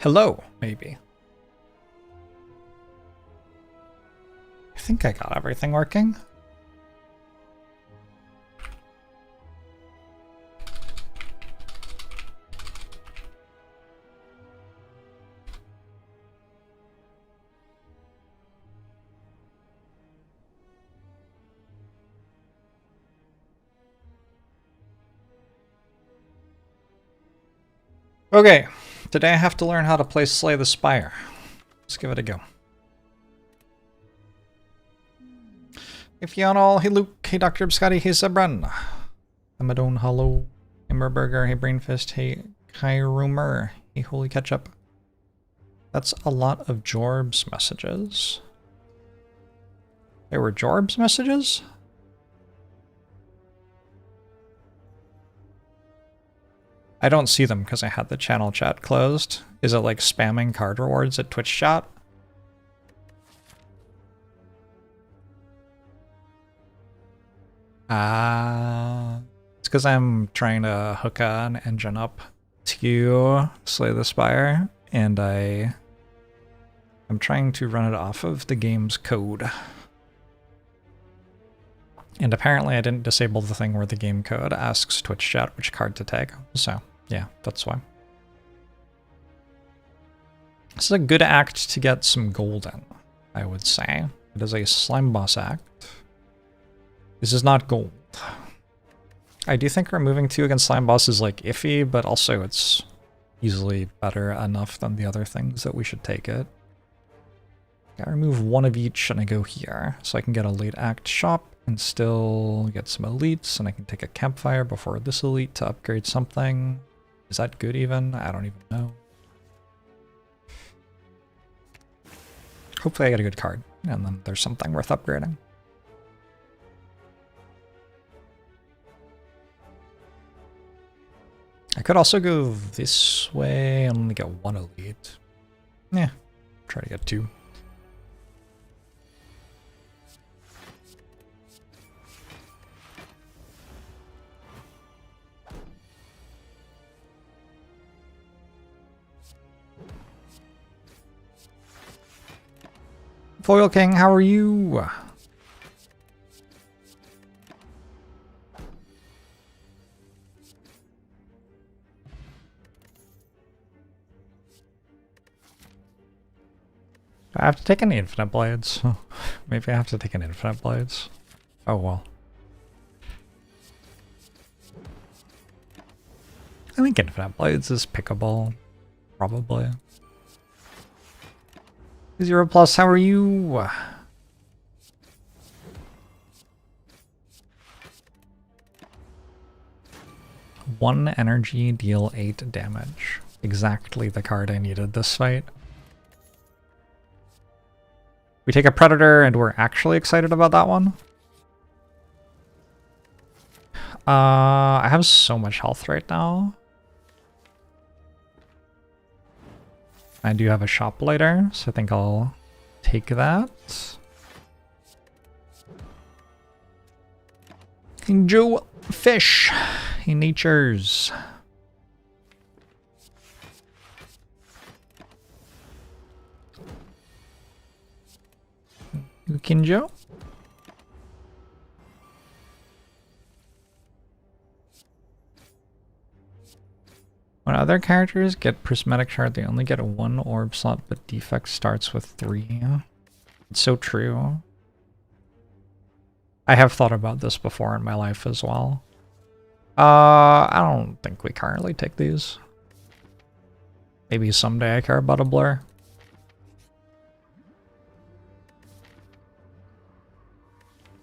Hello, maybe. I think I got everything working. Okay, today I have to learn how to play Slay the Spire. Let's give it a go. Hey Fional, hey Luke, hey Dr. Scotty, hey Zebran. Hey Madone Hollow, hey Murburger, hey Brainfist, hey Kyrumer, hey Holy Ketchup. That's a lot of Jorbs messages. There were Jorbs messages? I don't see them because I had the channel chat closed. Is it like spamming card rewards at Twitch chat? It's because I'm trying to hook an engine up to Slay the Spire, and I'm trying to run it off of the game's code. And apparently I didn't disable the thing where the game code asks Twitch chat which card to take, so yeah, that's why. This is a good act to get some gold in, I would say. It is a slime boss act. This is not gold. I do think removing 2 against slime boss is like iffy, but also it's easily better enough than the other things that we should take it. I remove 1 of each and I go here, so I can get a late act shop and still get some elites, and I can take a campfire before this elite to upgrade something. Is that good even? I don't even know. Hopefully I get a good card, and then there's something worth upgrading. I could also go this way and only get 1 elite. Yeah, try to get 2. Foil King, how are you? I have to take an Infinite Blades. Maybe I have to take an Infinite Blades. Oh well. I think Infinite Blades is pickable. Probably. 0 plus, how are you? One energy, deal 8 damage. Exactly the card I needed this fight. We take a Predator and we're actually excited about that one. I have so much health right now. I do have a shop later, so I think I'll take that. Joe Fish in Natures. Kinjo. When other characters get prismatic shard, they only get 1 orb slot, but defect starts with 3. It's so true. I have thought about this before in my life as well. I don't think we currently take these. Maybe someday I care about a blur.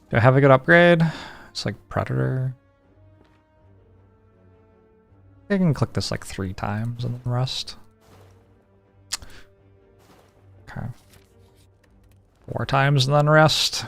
Do I have a good upgrade? It's like Predator. I can click this like 3 times and then rest. Okay. 4 times and then rest.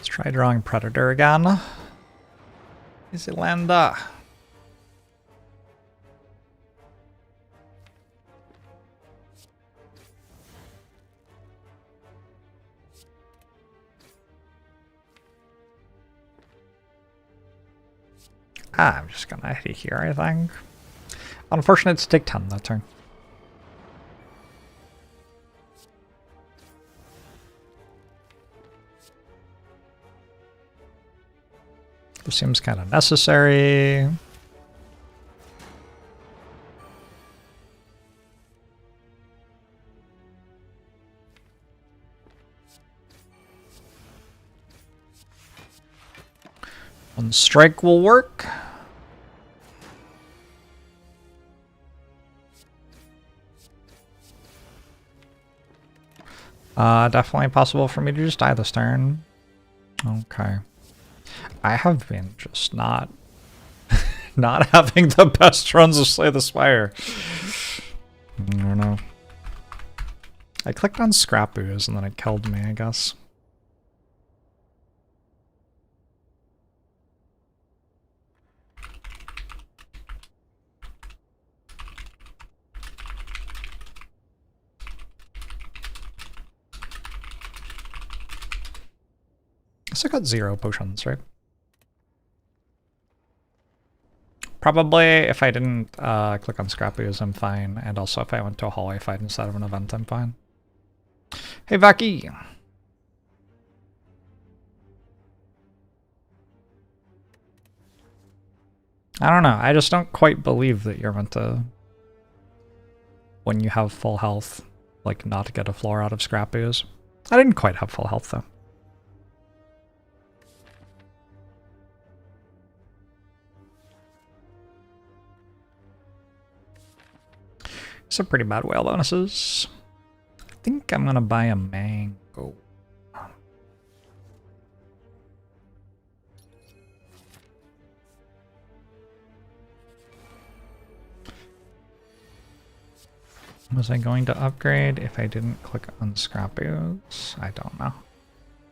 Let's try drawing Predator again. Easy Landa. I'm just gonna hit here, I think. Unfortunate to take 10 that turn. This seems kind of necessary. One strike will work. Definitely possible for me to just die this turn. Okay. I have been just not having the best runs of Slay the Spire. I don't know. I clicked on Scrap Ooze and then it killed me, I guess. I got 0 potions, right? Probably if I didn't click on Scrap Ooze, I'm fine. And also if I went to a hallway fight instead of an event, I'm fine. Hey, Vaki! I don't know, I just don't quite believe that you're meant to, when you have full health, like not get a floor out of Scrap Ooze. I didn't quite have full health though. Some pretty bad whale bonuses. I think I'm gonna buy a mango. Was I going to upgrade if I didn't click on Scrap Ooze? I don't know.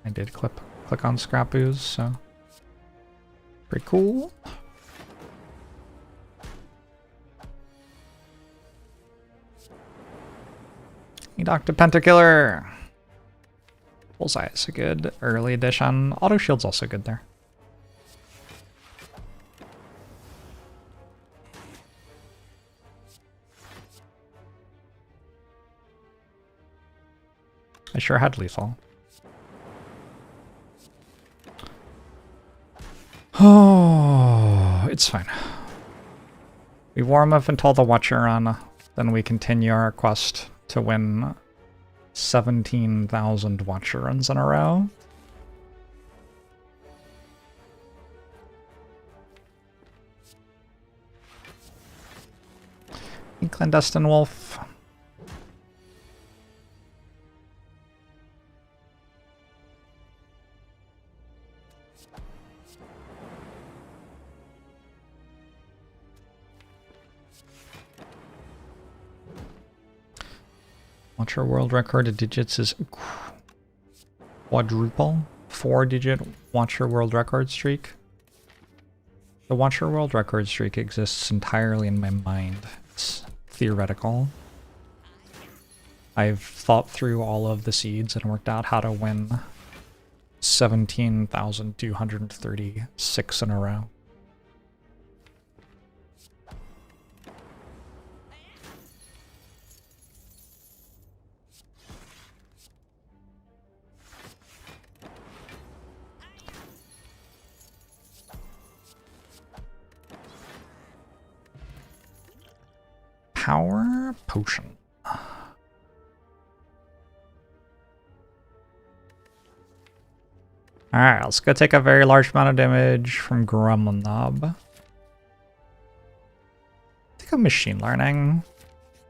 I did click on Scrap Ooze, so pretty cool. Hey, Dr. Pentakiller. Bullseye is a good early addition. Auto Shield's also good there. I sure had lethal. Oh, it's fine. We warm up until the Watcher run, then we continue our quest to win 17,000 Watcher runs in a row. Hey, Clandestine Wolf. Watcher world record digits is quadruple. 4-digit Watcher world record streak. The Watcher world record streak exists entirely in my mind. It's theoretical. I've thought through all of the seeds and worked out how to win 17,236 in a row. Power potion. Alright, let's go take a very large amount of damage from Gremlin Knob. I think I'm machine learning.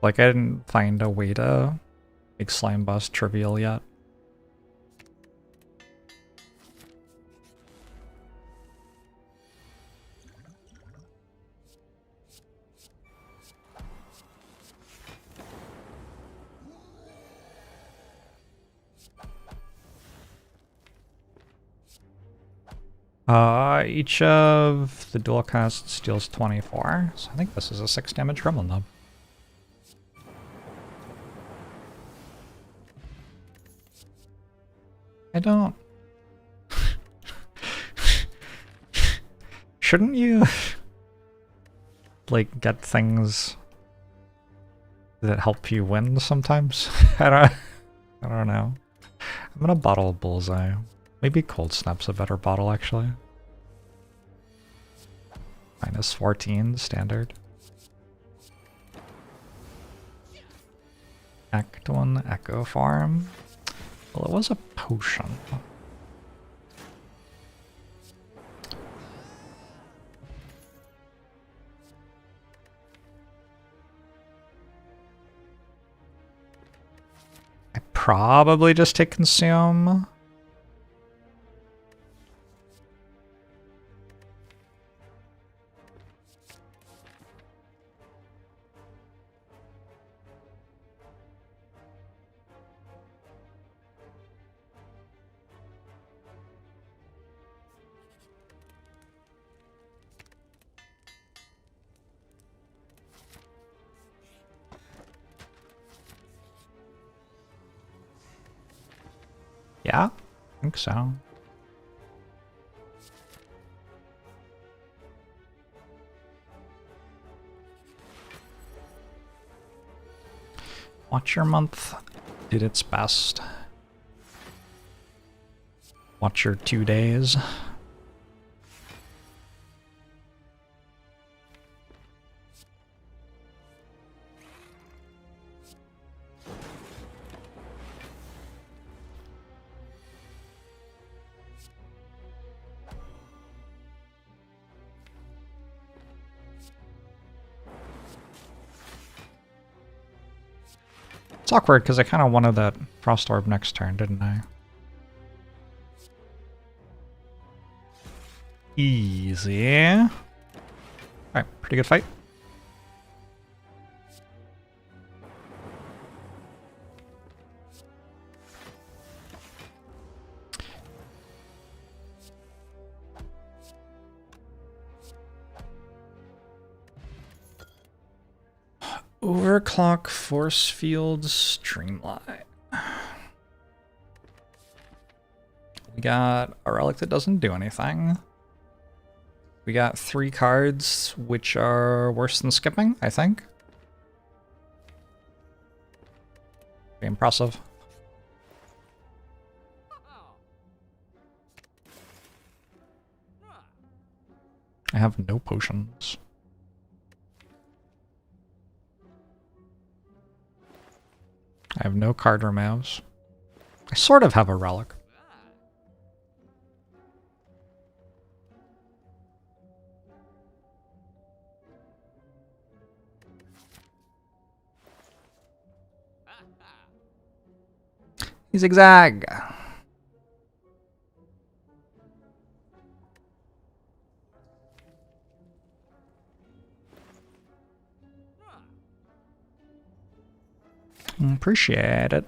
Like, I didn't find a way to make Slime Boss trivial yet. Each of the dual casts deals 24, so I think this is a 6 damage gremlin though. I don't... Shouldn't you, like, get things that help you win sometimes? I don't know. I'm gonna bottle Bullseye. Maybe Cold Snap's a better bottle, actually. Minus 14, standard. Act 1, Echo Farm. Well, it was a potion. I probably just take Consume. Yeah, I think so. Watch Your Month did its best. Watch Your 2 days. It's awkward because I kind of wanted that Frost Orb next turn, didn't I? Easy. Alright, pretty good fight. Overclock, Force Field, Streamline. We got a relic that doesn't do anything. We got 3 cards, which are worse than skipping, I think. Pretty impressive. I have no potions. I have no card removes. I sort of have a relic. Zigzag. Appreciate it.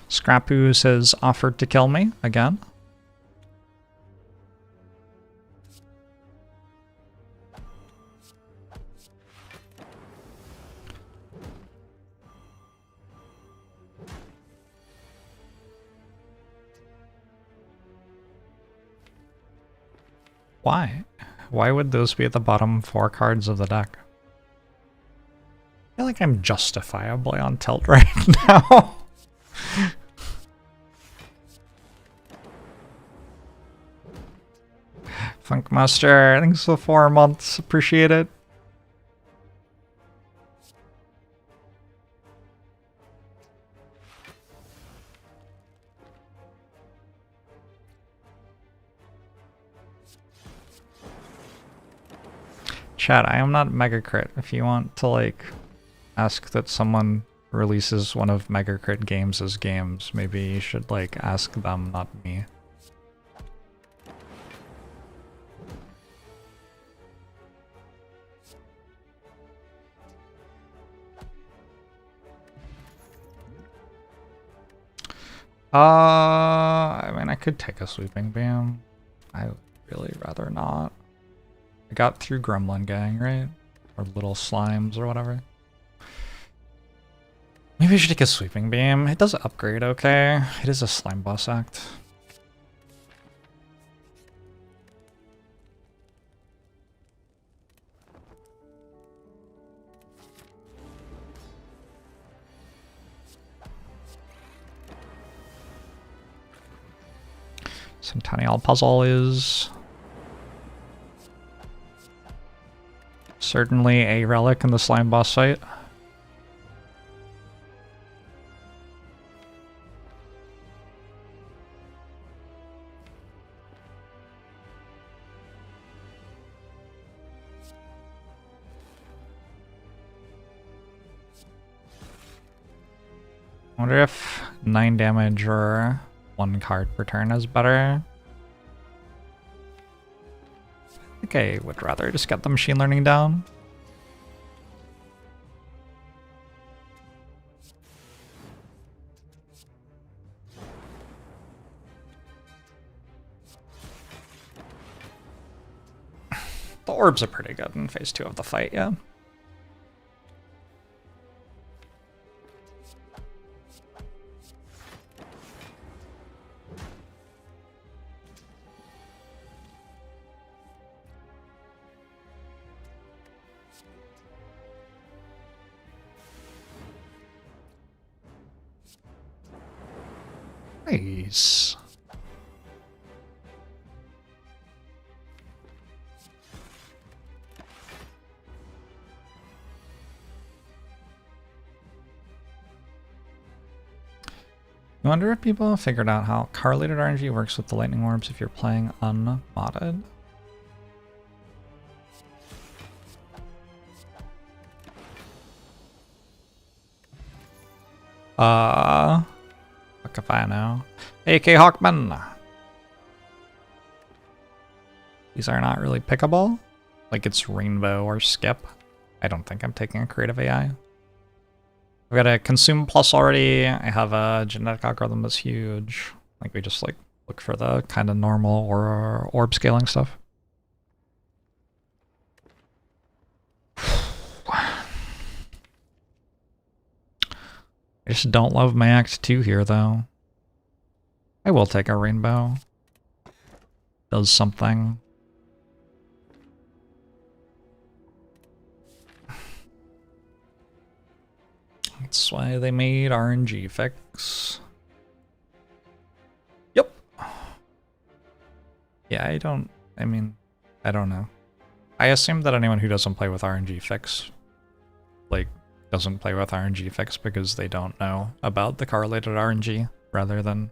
Scrapoos has offered to kill me again. Why? Why would those be at the bottom 4 cards of the deck? I feel like I'm justifiably on tilt right now. Funkmaster, thanks for 4 months. Appreciate it. Chat, I am not Mega Crit. If you want to, like, ask that someone releases one of Mega Crit games as games, maybe you should, like, ask them, not me. I mean, I could take a sweeping beam. I would really rather not. I got through Gremlin Gang, right? Or little slimes or whatever. Maybe I should take a sweeping beam. It does upgrade okay. It is a slime boss act. Centennial puzzle is certainly a relic in the slime boss fight. I wonder if 9 damage or 1 card per turn is better. I think I would rather just get the machine learning down. The orbs are pretty good in phase 2 of the fight, yeah. Nice. I wonder if people have figured out how correlated RNG works with the lightning orbs if you're playing unmodded. Fuck if I know. AK Hawkman! These are not really pickable. Like it's Rainbow or Skip. I don't think I'm taking a creative AI. I've got a consume plus already. I have a genetic algorithm that's huge. Like we just like look for the kind of normal or orb scaling stuff. I just don't love my Act 2 here though. I will take a rainbow. Does something. That's why they made RNG fix. Yep. Yeah, I don't know. I assume that anyone who doesn't play with RNG fix, like, doesn't play with RNG fix because they don't know about the correlated RNG rather than,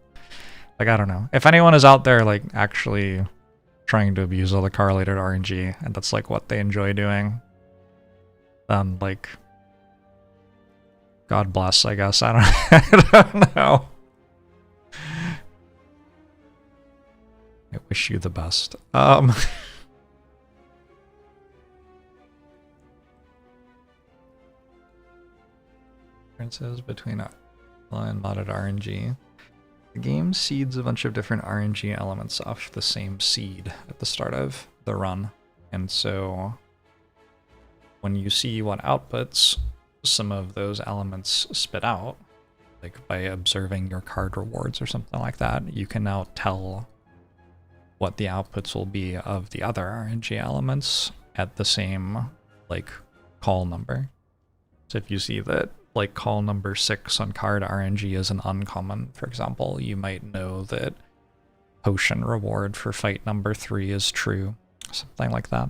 like, I don't know. If anyone is out there, like, actually trying to abuse all the correlated RNG and that's, like, what they enjoy doing, then, like, God bless, I guess. I don't know. I wish you the best. Differences between and modded RNG. The game seeds a bunch of different RNG elements off the same seed at the start of the run. And so when you see what outputs some of those elements spit out, like by observing your card rewards or something like that, you can now tell what the outputs will be of the other RNG elements at the same, like, call number. So if you see that, like, call number 6 on card RNG is an uncommon, for example, you might know that potion reward for fight number 3 is true. Something like that.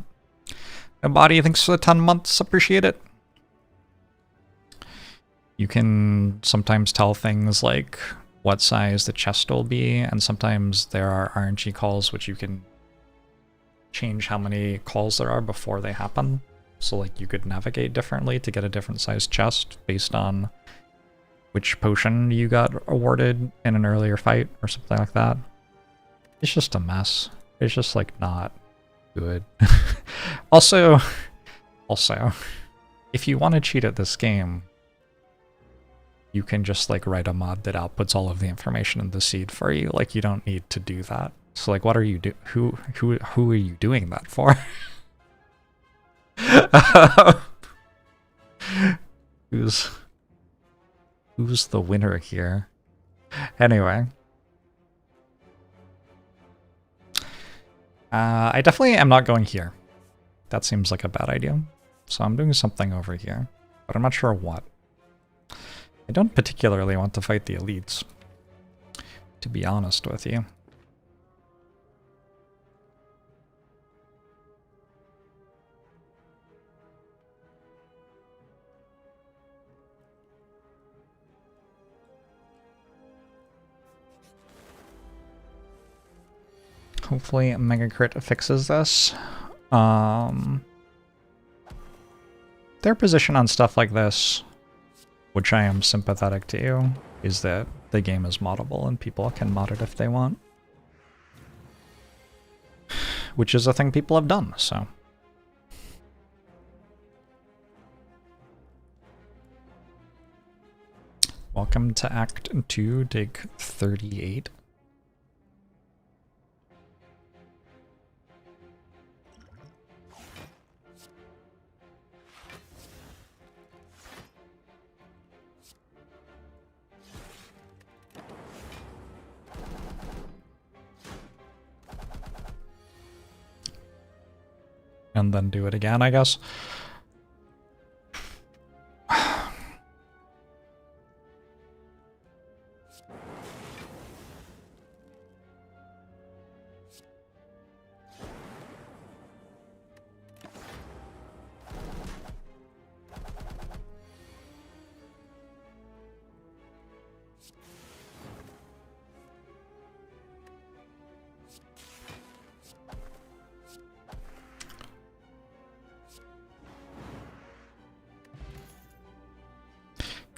Nobody thanks for the 10 months, appreciate it. You can sometimes tell things like what size the chest will be, and sometimes there are RNG calls which you can change how many calls there are before they happen. So like you could navigate differently to get a different size chest based on which potion you got awarded in an earlier fight or something like that. It's just a mess. It's just like not good. Also, if you want to cheat at this game, you can just like write a mod that outputs all of the information in the seed for you. Like you don't need to do that. So like, what are you who are you doing that for? Who's the winner here? Anyway. I definitely am not going here. That seems like a bad idea. So I'm doing something over here, but I'm not sure what. I don't particularly want to fight the elites, to be honest with you. Hopefully Mega Crit fixes this. Their position on stuff like this, which I am sympathetic to, is that the game is moddable and people can mod it if they want. Which is a thing people have done, so. Welcome to Act 2, Dig 38. And then do it again, I guess.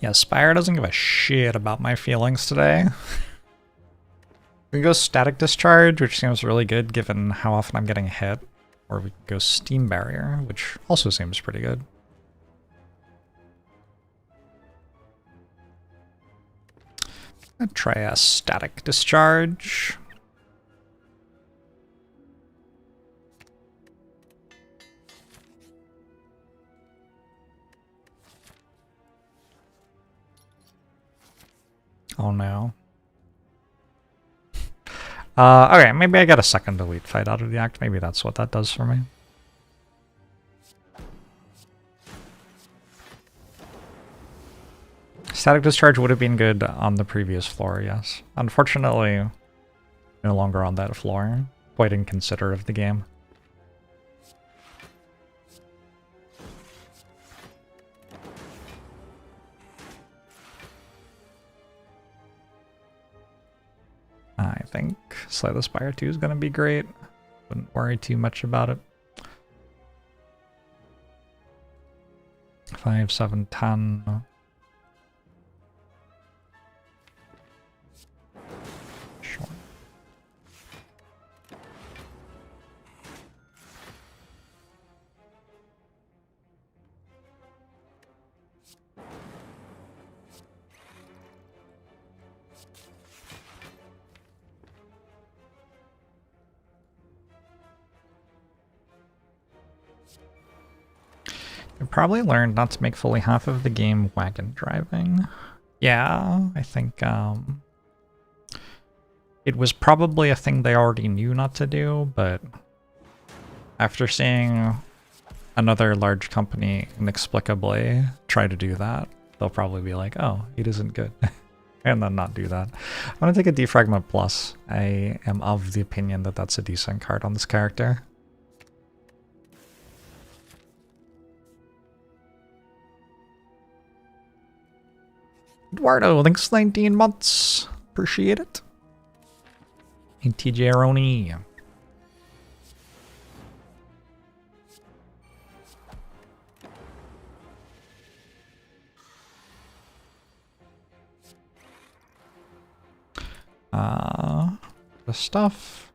Yeah, Spire doesn't give a shit about my feelings today. We can go Static Discharge, which seems really good given how often I'm getting hit. Or we can go Steam Barrier, which also seems pretty good. I'll try a Static Discharge. Oh no. Okay, maybe I get a second elite fight out of the act. Maybe that's what that does for me. Static Discharge would have been good on the previous floor, yes. Unfortunately, no longer on that floor. Quite inconsiderate of the game. I think Slay the Spire 2 is going to be great. Wouldn't worry too much about it. 5, 7, 10. Sure. I probably learned not to make fully half of the game wagon driving. Yeah, I think it was probably a thing they already knew not to do, but after seeing another large company inexplicably try to do that, they'll probably be like, oh, it isn't good. And then not do that. I'm going to take a Defragment Plus. I am of the opinion that that's a decent card on this character. Eduardo, thanks 19 months. Appreciate it. And TJ Aroni. The stuff.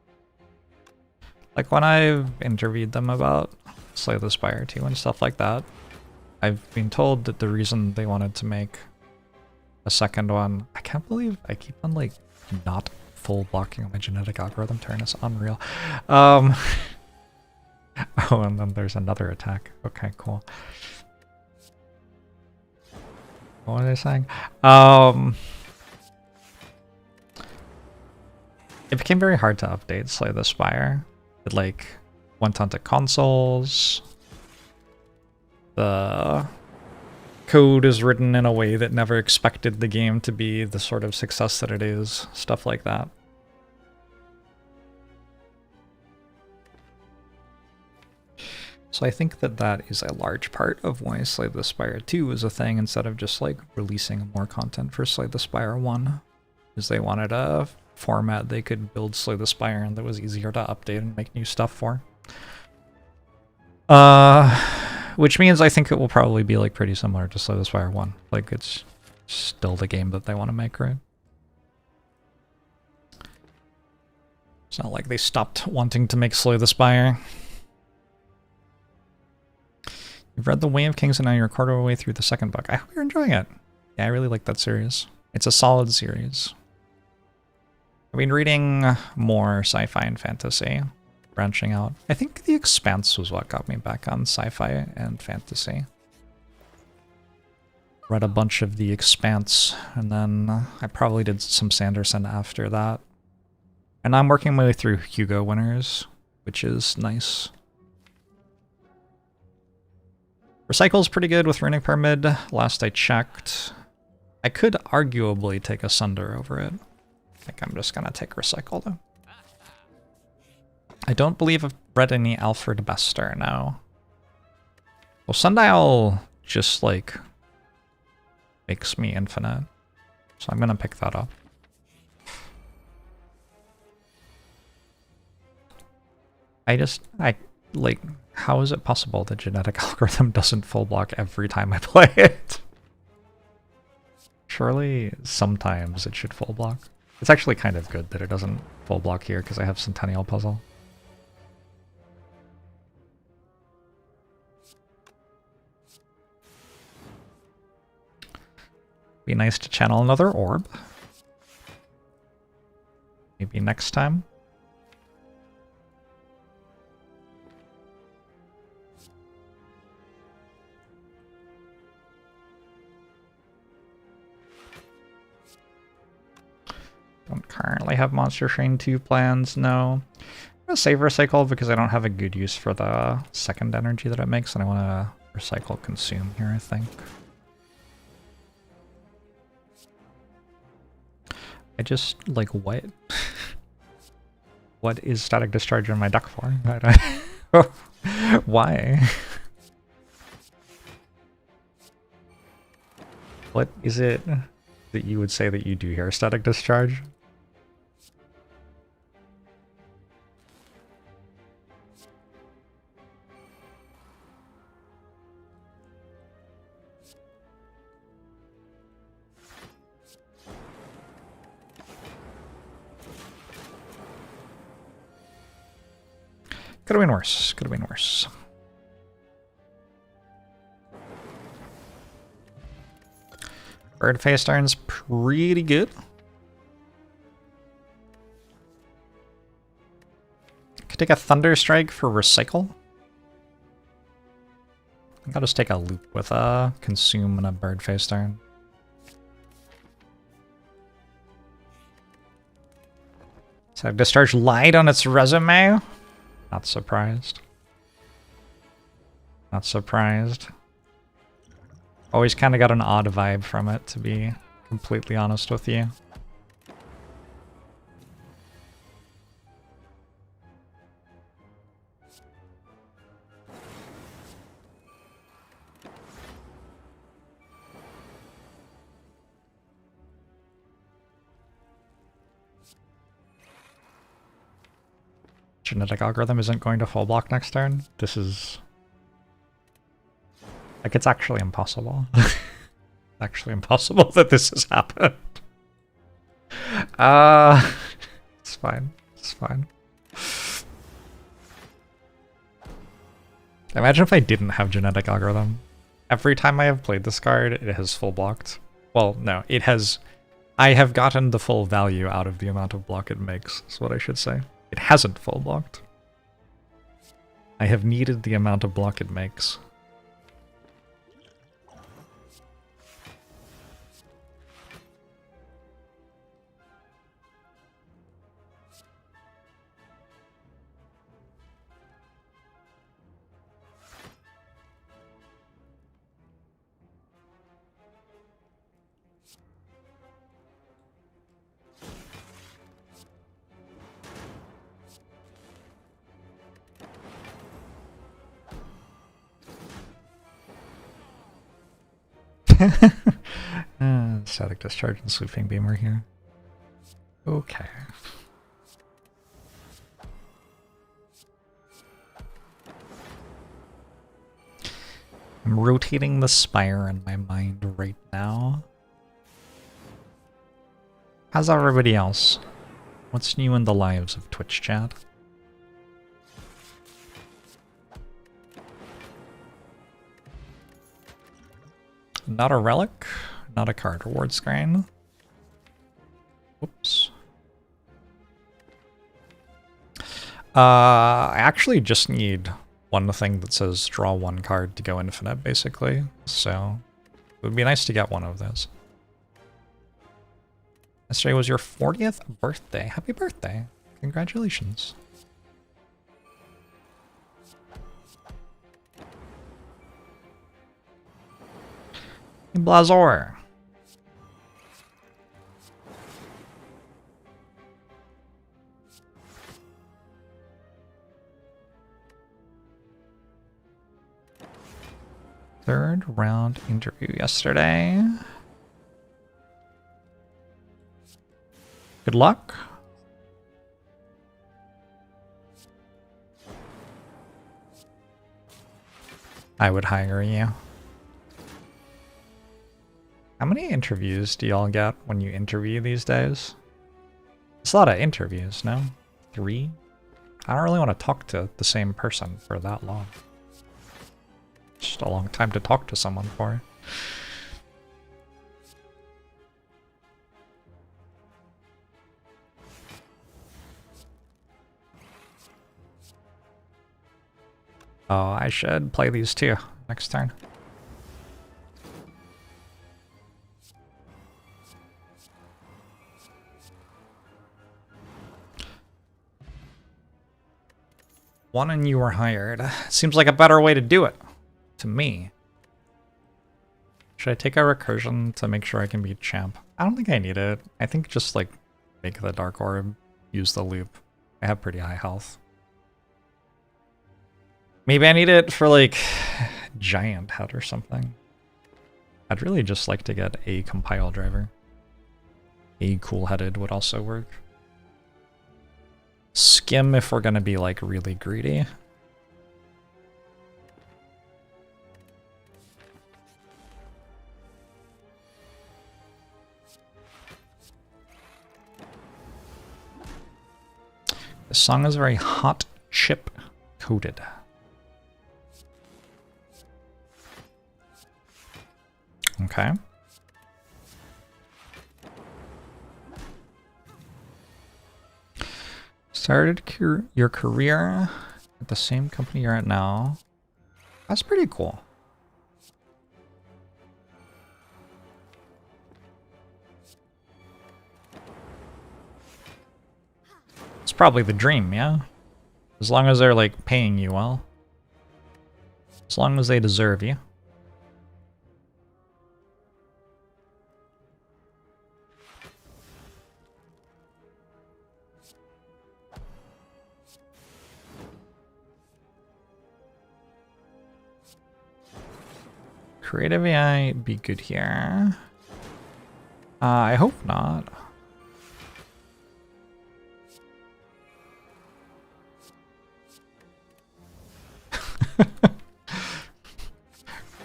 Like when I've interviewed them about Slay the Spire 2 and stuff like that, I've been told that the reason they wanted to make a second one. I can't believe I keep on like not full blocking on my genetic algorithm turn. It's unreal. Oh, and then there's another attack. Okay, cool. What was I saying? It became very hard to update Slay the Spire. It like went onto consoles. The code is written in a way that never expected the game to be the sort of success that it is. Stuff like that. So I think that that is a large part of why Slay the Spire 2 was a thing instead of just like releasing more content for Slay the Spire 1. Is they wanted a format they could build Slay the Spire and that was easier to update and make new stuff for. Which means I think it will probably be like pretty similar to Slay the Spire 1. Like it's still the game that they want to make, right? It's not like they stopped wanting to make Slay the Spire. You've read The Way of Kings and now you're a quarter of the way through the second book. I hope you're enjoying it. Yeah, I really like that series. It's a solid series. I've been reading more sci-fi and fantasy, branching out. I think The Expanse was what got me back on sci-fi and fantasy. Read a bunch of The Expanse, and then I probably did some Sanderson after that. And I'm working my way through Hugo winners, which is nice. Recycle's pretty good with Runic Pyramid, last I checked. I could arguably take a Sunder over it. I think I'm just gonna take Recycle though. I don't believe I've read any Alfred Bester now. Well, Sundial just like makes me infinite, so I'm gonna pick that up. Like, how is it possible the genetic algorithm doesn't full block every time I play it? Surely sometimes it should full block. It's actually kind of good that it doesn't full block here because I have Centennial Puzzle. Be nice to channel another orb. Maybe next time. Don't currently have Monster Train 2 plans, no. I'm gonna save Recycle because I don't have a good use for the second energy that it makes, and I want to recycle Consume here, I think. I just, like, what? What is Static Discharge in my deck for? Why? What is it that you would say that you do here, Static Discharge? Could have been worse. Could have been worse. Bird Face Iron's pretty good. Could take a Thunder Strike for Recycle. I think I'll just take a loop with a Consume and a Bird Face Iron. So Discharge lied on its resume. Not surprised. Not surprised. Always kind of got an odd vibe from it, to be completely honest with you. Genetic algorithm isn't going to full block next turn. This is... like, it's actually impossible. Actually impossible that this has happened. It's fine. It's fine. Imagine if I didn't have genetic algorithm. Every time I have played this card, it has full blocked. Well, no, it has... I have gotten the full value out of the amount of block it makes, is what I should say. It hasn't full blocked. I have needed the amount of block it makes. Static discharge and sweeping beam are here. Okay. I'm rotating the spire in my mind right now. How's everybody else? What's new in the lives of Twitch chat? Not a relic, not a card reward screen. Whoops. I actually just need one thing that says draw one card to go infinite, basically. So it would be nice to get one of those. Yesterday was your 40th birthday. Happy birthday. Congratulations. Blazor. Third round interview yesterday. Good luck. I would hire you. How many interviews do y'all get when you interview these days? It's a lot of interviews, no? 3? I don't really want to talk to the same person for that long. Just a long time to talk to someone for. Oh, I should play these too next turn. One and you were hired. Seems like a better way to do it. To me. Should I take a recursion to make sure I can beat champ? I don't think I need it. I think just like make the dark orb, use the loop. I have pretty high health. Maybe I need it for like giant head or something. I'd really just like to get a compile driver. A cool-headed would also work. Skim if we're gonna be like really greedy. This song is very hot chip coated. Okay. Started your career at the same company you're at now. That's pretty cool. It's probably the dream, yeah? As long as they're like paying you well. As long as they deserve you. Creative AI be good here. I hope not.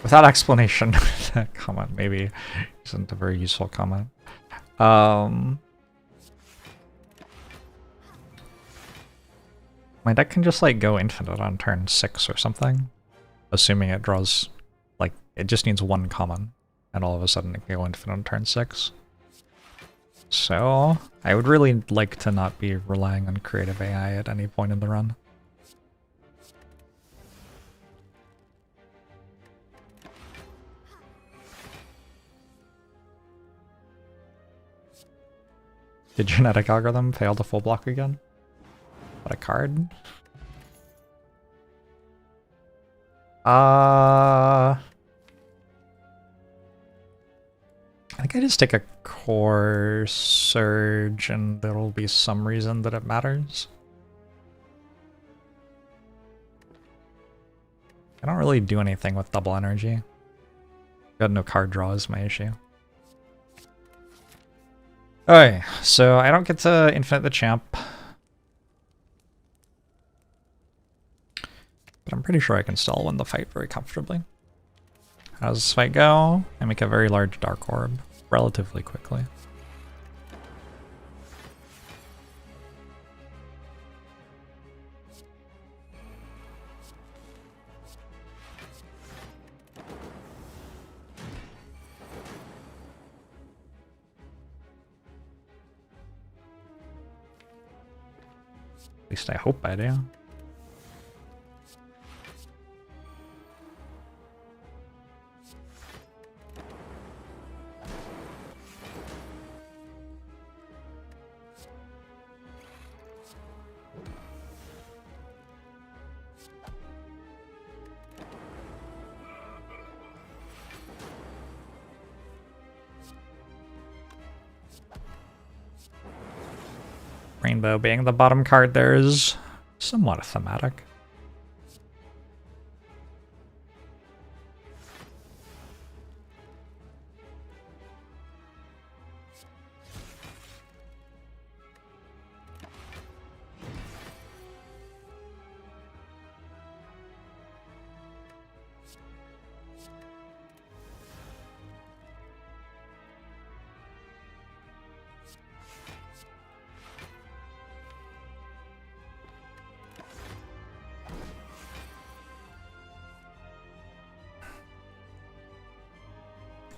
Without explanation, that comment maybe isn't a very useful comment. My deck can just like go infinite on turn 6 or something, assuming it draws, like, it just needs one common. and all of a sudden it can go infinite on turn 6. So I would really like to not be relying on creative AI at any point in the run. Did genetic algorithm fail to full block again? What a card. I think I just take a core surge and there'll be some reason that it matters. I don't really do anything with double energy. Got no card draw is my issue. Okay, so I don't get to infinite the champ. But I'm pretty sure I can still win the fight very comfortably. How does this fight go? I make a very large dark orb relatively quickly. At least I hope I do. Rainbow being the bottom card there is somewhat thematic.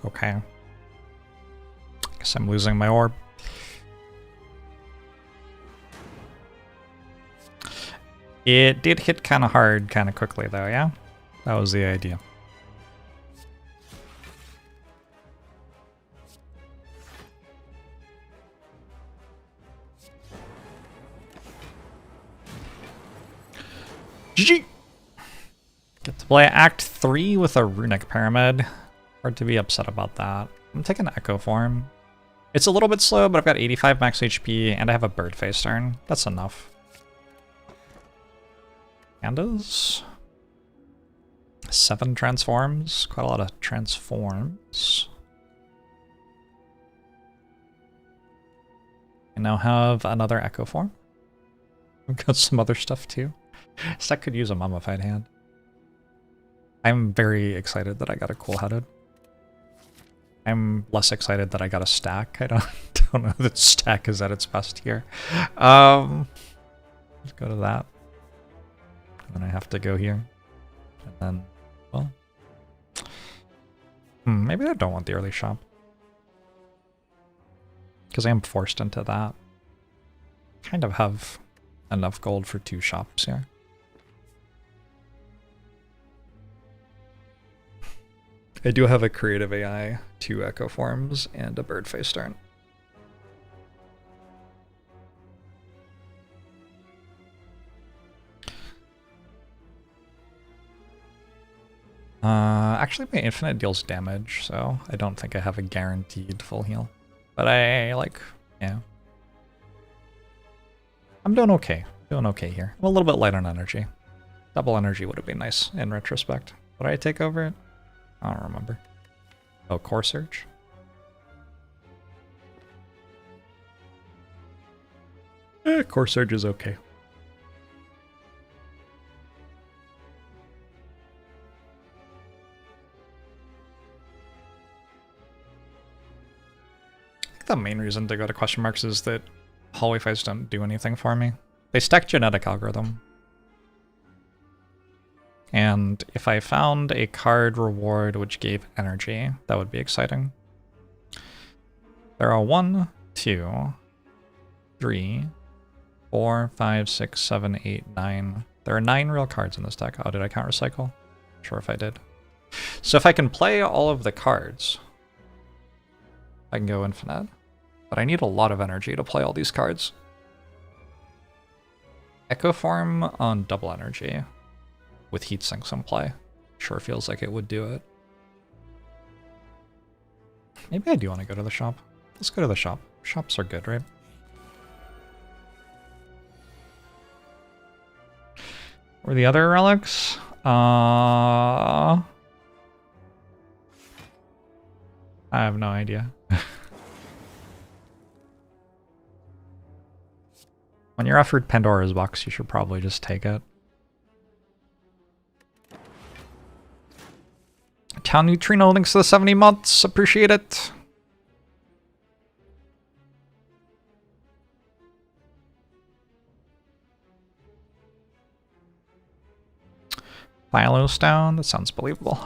Okay. Guess I'm losing my orb. It did hit kind of hard, kind of quickly though, yeah? That was the idea. GG! Get to play Act 3 with a Runic Pyramid. Hard to be upset about that. I'm taking Echo Form. It's a little bit slow, but I've got 85 max HP, and I have a bird face turn. That's enough. Pandas? 7 transforms. Quite a lot of transforms. I now have another Echo Form. I've got some other stuff too. This deck could use a Mummified Hand. I'm very excited that I got a Cool-Headed. I'm less excited that I got a stack. I don't know that stack is at its best here. Let's go to that. And then I have to go here. And then, well... maybe I don't want the early shop. Because I am forced into that. Kind of have enough gold for 2 shops here. I do have a creative AI, 2 Echo Forms, and a bird face turn. Actually my infinite deals damage, so I don't think I have a guaranteed full heal. But yeah. I'm doing okay. Doing okay here. I'm a little bit light on energy. Double energy would have been nice in retrospect. Would I take over it? I don't remember. Oh, Core Surge? Core Surge is okay. I think the main reason to go to question marks is that hallway fights don't do anything for me. They stack genetic algorithm. And if I found a card reward which gave energy, that would be exciting. There are 1, 2, 3, 4, 5, 6, 7, 8, 9. There are 9 real cards in this deck. Oh, did I count recycle? Sure if I did. So if I can play all of the cards, I can go infinite. But I need a lot of energy to play all these cards. Echo Form on double energy with heat sinks in play. Sure feels like it would do it. Maybe I do want to go to the shop. Let's go to the shop. Shops are good, right? Or the other relics? I have no idea. When you're offered Pandora's box, you should probably just take it. Town Neutrino, thanks for the 70 months. Appreciate it. Philostone, that sounds believable.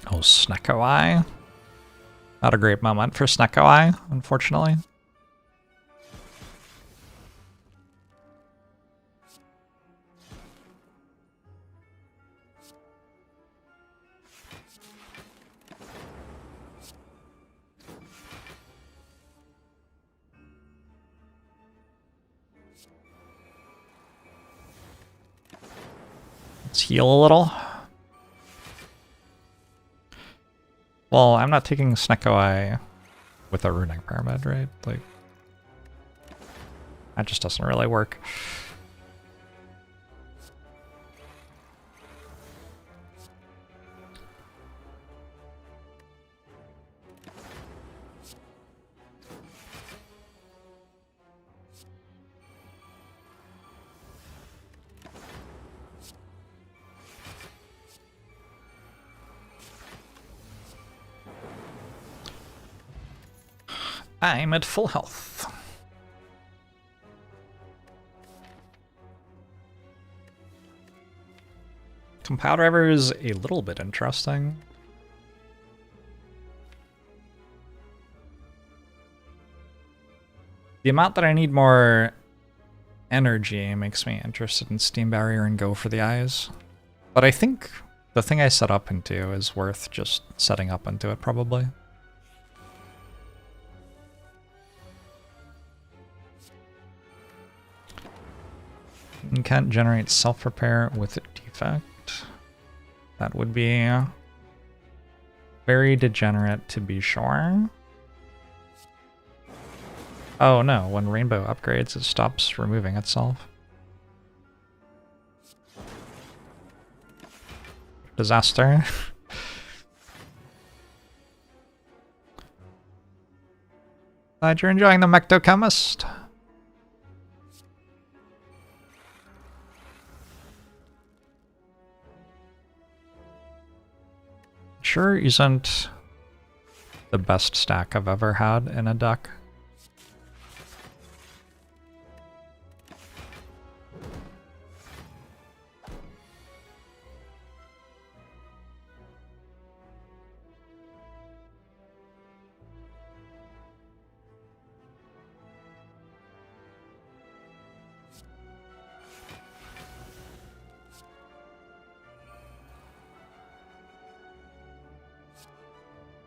Oh, Snecko Eye. Not a great moment for Snecko Eye, unfortunately. Let's heal a little. Well, I'm not taking Snecko Eye with a Runic Pyramid, right? Like, that just doesn't really work. I'm at full health. Compile driver is a little bit interesting. The amount that I need more energy makes me interested in Steam Barrier and go for the eyes. But I think the thing I set up into is worth just setting up into it, probably. You can't generate self-repair with a defect. That would be very degenerate, to be sure. Oh no, when Rainbow upgrades, it stops removing itself. Disaster. Glad you're enjoying the Mectochemist. Sure isn't the best stack I've ever had in a deck.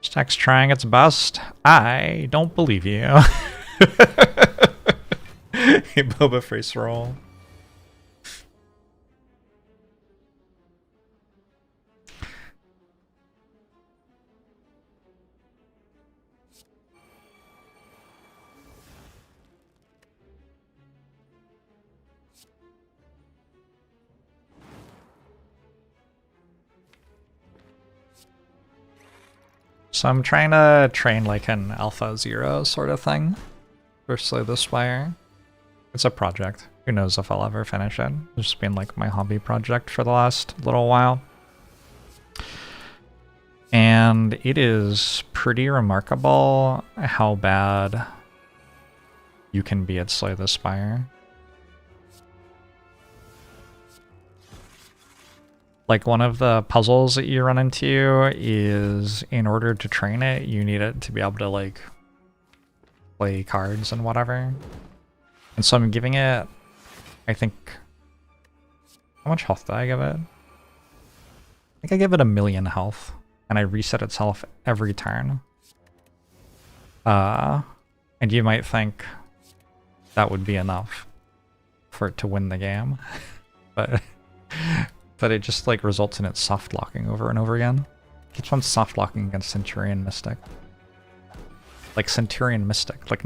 Stack's trying its best. I don't believe you. A Boba face roll. So I'm trying to train like an Alpha Zero sort of thing for Slay the Spire. It's a project. Who knows if I'll ever finish it. It's just been like my hobby project for the last little while. And it is pretty remarkable how bad you can be at Slay the Spire. Like, one of the puzzles that you run into is, in order to train it, you need it to be able to, like, play cards and whatever. And so I'm giving it, I think... How much health did I give it? I think I give it 1,000,000 health, and I reset itself every turn. And you might think that would be enough for it to win the game, but... But it just, like, results in it soft-locking over and over again. It keeps on soft-locking against Centurion Mystic. Like, Centurion Mystic. Like,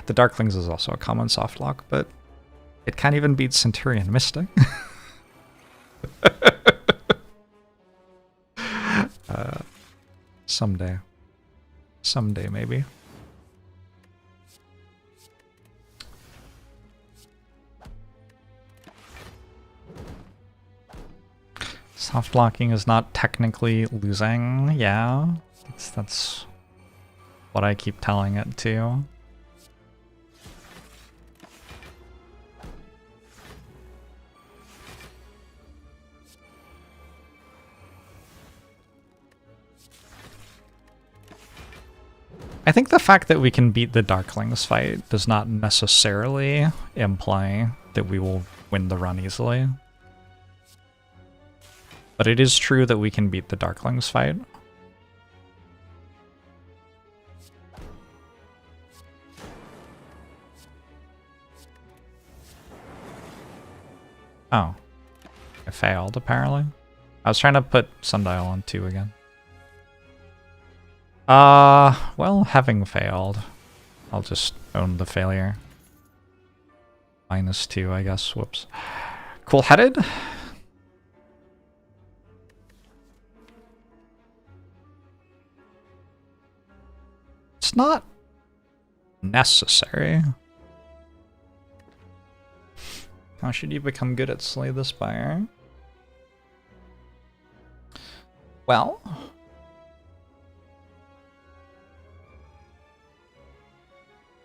the Darklings is also a common soft-lock, but it can't even beat Centurion Mystic. Someday. Someday, maybe. Soft locking is not technically losing, yeah. That's what I keep telling it to. I think the fact that we can beat the Darklings fight does not necessarily imply that we will win the run easily. But it is true that we can beat the Darklings fight. Oh. I failed, apparently. I was trying to put Sundial on 2 again. Well, having failed, I'll just own the failure. -2, I guess. Whoops. Cool-headed? It's not necessary. How should you become good at Slay the Spire? Well...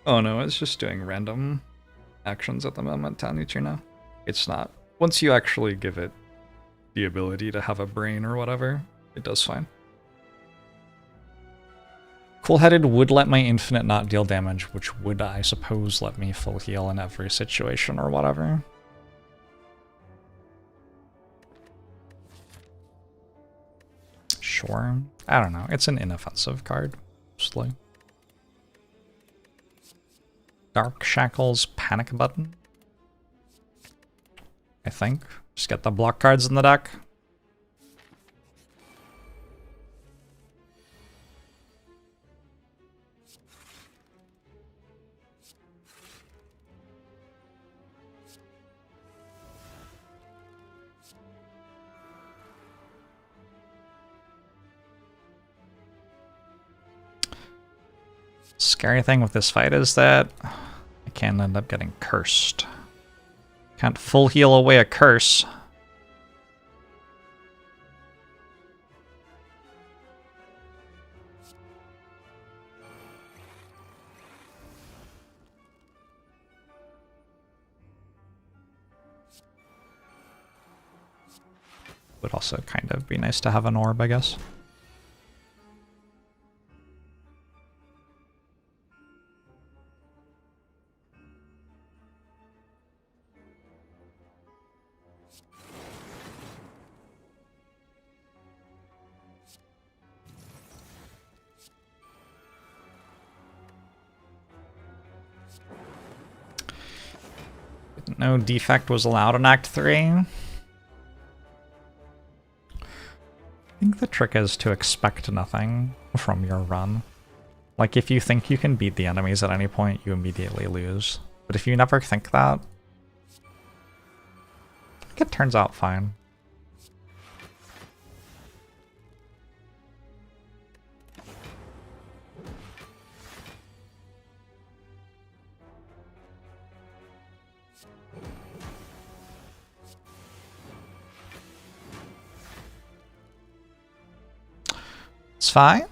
Oh no, it's just doing random actions at the moment, Tanutrina. It's not. Once you actually give it the ability to have a brain or whatever, it does fine. Cool-headed would let my infinite not deal damage, which would, I suppose, let me full heal in every situation or whatever. Sure. I don't know. It's an inoffensive card, mostly. Dark Shackles Panic Button. I think. Just get the block cards in the deck. Scary thing with this fight is that I can end up getting cursed. Can't full heal away a curse. Would also kind of be nice to have an orb, I guess. No defect was allowed in Act 3. I think the trick is to expect nothing from your run. Like, if you think you can beat the enemies at any point, you immediately lose. But if you never think that, I think it turns out fine. It's fine.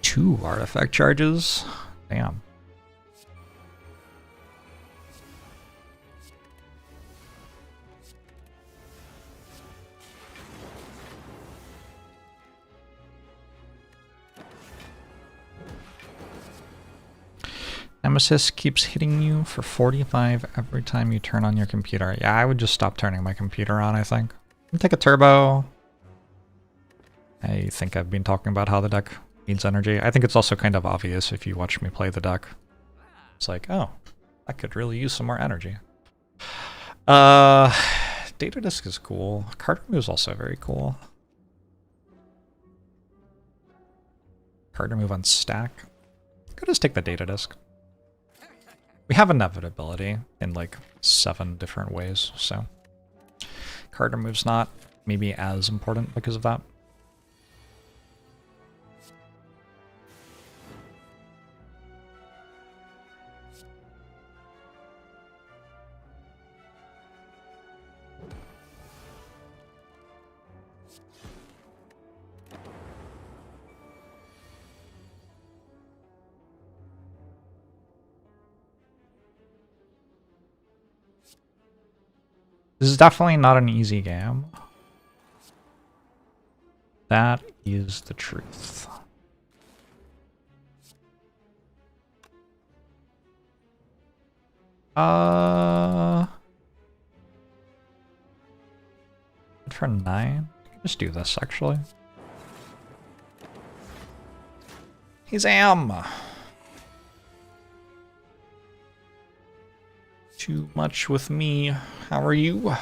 Two artifact charges. Damn. Nemesis keeps hitting you for 45 every time you turn on your computer. Yeah, I would just stop turning my computer on, I think. Take a turbo. I think I've been talking about how the deck needs energy. I think it's also kind of obvious if you watch me play the deck. It's like, oh, I could really use some more energy. Data disk is cool. Card remove is also very cool. Card remove on stack. Could just take the data disk. We have inevitability in like 7 different ways, so card remove's not maybe as important because of that. This is definitely not an easy game. That is the truth. For 9? Just do this, actually. He's Am! Too much with me. How are you?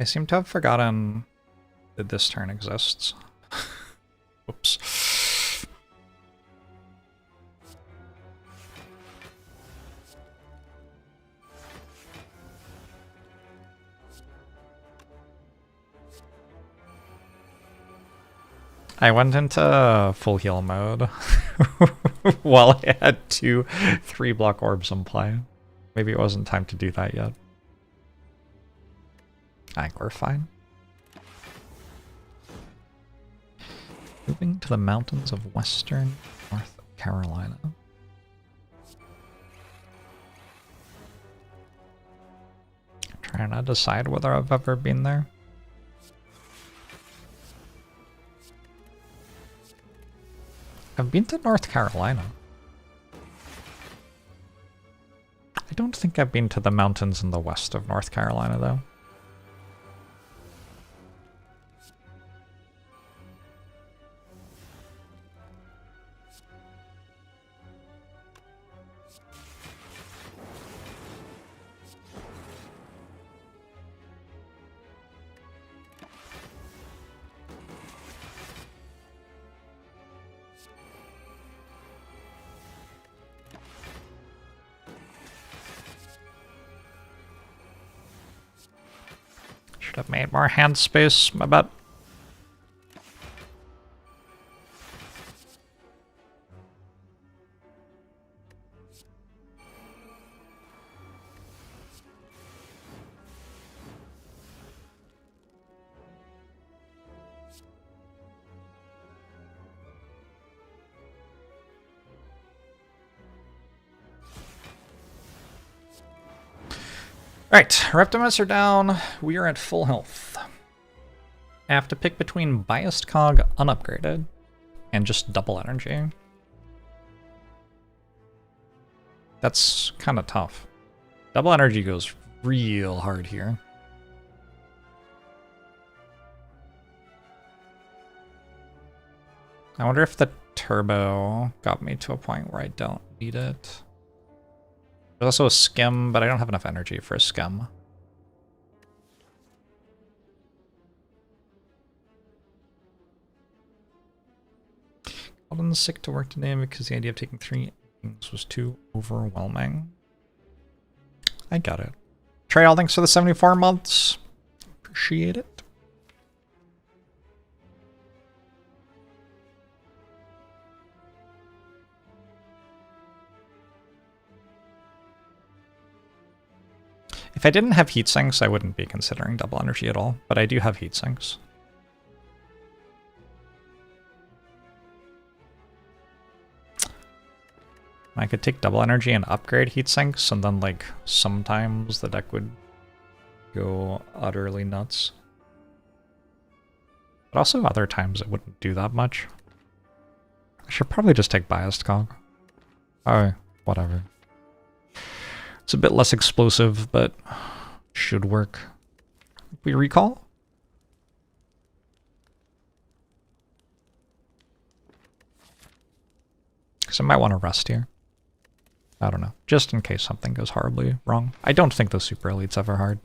I seem to have forgotten that this turn exists. Whoops. I went into full heal mode while I had 2 3-block orbs in play. Maybe it wasn't time to do that yet. I think we're fine. Moving to the mountains of western North Carolina. Trying to decide whether I've ever been there. I've been to North Carolina. I don't think I've been to the mountains in the west of North Carolina, though. Should have made more hand space, I bet. Right, Reptimus are down. We are at full health. I have to pick between Biased Cog unupgraded and just double energy. That's kind of tough. Double energy goes real hard here. I wonder if the turbo got me to a point where I don't need it. There's also a skim, but I don't have enough energy for a skim. Called in sick to work today because the idea of taking 3 things was too overwhelming. I got it. Trail, thanks for the 74 months. Appreciate it. If I didn't have heat sinks, I wouldn't be considering double energy at all, but I do have heat sinks. I could take double energy and upgrade heat sinks, and then like sometimes the deck would go utterly nuts. But also other times it wouldn't do that much. I should probably just take biased cog. Oh, whatever. It's a bit less explosive, but should work. We recall? Because I might want to rest here. I don't know. Just in case something goes horribly wrong. I don't think the super elite's ever hard.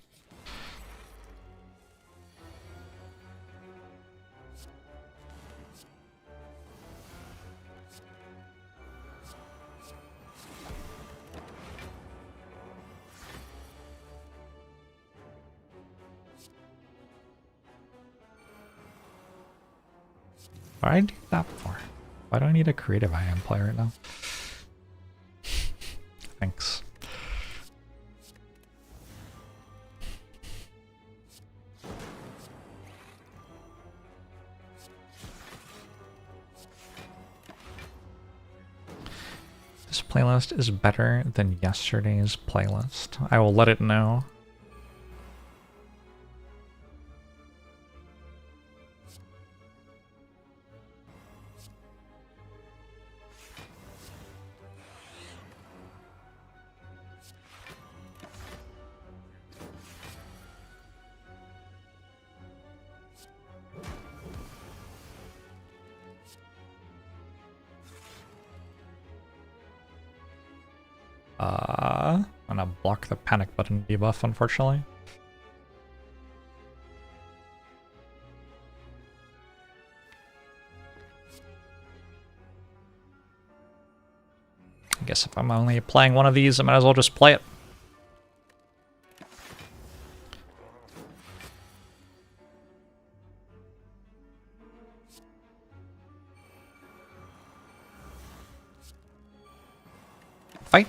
What do I do that for? Why do I need a creative IM play right now? Thanks. This playlist is better than yesterday's playlist. I will let it know. I'm gonna block the panic button debuff, unfortunately. I guess if I'm only playing one of these, I might as well just play it. Fight.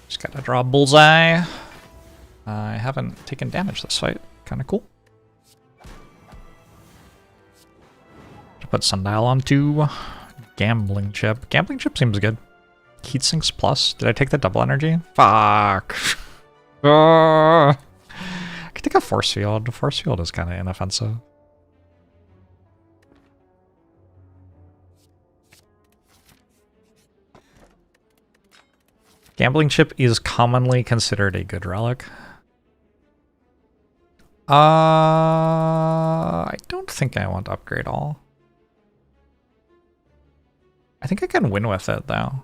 Just gotta draw a bullseye. I haven't taken damage this fight. Kind of cool. Put Sundial on 2. Gambling chip. Gambling chip seems good. Heatsinks plus. Did I take the double energy? Fuck. I could take a force field. Force field is kind of inoffensive. Gambling chip is commonly considered a good relic. I don't think I want to upgrade all. I think I can win with it though.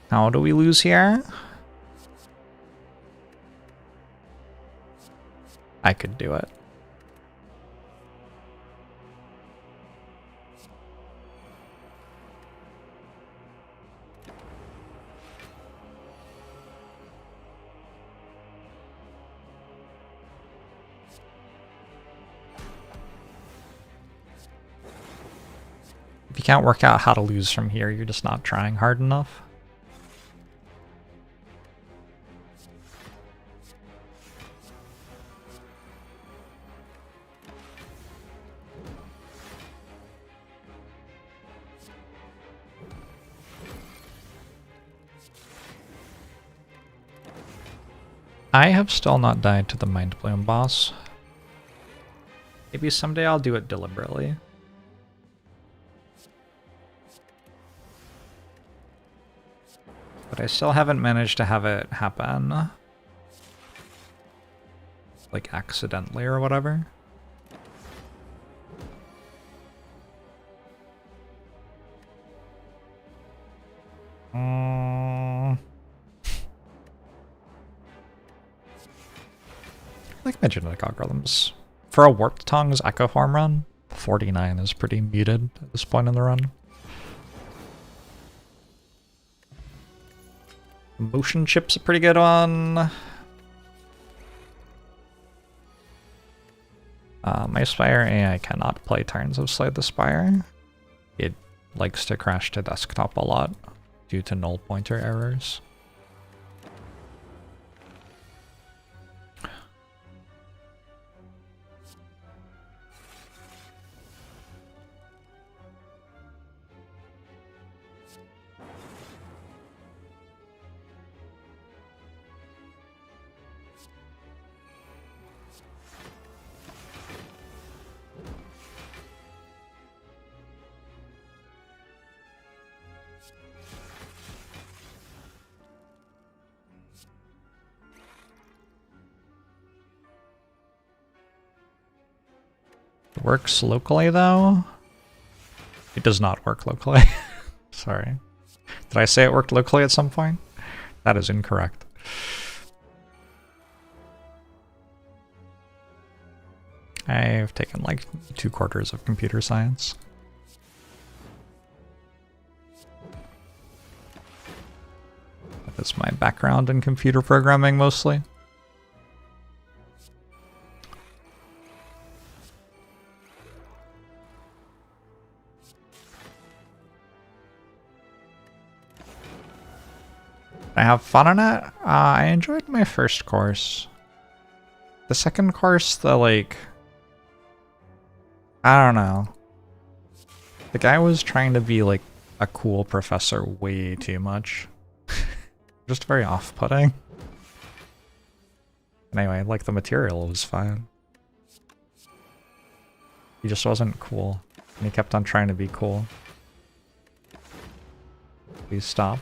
How do we lose here? I could do it. If you can't work out how to lose from here, you're just not trying hard enough. I have still not died to the Mind Bloom boss. Maybe someday I'll do it deliberately. But I still haven't managed to have it happen. Like accidentally or whatever. I like my genetic algorithms. For a Warped Tongue's Echo Farm run, 49 is pretty muted at this point in the run. Motion Chip's a pretty good one. My Spire AI cannot play turns of Slay the Spire. It likes to crash to desktop a lot due to null pointer errors. It works locally though? It does not work locally. Sorry. Did I say it worked locally at some point? That is incorrect. I've taken like 2 quarters of computer science. That is my background in computer programming mostly. I have fun on it. I enjoyed my first course. The second course, I don't know. The guy was trying to be like a cool professor way too much. Just very off-putting. Anyway, like the material was fine. He just wasn't cool. And he kept on trying to be cool. Please stop.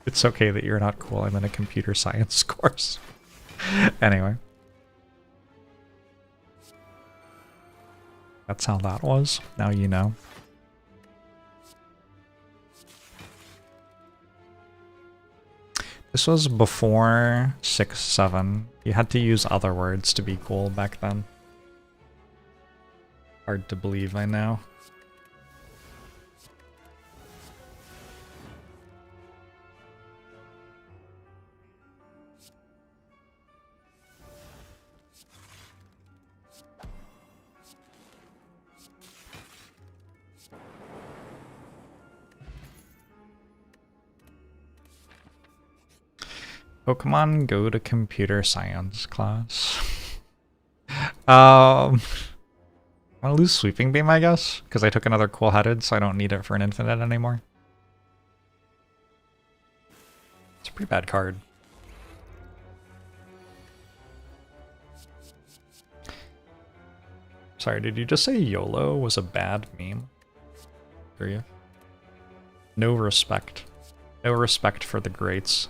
It's okay that you're not cool. I'm in a computer science course. Anyway. That's how that was. Now you know. This was before 6.7. You had to use other words to be cool back then. Hard to believe, I know. Pokemon Go to computer science class. I want to lose Sweeping Beam, I guess, because I took another Cool-Headed, so I don't need it for an infinite anymore. It's a pretty bad card. Sorry, did you just say YOLO was a bad meme? For you? No respect. No respect for the greats.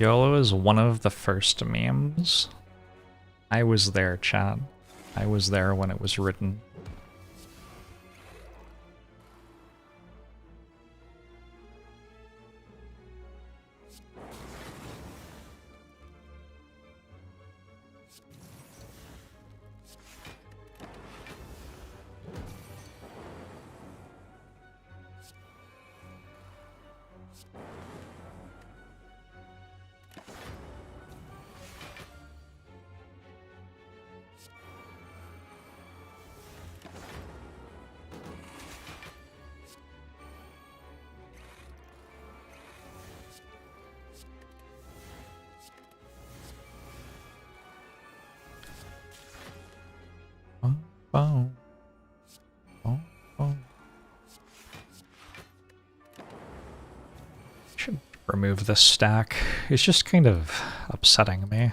YOLO is one of the first memes. I was there, chat. I was there when it was written. Oh. Oh. Oh. Should remove this stack. It's just kind of upsetting me.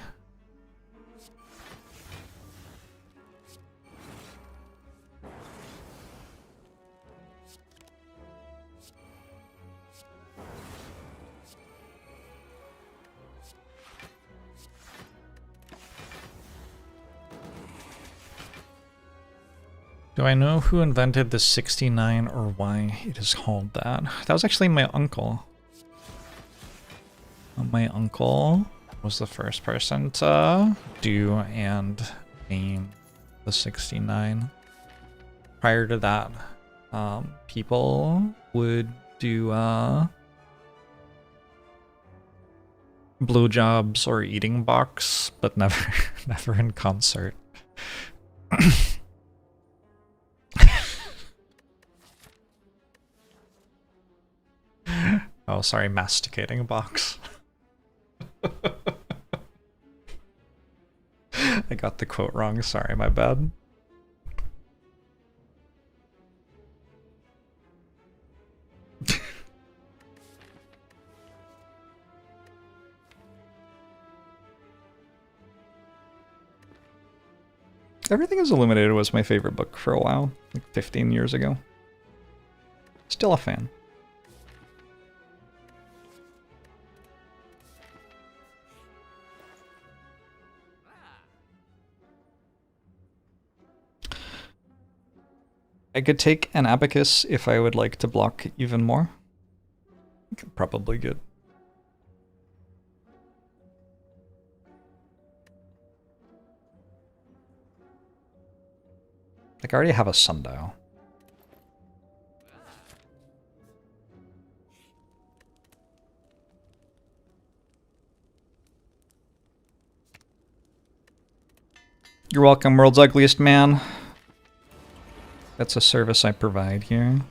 Do I know who invented the 69 or why it is called that? That was actually my uncle. My uncle was the first person to do and name the 69. Prior to that, people would do blowjobs or eating box, but never in concert. Oh, sorry, masticating box. I got the quote wrong, sorry, my bad. Everything is Illuminated was my favorite book for a while, like 15 years ago. Still a fan. I could take an abacus if I would like to block even more. I could probably get. Like, I already have a sundial. You're welcome, world's ugliest man. That's a service I provide here.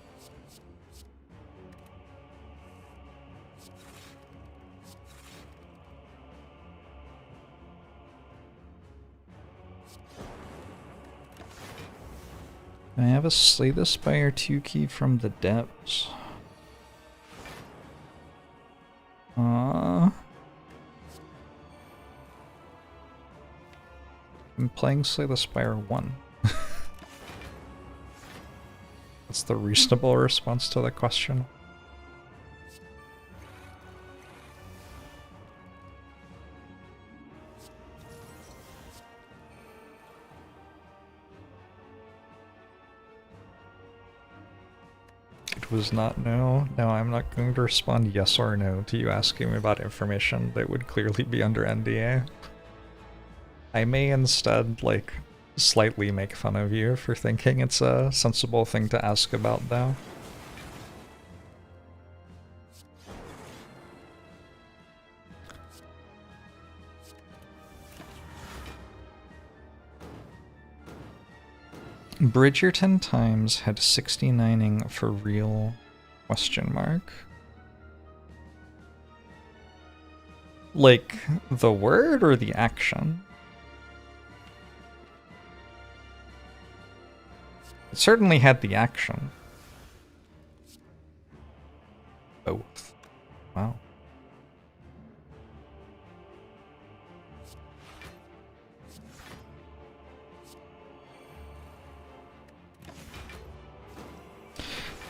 I have a Slay the Spire 2 key from the depths. I'm playing Slay the Spire 1. That's the reasonable response to the question. It was not no. No, I'm not going to respond yes or no to you asking me about information that would clearly be under NDA. I may instead, like, slightly make fun of you for thinking it's a sensible thing to ask about, though. Bridgerton Times had 69ing for real, question mark. Like, the word or the action? It certainly had the action. Both. Wow.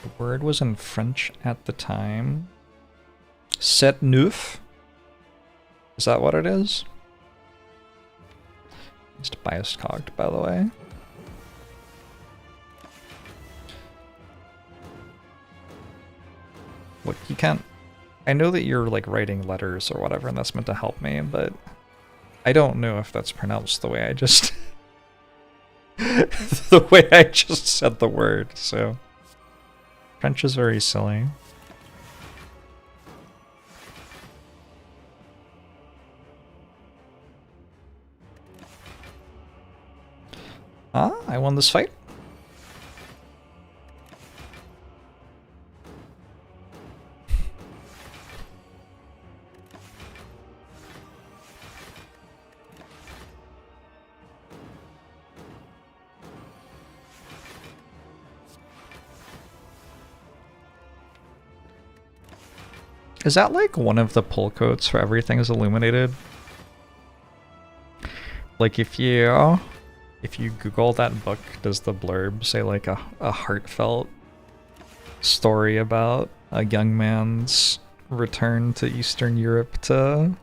The word was in French at the time. Sept neuf? Is that what it is? Just bias cogged, by the way. Look, you can't... I know that you're, like, writing letters or whatever, and that's meant to help me, but I don't know if that's pronounced the way I just... the way I just said the word, so... French is very silly. Ah, I won this fight. Is that like one of the pull quotes for everything is illuminated? Like if you Google that book, does the blurb say like a heartfelt story about a young man's return to Eastern Europe to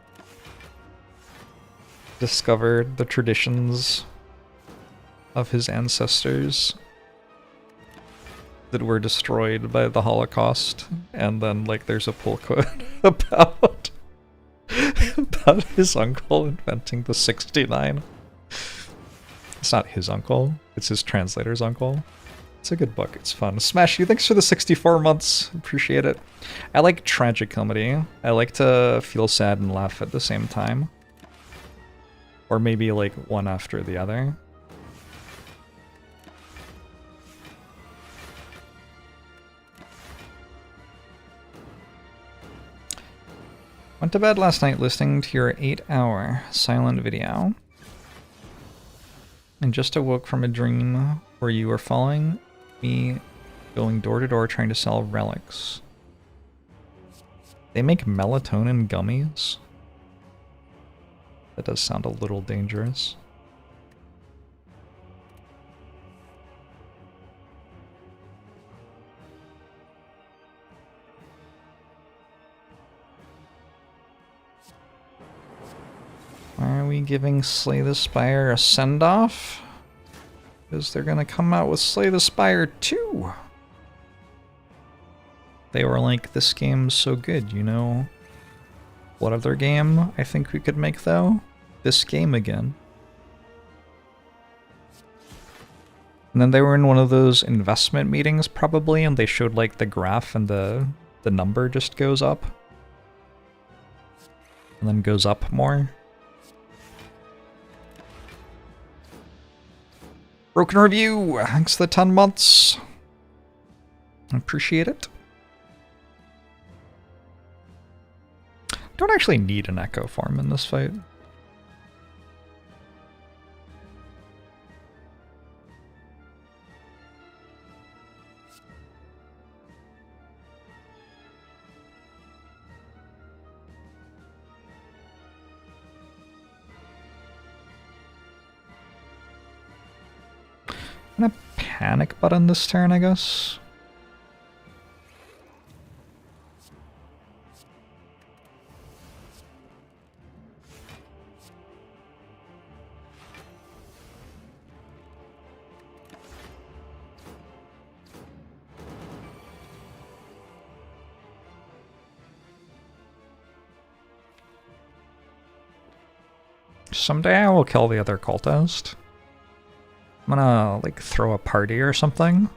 discover the traditions of his ancestors that were destroyed by the Holocaust, and then like there's a pull quote about his uncle inventing the 69. It's not his uncle, it's his translator's uncle. It's a good book, it's fun. Smash you, thanks for the 64 months, appreciate it. I like tragic comedy. I like to feel sad and laugh at the same time. Or maybe like one after the other. Went to bed last night listening to your 8-hour silent video. And just awoke from a dream where you were following me going door to door trying to sell relics. They make melatonin gummies? That does sound a little dangerous. Are we giving Slay the Spire a send-off? Because they're gonna come out with Slay the Spire 2. They were like, this game's so good, you know? What other game I think we could make though? This game again. And then they were in one of those investment meetings probably, and they showed like the graph and the number just goes up. And then goes up more. Broken Review! Thanks for the 10 months. I appreciate it. Don't actually need an echo form in this fight. I'm gonna panic button this turn, I guess. Someday I will kill the other cultist. I'm gonna, like, throw a party or something.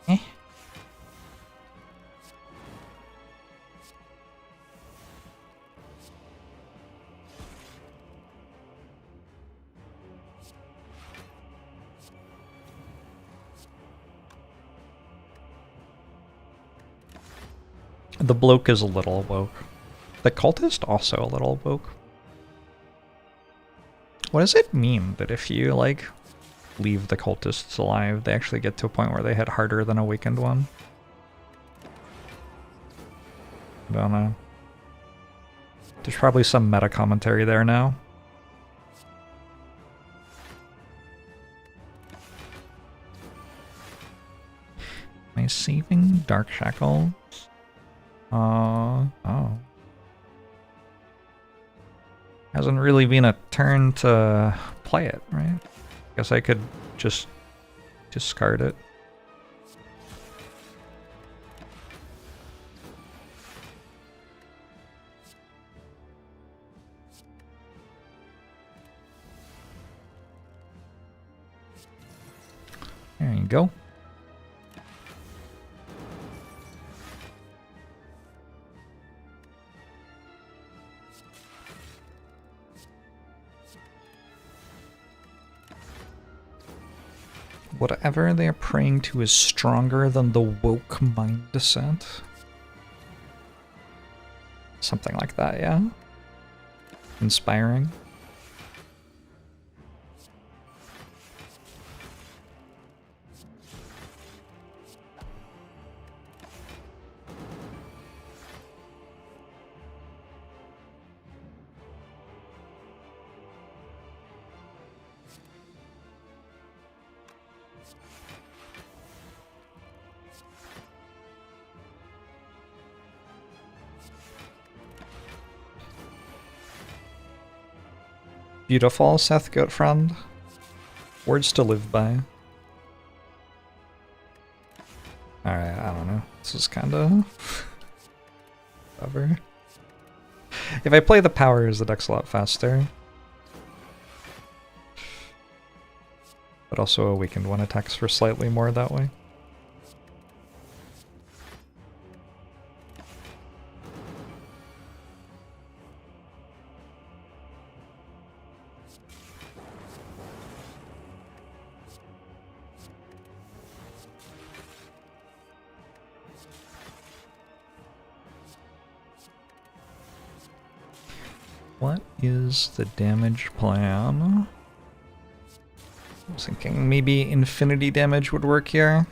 Eh? The bloke is a little woke. The cultist also a little woke. What does it mean that if you, like, leave the cultists alive, they actually get to a point where they hit harder than awakened one? I don't know. There's probably some meta commentary there now. Am I saving Dark Shackles? Oh. Hasn't really been a turn to play it, right? Guess I could just discard it. There you go. Whatever they are praying to is stronger than the woke mindset. Something like that, yeah. Inspiring. Beautiful, Seth Goatfriend. Words to live by. Alright, I don't know. This is kinda... whatever. If I play the powers, the deck's a lot faster. But also awakened one attacks for slightly more that way. What is the damage plan? I was thinking maybe infinity damage would work here.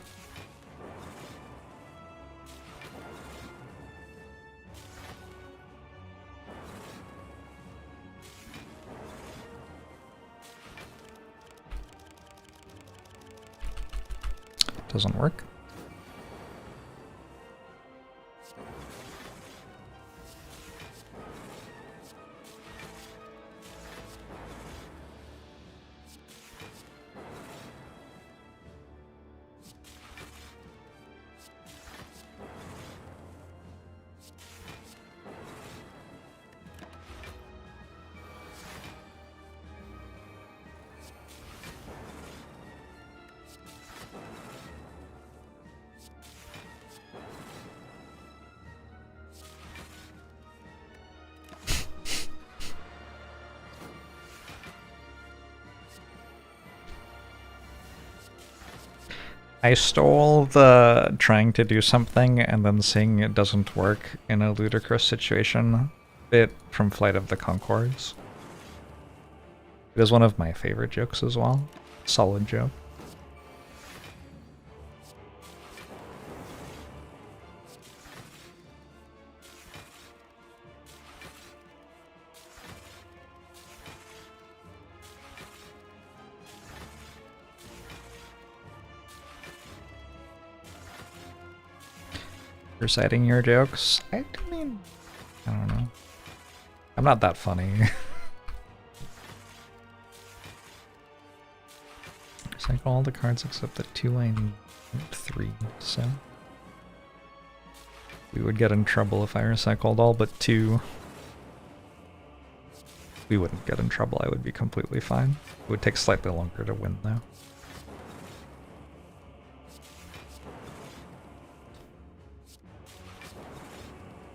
Doesn't work. I stole the trying to do something and then seeing it doesn't work in a ludicrous situation bit from Flight of the Conchords. It is one of my favorite jokes as well. Solid joke. Reciting your jokes? I mean, I don't know. I'm not that funny. Recycle all the cards except the 2 I need 3, so... we would get in trouble if I recycled all but 2. We wouldn't get in trouble, I would be completely fine. It would take slightly longer to win though.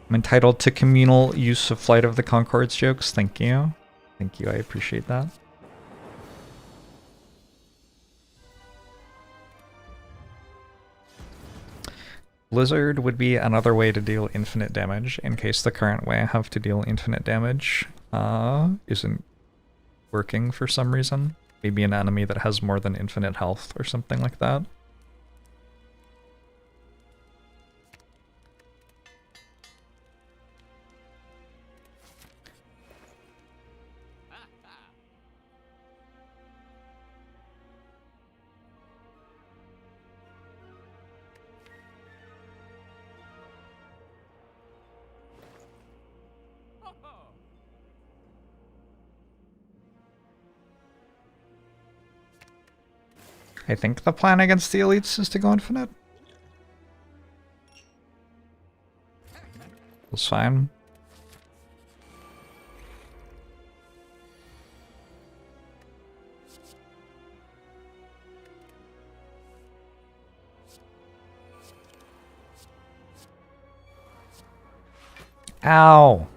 I'm entitled to communal use of Flight of the Conchords jokes. Thank you. Thank you, I appreciate that. Blizzard would be another way to deal infinite damage, in case the current way I have to deal infinite damage isn't working for some reason. Maybe an enemy that has more than infinite health or something like that. I think the plan against the elites is to go infinite. That's fine. Ow!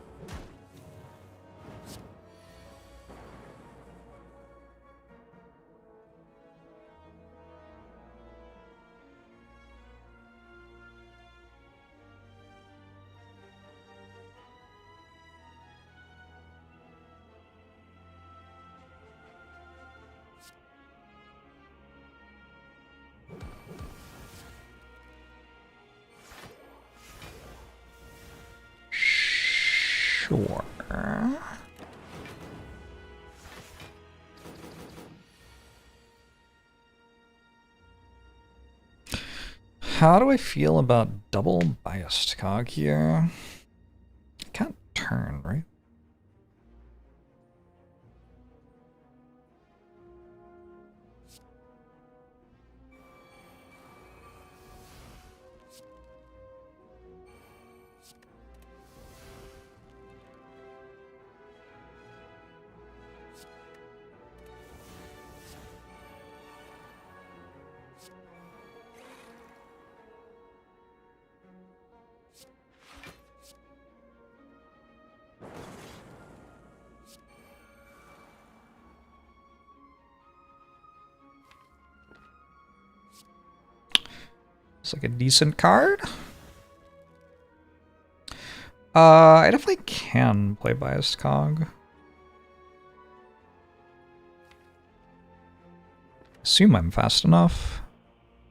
Sure. How do I feel about double biased cog here? Can't turn, right? It's like a decent card. I definitely can play biased cog. Assume I'm fast enough.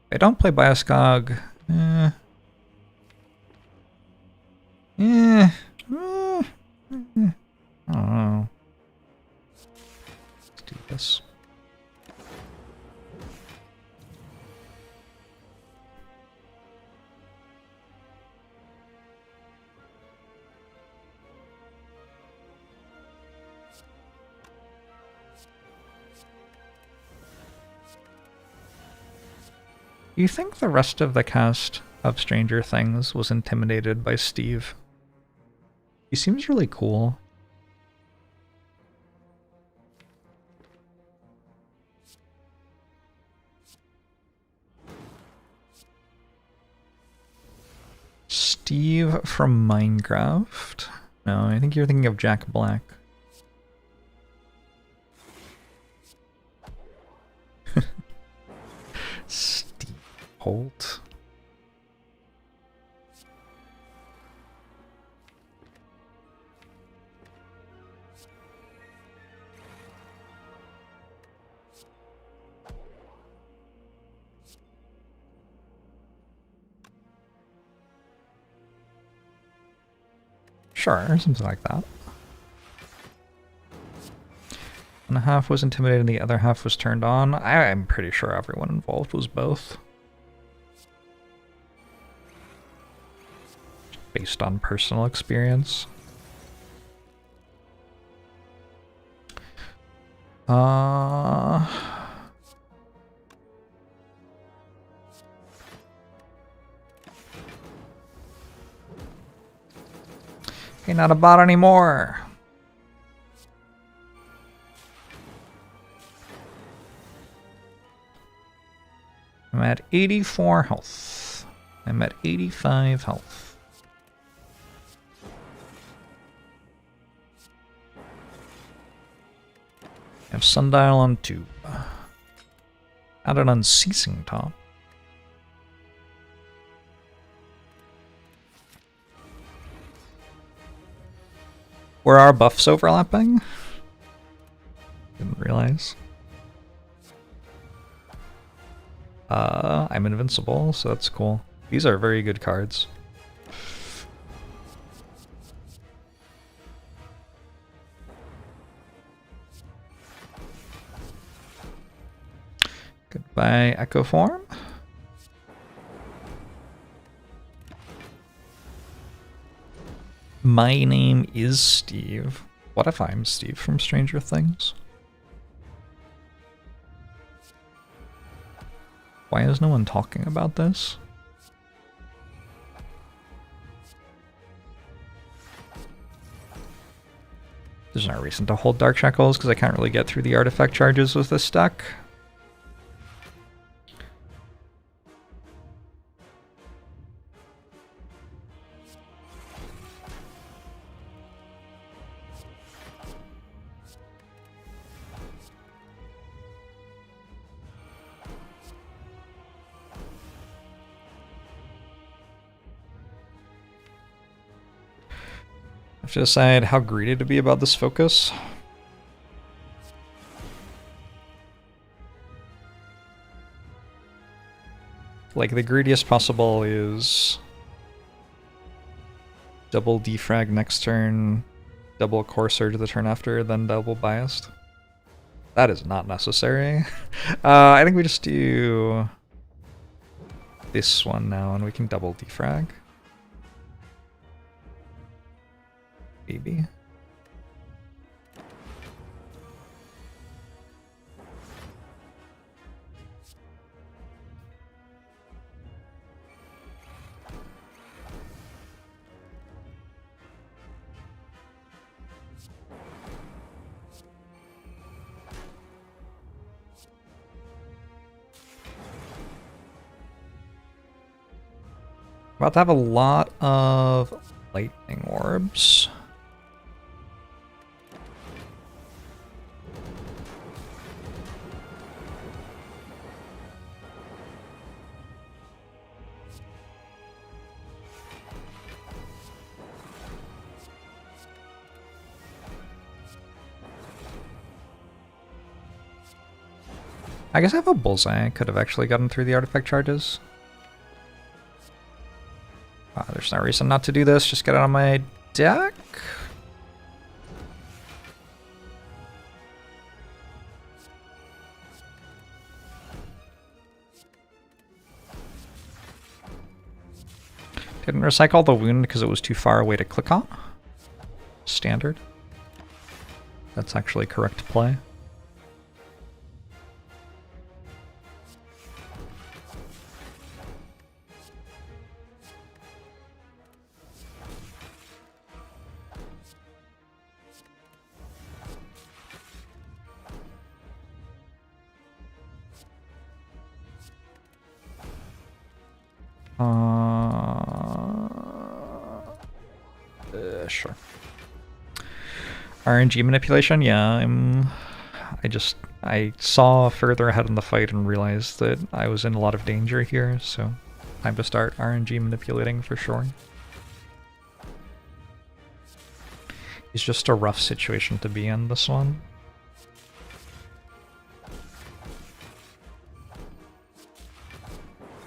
If I don't play biased cog. I don't know. Let's do this. You think the rest of the cast of Stranger Things was intimidated by Steve? He seems really cool. Steve from Minecraft? No, I think you're thinking of Jack Black. Steve Holt. Sure, something like that. And half was intimidated and the other half was turned on. I'm pretty sure everyone involved was both. Based on personal experience. Okay, not a bot anymore. I'm at 84 health. I'm at 85 health. I have Sundial on 2. Add an Unceasing top. Were our buffs overlapping? Didn't realize. I'm invincible, so that's cool. These are very good cards. Goodbye, Echo Form. My name is Steve. What if I'm Steve from Stranger Things? Why is no one talking about this? There's no reason to hold Dark Shackles because I can't really get through the artifact charges with this deck. I have to decide how greedy to be about this focus. Like, the greediest possible is double defrag next turn, double core surge the turn after, then double biased. That is not necessary. I think we just do this one now, and we can double defrag. Maybe. About to have a lot of lightning orbs. I guess I have a bullseye. I could have actually gotten through the artifact charges. There's no reason not to do this. Just get it on my deck. Didn't recycle the wound because it was too far away to click on. Standard. That's actually correct play. Sure. RNG manipulation, yeah, I saw further ahead in the fight and realized that I was in a lot of danger here, so time to start RNG manipulating for sure. It's just a rough situation to be in, this one.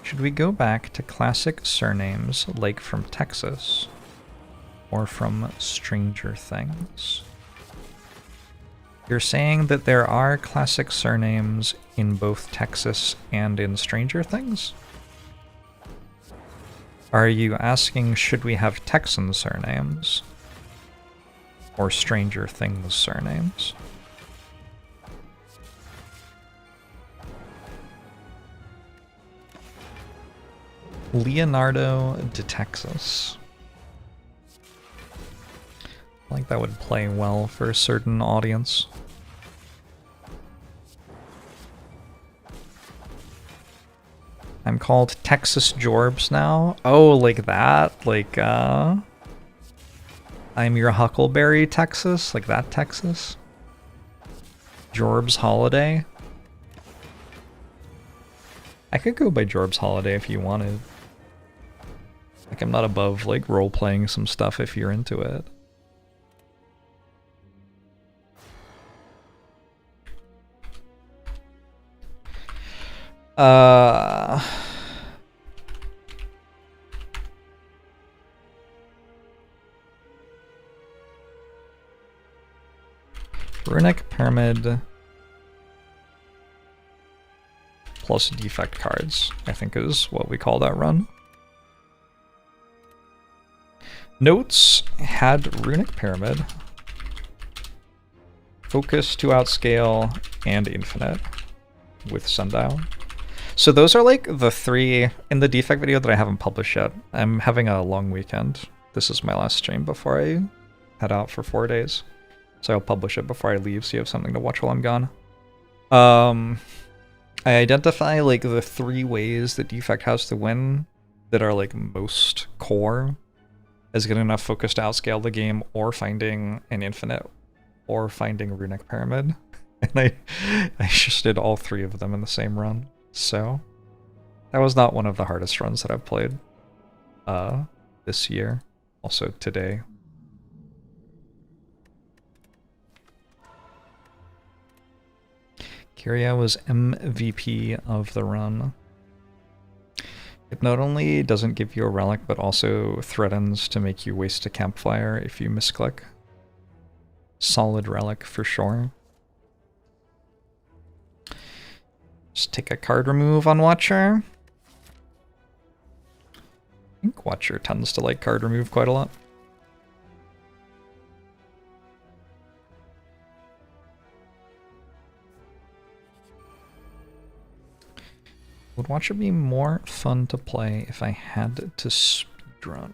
Should we go back to classic surnames like from Texas? Or from Stranger Things? You're saying that there are classic surnames in both Texas and in Stranger Things? Are you asking, should we have Texan surnames? Or Stranger Things surnames? Leonardo de Texas. I think that would play well for a certain audience. I'm called Texas Jorbs now. Oh, like that? Like, I'm your Huckleberry Texas? Like that Texas? Jorbs Holiday? I could go by Jorbs Holiday if you wanted. Like, I'm not above, like, role-playing some stuff if you're into it. Runic Pyramid plus defect cards, I think is what we call that run. Notes had Runic Pyramid, Focus to Outscale, and Infinite with Sundial. So those are like the three in the defect video that I haven't published yet. I'm having a long weekend. This is my last stream before I head out for 4 days. So I'll publish it before I leave so you have something to watch while I'm gone. I identify like the 3 ways that defect has to win that are like most core as getting enough focus to outscale the game, or finding an infinite, or finding Runic Pyramid. And I just did all 3 of them in the same run. So that was not one of the hardest runs that I've played this year. Also today. Kyria was MVP of the run. It not only doesn't give you a relic, but also threatens to make you waste a campfire if you misclick. solid relic for sure. Just take a card remove on Watcher. I think Watcher tends to like card remove quite a lot. Would Watcher be more fun to play if I had to speedrun?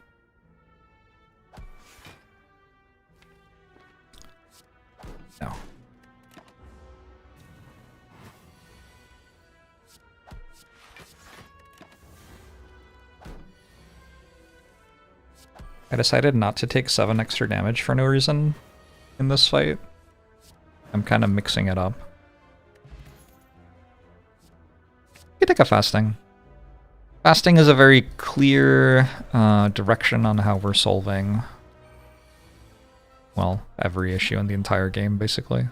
No. I decided not to take 7 extra damage for no reason in this fight. I'm kind of mixing it up. You take a fasting. Fasting is a very clear direction on how we're solving, well, every issue in the entire game, basically.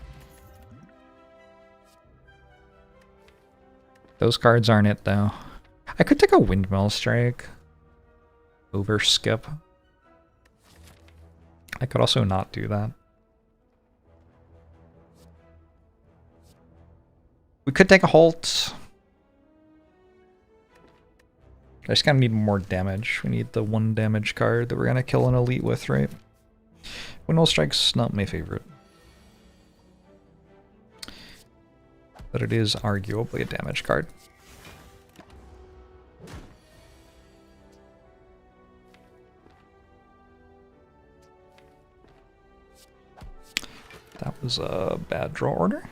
Those cards aren't it, though. I could take a Windmill Strike. Over skip. I could also not do that. We could take a Halt. I just kind of need more damage. We need the 1 damage card that we're going to kill an elite with, right? Windmill Strike's not my favorite. But it is arguably a damage card. That was a bad draw order.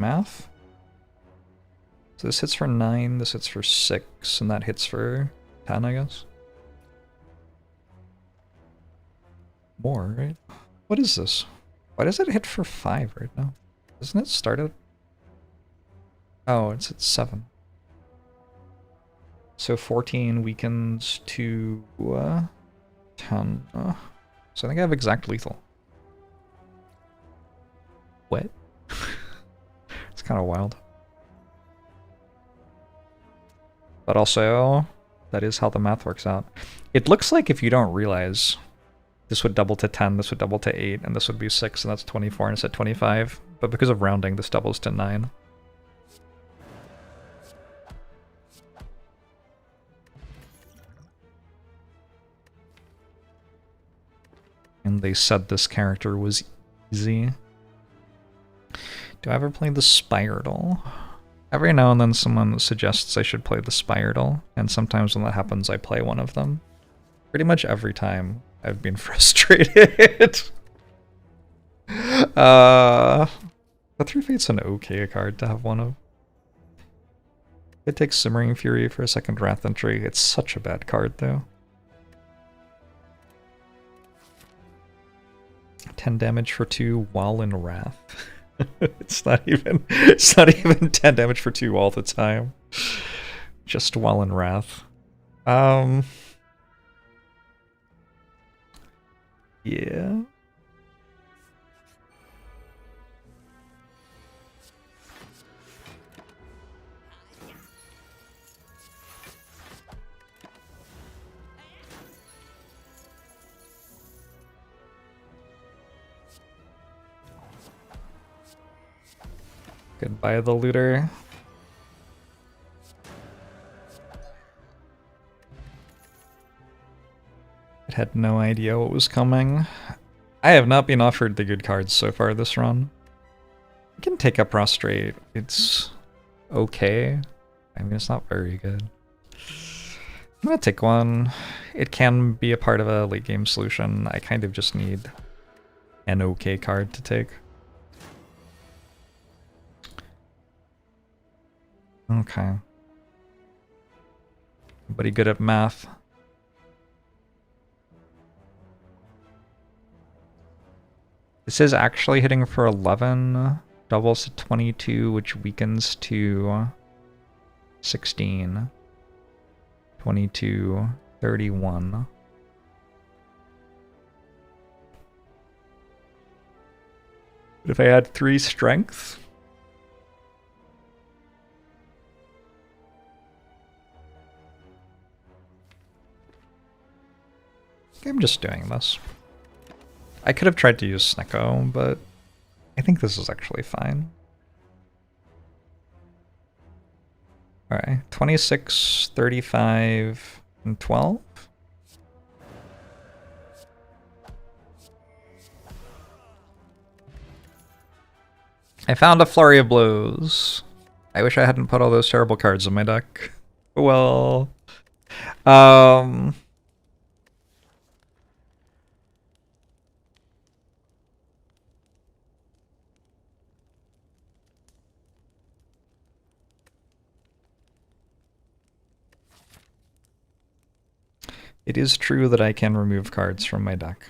Math? So this hits for 9, this hits for 6, and that hits for 10, I guess. More, right? What is this? Why does it hit for 5 right now? Doesn't it start at... Oh, it's at 7. So 14 weakens to 10. So I think I have exact lethal. What? It's kind of wild. But also, that is how the math works out. It looks like if you don't realize, this would double to 10, this would double to 8, and this would be 6, and that's 24, and it's at 25. But because of rounding, this doubles to 9. And they said this character was easy. Do I ever play the Spire? Every now and then someone suggests I should play the Spire, and sometimes when that happens I play one of them. Pretty much every time I've been frustrated. The 3 Fate's an okay card to have one of. It takes Simmering Fury for a second Wrath entry. It's such a bad card though. 10 damage for 2 while in Wrath. It's not even 10 damage for 2 all the time. Just while in Wrath. Yeah. Goodbye, the looter. It had no idea what was coming. I have not been offered the good cards so far this run. I can take a Prostrate. It's okay. I mean, it's not very good. I'm gonna take one. It can be a part of a late game solution. I kind of just need an okay card to take. Okay. Anybody good at math? This is actually hitting for 11, doubles to 22, which weakens to 16, 22, 31. But if I add 3 strength, I'm just doing this. I could have tried to use Snecko, but I think this is actually fine. Alright, 26, 35, and 12. I found a flurry of blows. I wish I hadn't put all those terrible cards in my deck. Well, it is true that I can remove cards from my deck.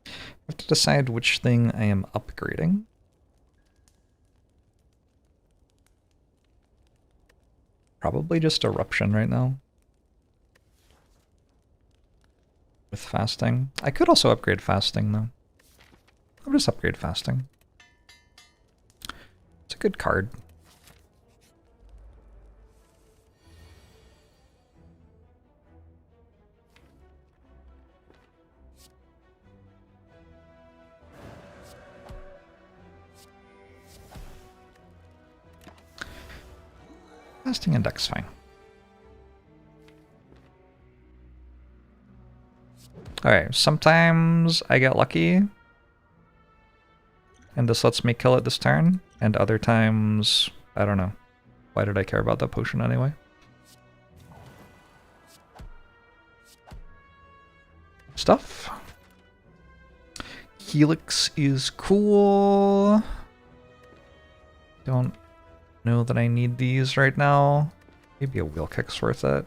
I have to decide which thing I am upgrading. Probably just Eruption right now. With Fasting. I could also upgrade Fasting, though. I'll just upgrade Fasting. It's a good card. Fasting and deck's fine. Alright, sometimes I get lucky, and this lets me kill it this turn, and other times, I don't know. Why did I care about that potion anyway? Stuff. Helix is cool. Don't know that I need these right now. Maybe a wheel kick's worth it.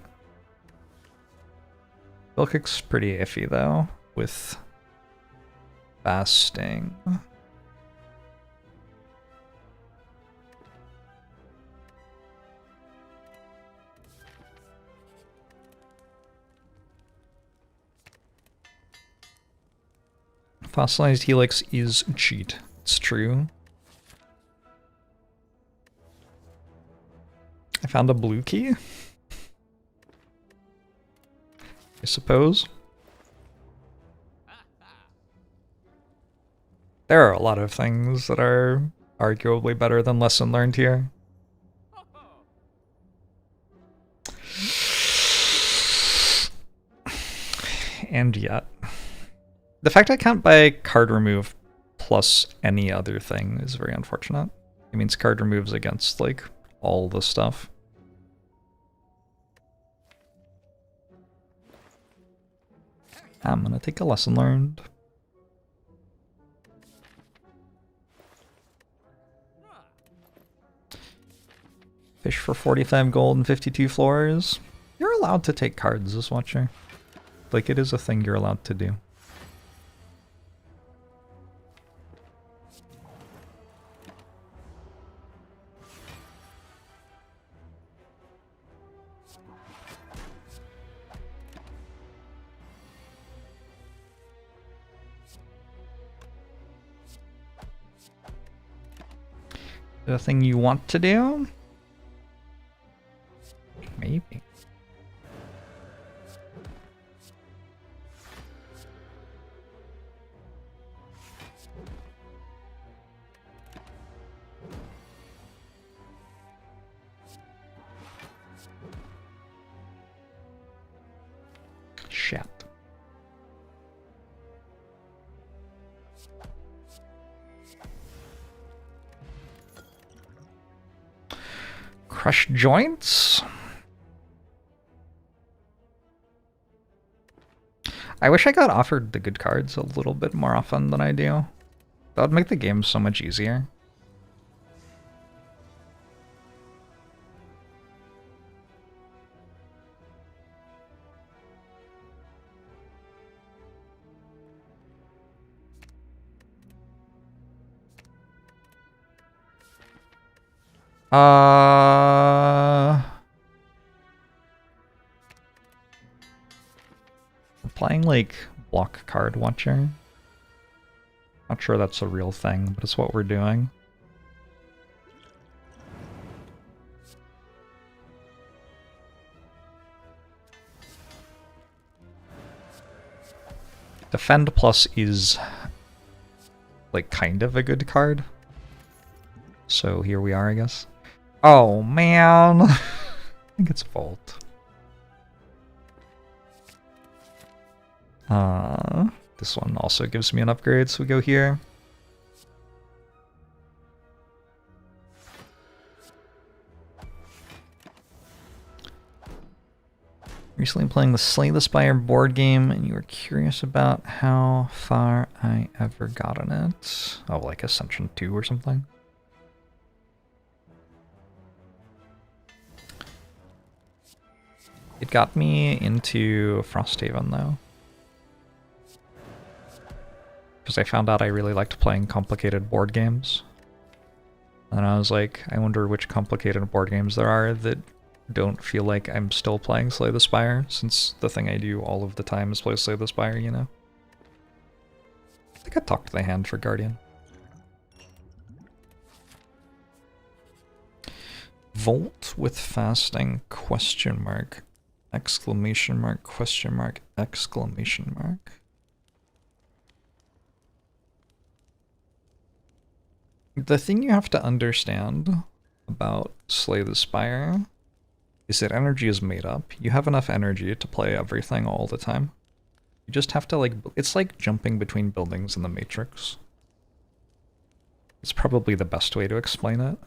Wheel kick's pretty iffy though, with fasting. Fossilized Helix is cheat. It's true. I found a blue key, I suppose. There are a lot of things that are arguably better than Lesson Learned here. And yet. The fact I can't buy card remove plus any other thing is very unfortunate. It means card removes against, like, all the stuff. I'm gonna take a lesson learned. Fish for 45 gold and 52 floors. You're allowed to take cards as Watcher. Like, it is a thing you're allowed to do. The thing you want to do? Maybe. Shit. Crush joints? I wish I got offered the good cards a little bit more often than I do. That would make the game so much easier. Applying like block card watcher. Not sure that's a real thing, but it's what we're doing. Defend plus is like kind of a good card. So here we are, I guess. Oh man, I think it's Vault. This one also gives me an upgrade, so we go here. Recently playing the Slay the Spire board game, and you were curious about how far I ever got in it. Oh, like Ascension 2 or something? It got me into Frosthaven, though. Because I found out I really liked playing complicated board games. And I was like, I wonder which complicated board games there are that don't feel like I'm still playing Slay the Spire, since the thing I do all of the time is play Slay the Spire, you know? I think I talked to the hand for Guardian. Volt with fasting, question mark, exclamation mark, question mark, exclamation mark. The thing you have to understand about Slay the Spire is that energy is made up. You have enough energy to play everything all the time. You just have to, like, it's like jumping between buildings in the Matrix. It's probably the best way to explain it.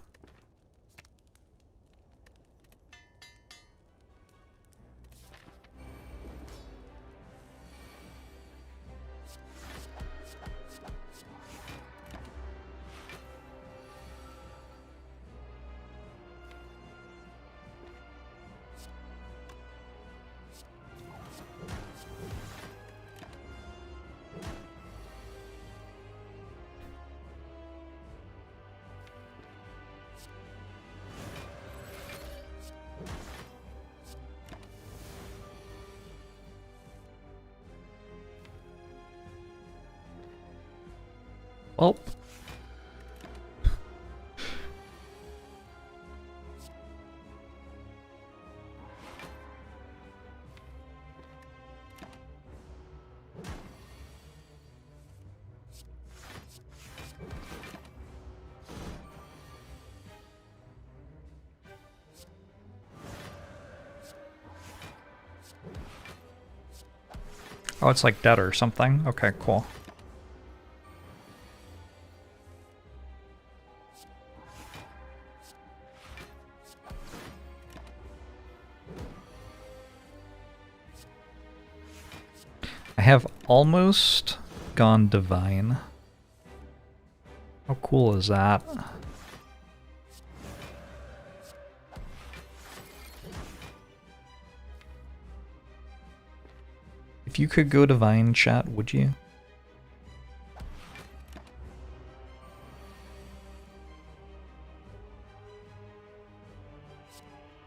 Oh. Oh, it's like dead or something? Okay, cool. I have almost gone divine. How cool is that? If you could go divine, chat, would you?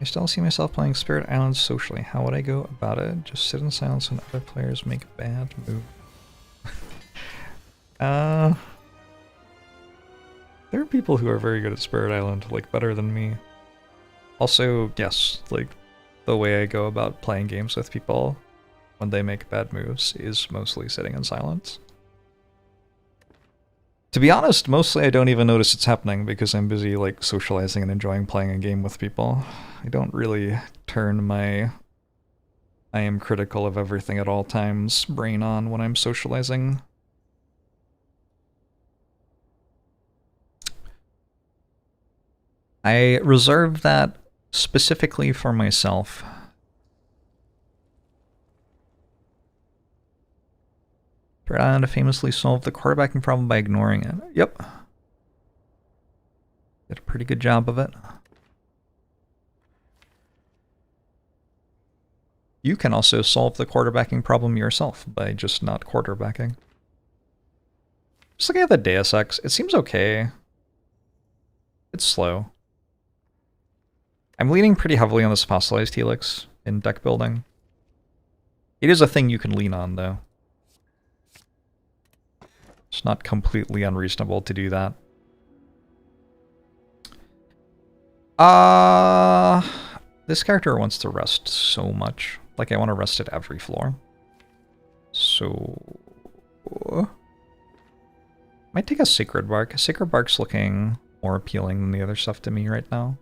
I still see myself playing Spirit Island socially. How would I go about it? Just sit in silence when other players make a bad move. There are people who are very good at Spirit Island, like better than me. Also, yes, like the way I go about playing games with people when they make bad moves is mostly sitting in silence. To be honest, mostly I don't even notice it's happening because I'm busy like socializing and enjoying playing a game with people. I don't really turn my I am critical of everything at all times brain on when I'm socializing. I reserve that specifically for myself. Spirit Island famously solved the quarterbacking problem by ignoring it. Yep. Did a pretty good job of it. You can also solve the quarterbacking problem yourself by just not quarterbacking. Just looking at the Deus Ex, it seems okay. It's slow. I'm leaning pretty heavily on this fossilized helix in deck building. It is a thing you can lean on, though. It's not completely unreasonable to do that. This character wants to rest so much. Like, I want to rest at every floor. So, Might take a Sacred Bark. Sacred Bark's looking more appealing than the other stuff to me right now.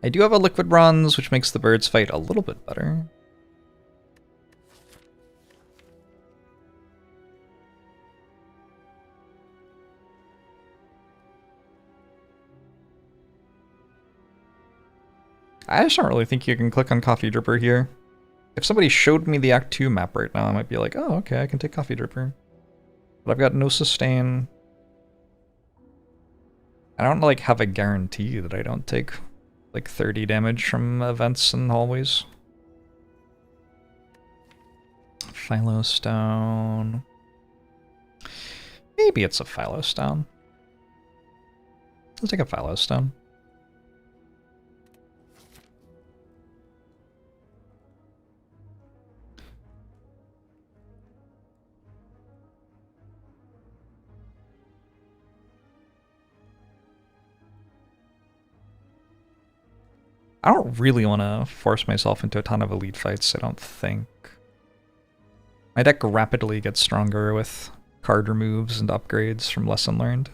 I do have a Liquid Bronze, which makes the birds fight a little bit better. I just don't really think you can click on Coffee Dripper here. If somebody showed me the Act 2 map right now, I might be like, oh, okay, I can take Coffee Dripper. But I've got no sustain. I don't, like, have a guarantee that I don't take, like, 30 damage from events and hallways. Philo Stone. Maybe it's a Philo Stone. Let's take a Philo Stone. I don't really want to force myself into a ton of elite fights, I don't think. My deck rapidly gets stronger with card removes and upgrades from Lesson Learned.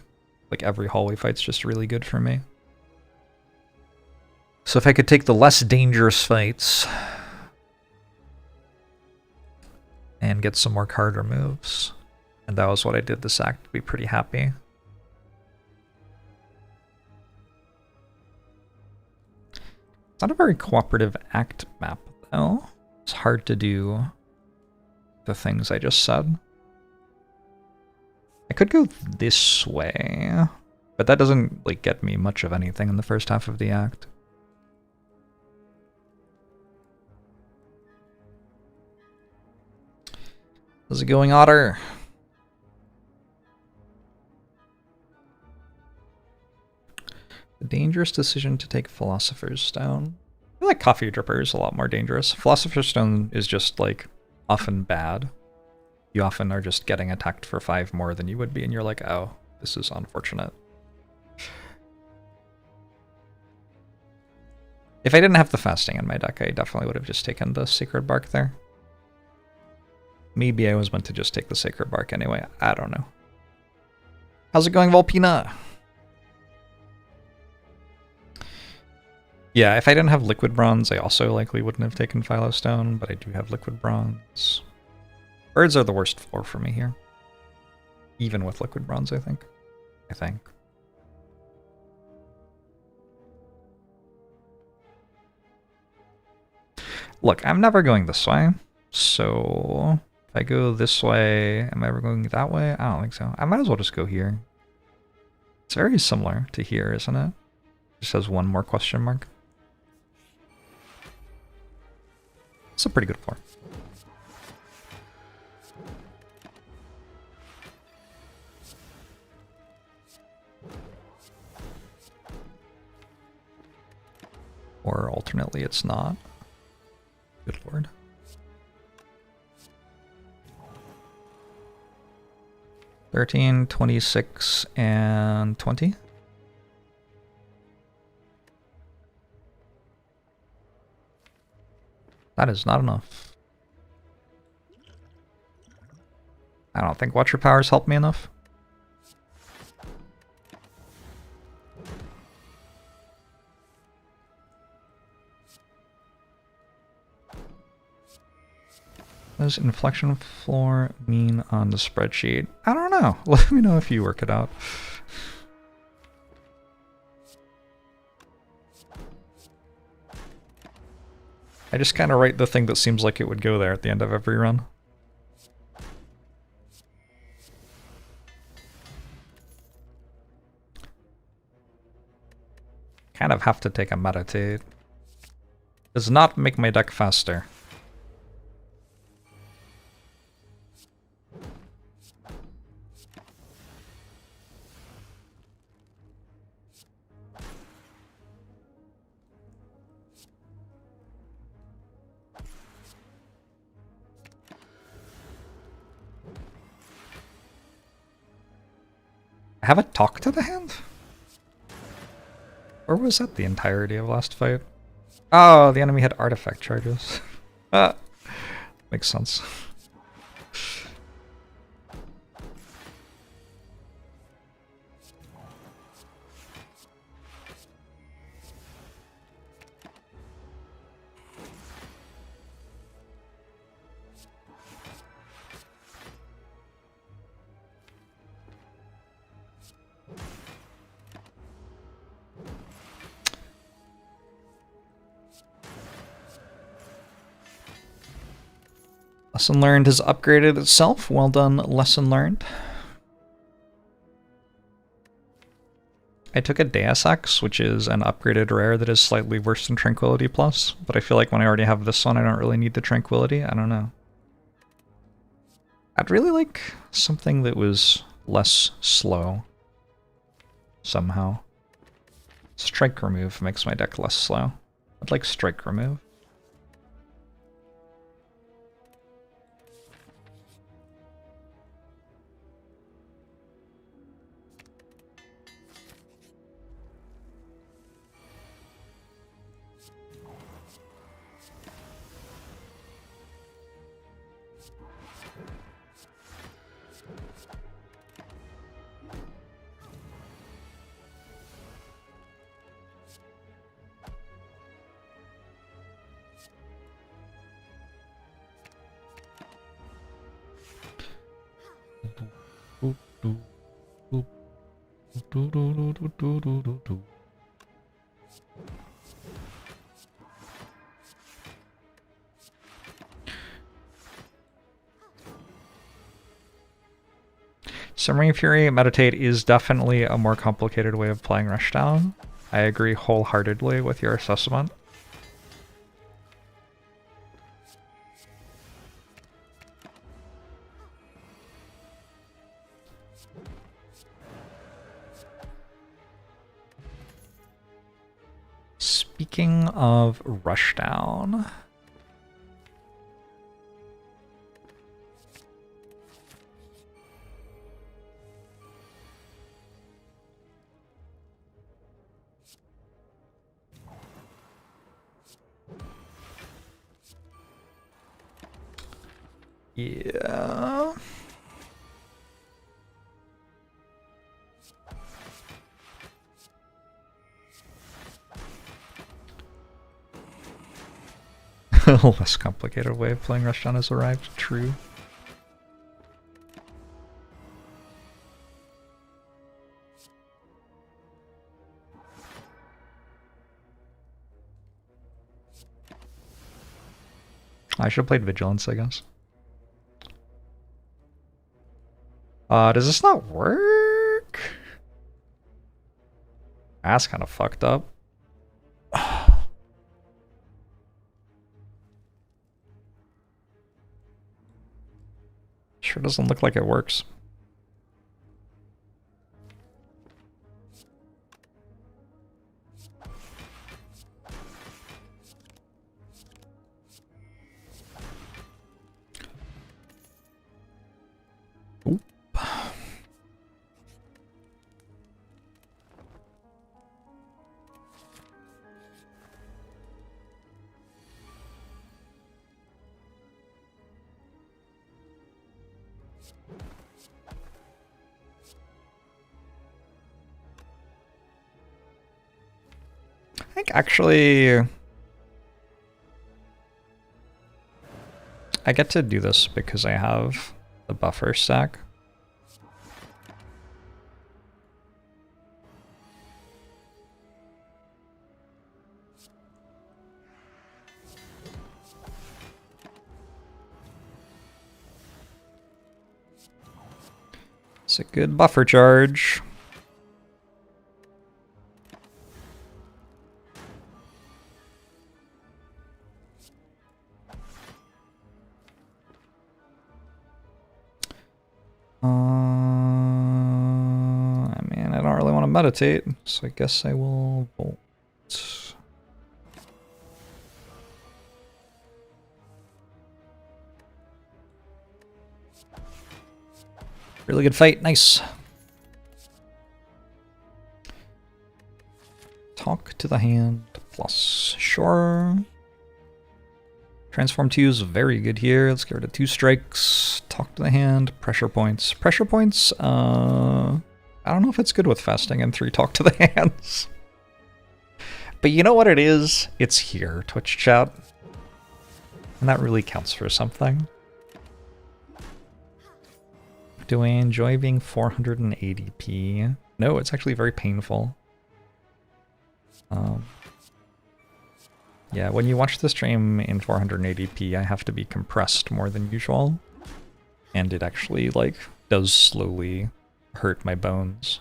Like, every hallway fight's just really good for me. So if I could take the less dangerous fights and get some more card removes, and that was what I did this act, I'd be pretty happy. It's not a very cooperative act map, though. It's hard to do the things I just said. I could go this way, but that doesn't, like, get me much of anything in the first half of the act. How's it going, Otter? The dangerous decision to take Philosopher's Stone. I feel like Coffee Dripper is a lot more dangerous. Philosopher's Stone is just, like, often bad. You often are just getting attacked for 5 more than you would be, and you're like, oh, this is unfortunate. If I didn't have the fasting in my deck, I definitely would have just taken the Sacred Bark there. Maybe I was meant to just take the Sacred Bark anyway. I don't know. How's it going, Volpina? Yeah, if I didn't have Liquid Bronze, I also likely wouldn't have taken Philo Stone, but I do have Liquid Bronze. Birds are the worst floor for me here. Even with Liquid Bronze, I think. Look, I'm never going this way, so if I go this way, am I ever going that way? I don't think so. I might as well just go here. It's very similar to here, isn't it? Just has one more question mark. It's a pretty good floor. Or alternately, it's not. Good lord. $13, $26, and $20. That is not enough. I don't think Watcher Powers helped me enough. What does inflection floor mean on the spreadsheet? I don't know. Let me know if you work it out. I just kind of write the thing that seems like it would go there at the end of every run. Kind of have to take a meditate. Does not make my deck faster. I have a talk to the hand? Or was that the entirety of last fight? Oh, the enemy had artifact charges. Makes sense. Lesson learned has upgraded itself. Well done, lesson learned. I took a Deus Ex, which is an upgraded rare that is slightly worse than Tranquility Plus, but I feel like when I already have this one, I don't really need the Tranquility. I don't know. I'd really like something that was less slow. Somehow. Strike Remove makes my deck less slow. I'd like Strike Remove. Submarine Fury Meditate is definitely a more complicated way of playing Rushdown. I agree wholeheartedly with your assessment. Speaking of Rushdown... Yeah... A less complicated way of playing Rushdown has arrived. True. I should have played Vigilance, I guess. Does this not work? That's kind of fucked up. Sure doesn't look like it works. Oop. I think actually I get to do this because I have the buffer stack. It's a good buffer charge. I mean, I don't really want to meditate, so I guess I will bolt. Really good fight, nice. Talk to the hand. plus. Sure. Transform 2 is very good here. Let's get rid of 2 strikes. Talk to the hand. Pressure points. Pressure points, I don't know if it's good with fasting and 3 talk to the hands. But you know what it is? It's here, Twitch chat. And that really counts for something. Do I enjoy being 480p? No, it's actually very painful. Yeah, when you watch the stream in 480p, I have to be compressed more than usual. And it actually, like, does slowly hurt my bones.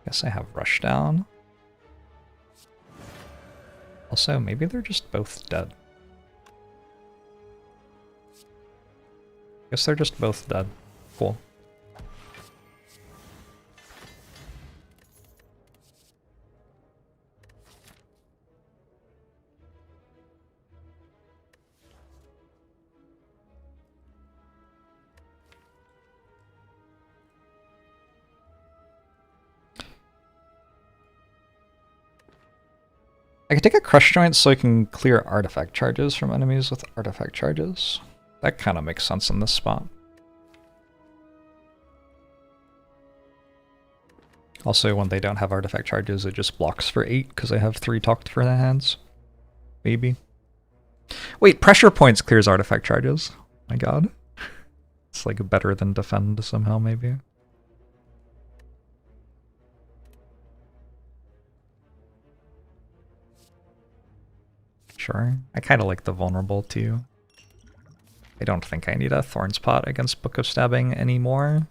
Guess I have Rushdown. Also, maybe they're just both dead. Guess they're just both dead. Cool. I could take a Crush Joint so I can clear artifact charges from enemies with artifact charges. That kind of makes sense in this spot. Also, when they don't have artifact charges, it just blocks for 8 because I have 3 talked for the hands. Maybe. Wait, pressure points clears artifact charges. My god. It's like better than defend somehow, maybe. Sure. I kind of like the vulnerable too. I don't think I need a Thorns Pot against Book of Stabbing anymore.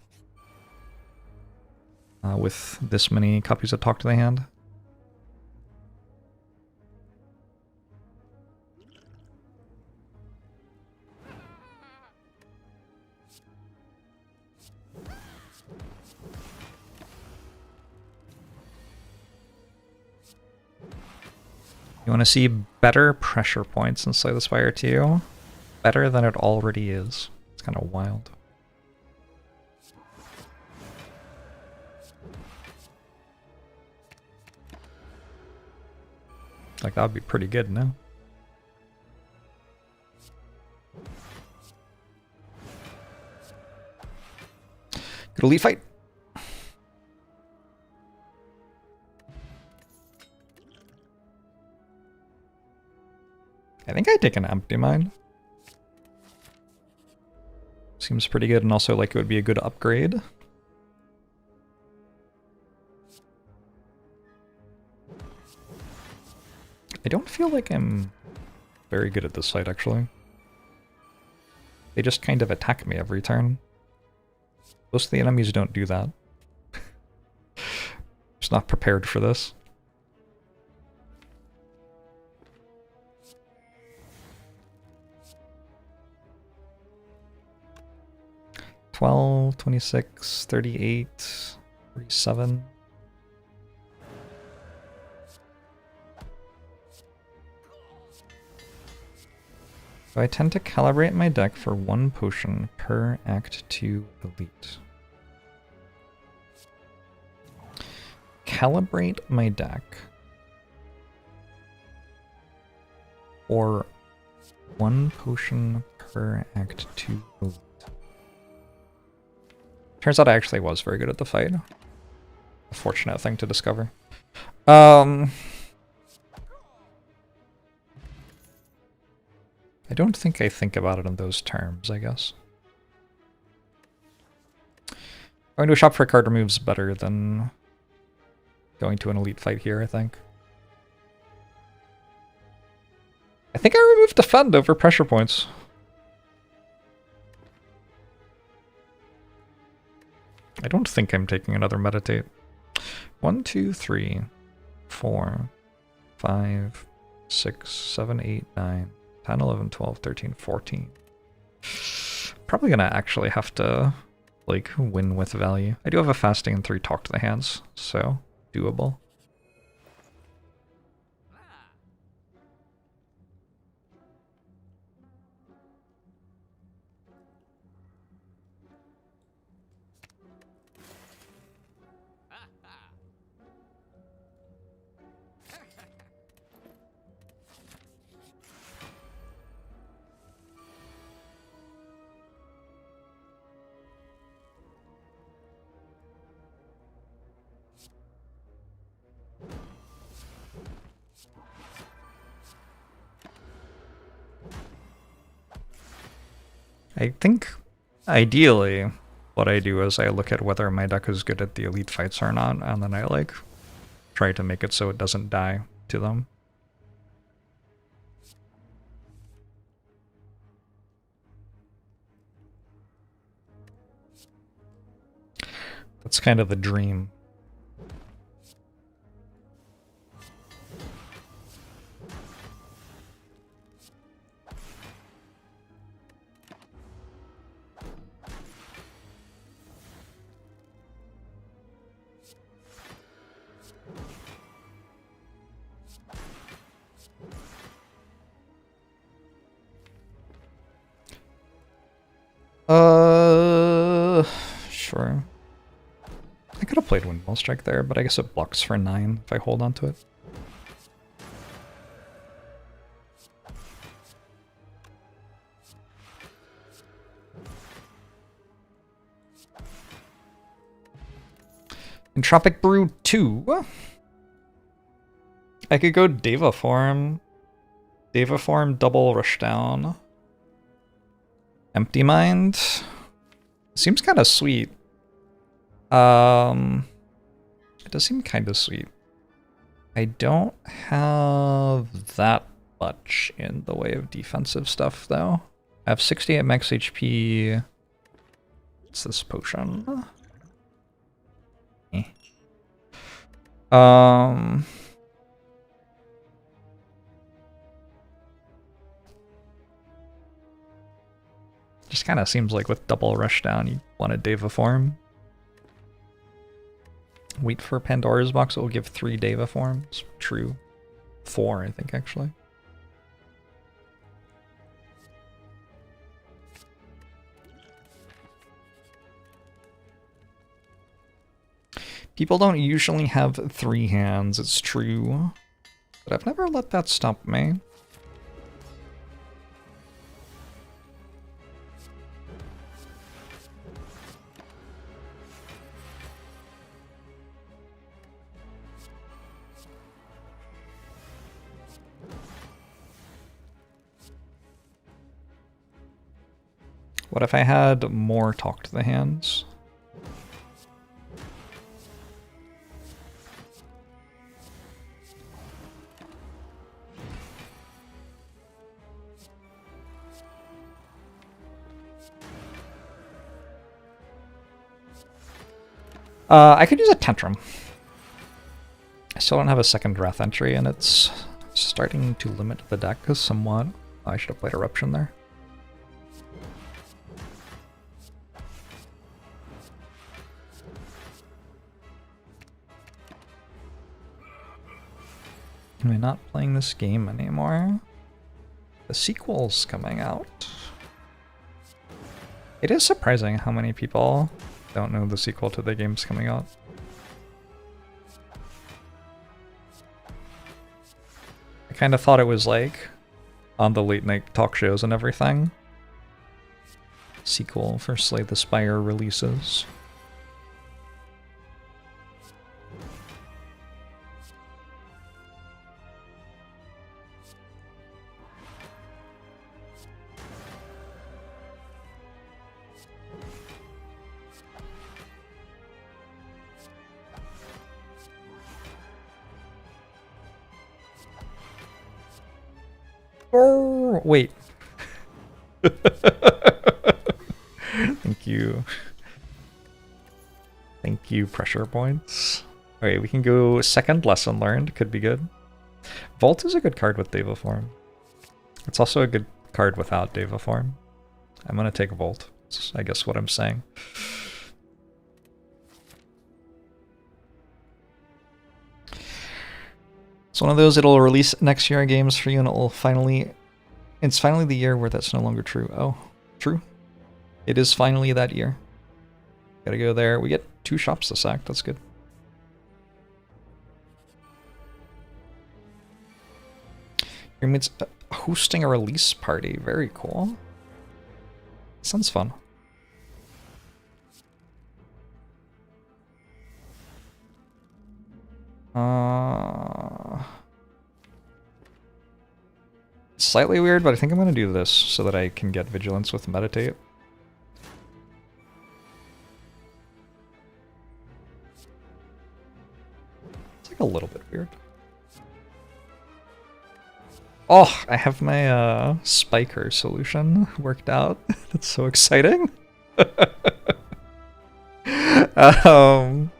With this many copies of Talk to the Hand. You want to see better pressure points in Slay the Spire 2? Better than it already is. It's kind of wild. Like, that would be pretty good, no? Good elite fight! I think I take an Empty Mind. Seems pretty good, and also like it would be a good upgrade. I don't feel like I'm very good at this fight, actually. They just kind of attack me every turn. Most of the enemies don't do that. Just not prepared for this. 12, 26, 38, 47. So I tend to calibrate my deck for 1 potion per Act 2 Elite. Calibrate my deck for 1 potion per Act 2 Elite. Turns out I actually was very good at the fight. A fortunate thing to discover. I don't think I think about it in those terms, I guess. Going to a shop for card removes better than going to an elite fight here, I think. I think I removed defend over pressure points. I don't think I'm taking another meditate. 1, 2, 3, 4, 5, 6, 7, 8, 9, 10, 11, 12, 13, 14. Probably gonna actually have to, like, win with value. I do have a fasting and 3 talk to the hands, so doable. I think ideally what I do is I look at whether my deck is good at the elite fights or not, and then I like try to make it so it doesn't die to them. That's kind of the dream. Sure. I could have played Windmill Strike there, but I guess it blocks for 9 if I hold on to it. Entropic Brew 2. I could go Deva Form. Deva Form, double Rushdown. Empty Mind. Seems kind of sweet. It does seem kind of sweet. I don't have that much in the way of defensive stuff, though. I have 68 max HP. What's this potion? Eh. Just kind of seems like with double Rushdown, you want a Deva Form. Wait for Pandora's Box, it will give 3 Deva Forms. True. 4, I think, actually. People don't usually have 3 hands, it's true. But I've never let that stop me. What if I had more talk to the hands? I could use a Tantrum. I still don't have a second Wrath entry, and it's starting to limit the deck somewhat. I should have played Eruption there. Am I not playing this game anymore? The sequel's coming out. It is surprising how many people don't know the sequel to the game's coming out. I kind of thought it was like on the late night talk shows and everything. Sequel for Slay the Spire releases. Oh, wait. Thank you. Thank you, pressure points. Okay, we can go second lesson learned. Could be good. Vault is a good card with Deva Form. It's also a good card without Deva Form. I'm gonna take Vault. That's, I guess, what I'm saying. It's one of those, it'll release next year games for you and it'll finally... It's finally the year where that's no longer true. Oh, true. It is finally that year. Gotta go there. We get 2 shops this act, that's good. Your mate's hosting a release party, very cool. Sounds fun. Slightly weird, but I think I'm going to do this so that I can get Vigilance with Meditate. Oh, I have my spiker solution worked out. That's so exciting. um,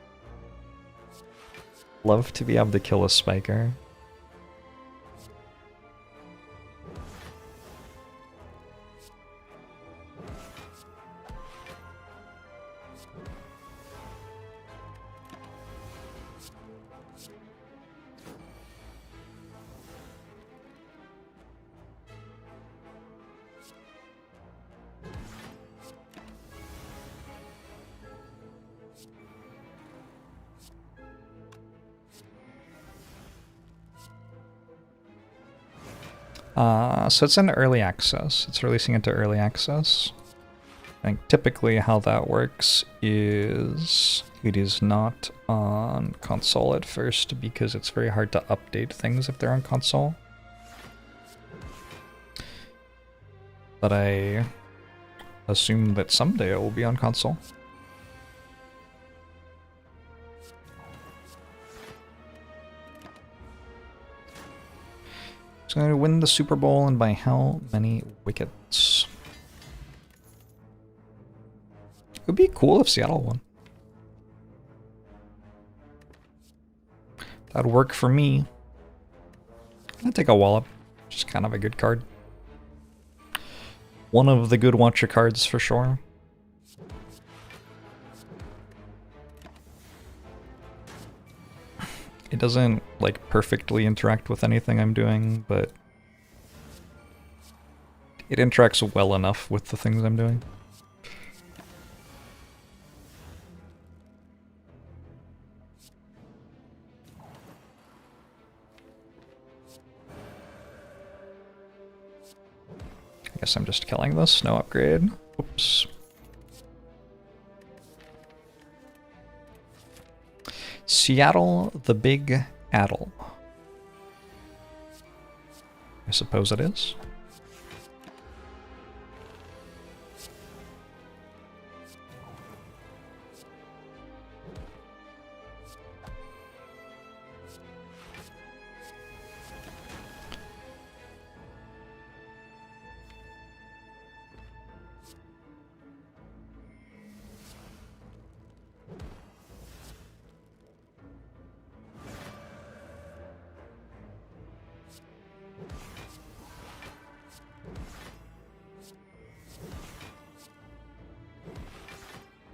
love to be able to kill a spiker. So it's in early access. It's releasing into early access. I think typically how that works is it is not on console at first because it's very hard to update things if they're on console. But I assume that someday it will be on console. It's going to win the Super Bowl and by how many wickets? It would be cool if Seattle won. That'd work for me. I'd take a Wallop. Just kind of a good card. One of the good watcher cards for sure. It doesn't, like, perfectly interact with anything I'm doing, but it interacts well enough with the things I'm doing. I guess I'm just killing this, no upgrade. Oops. Seattle the Big Addle. I suppose it is.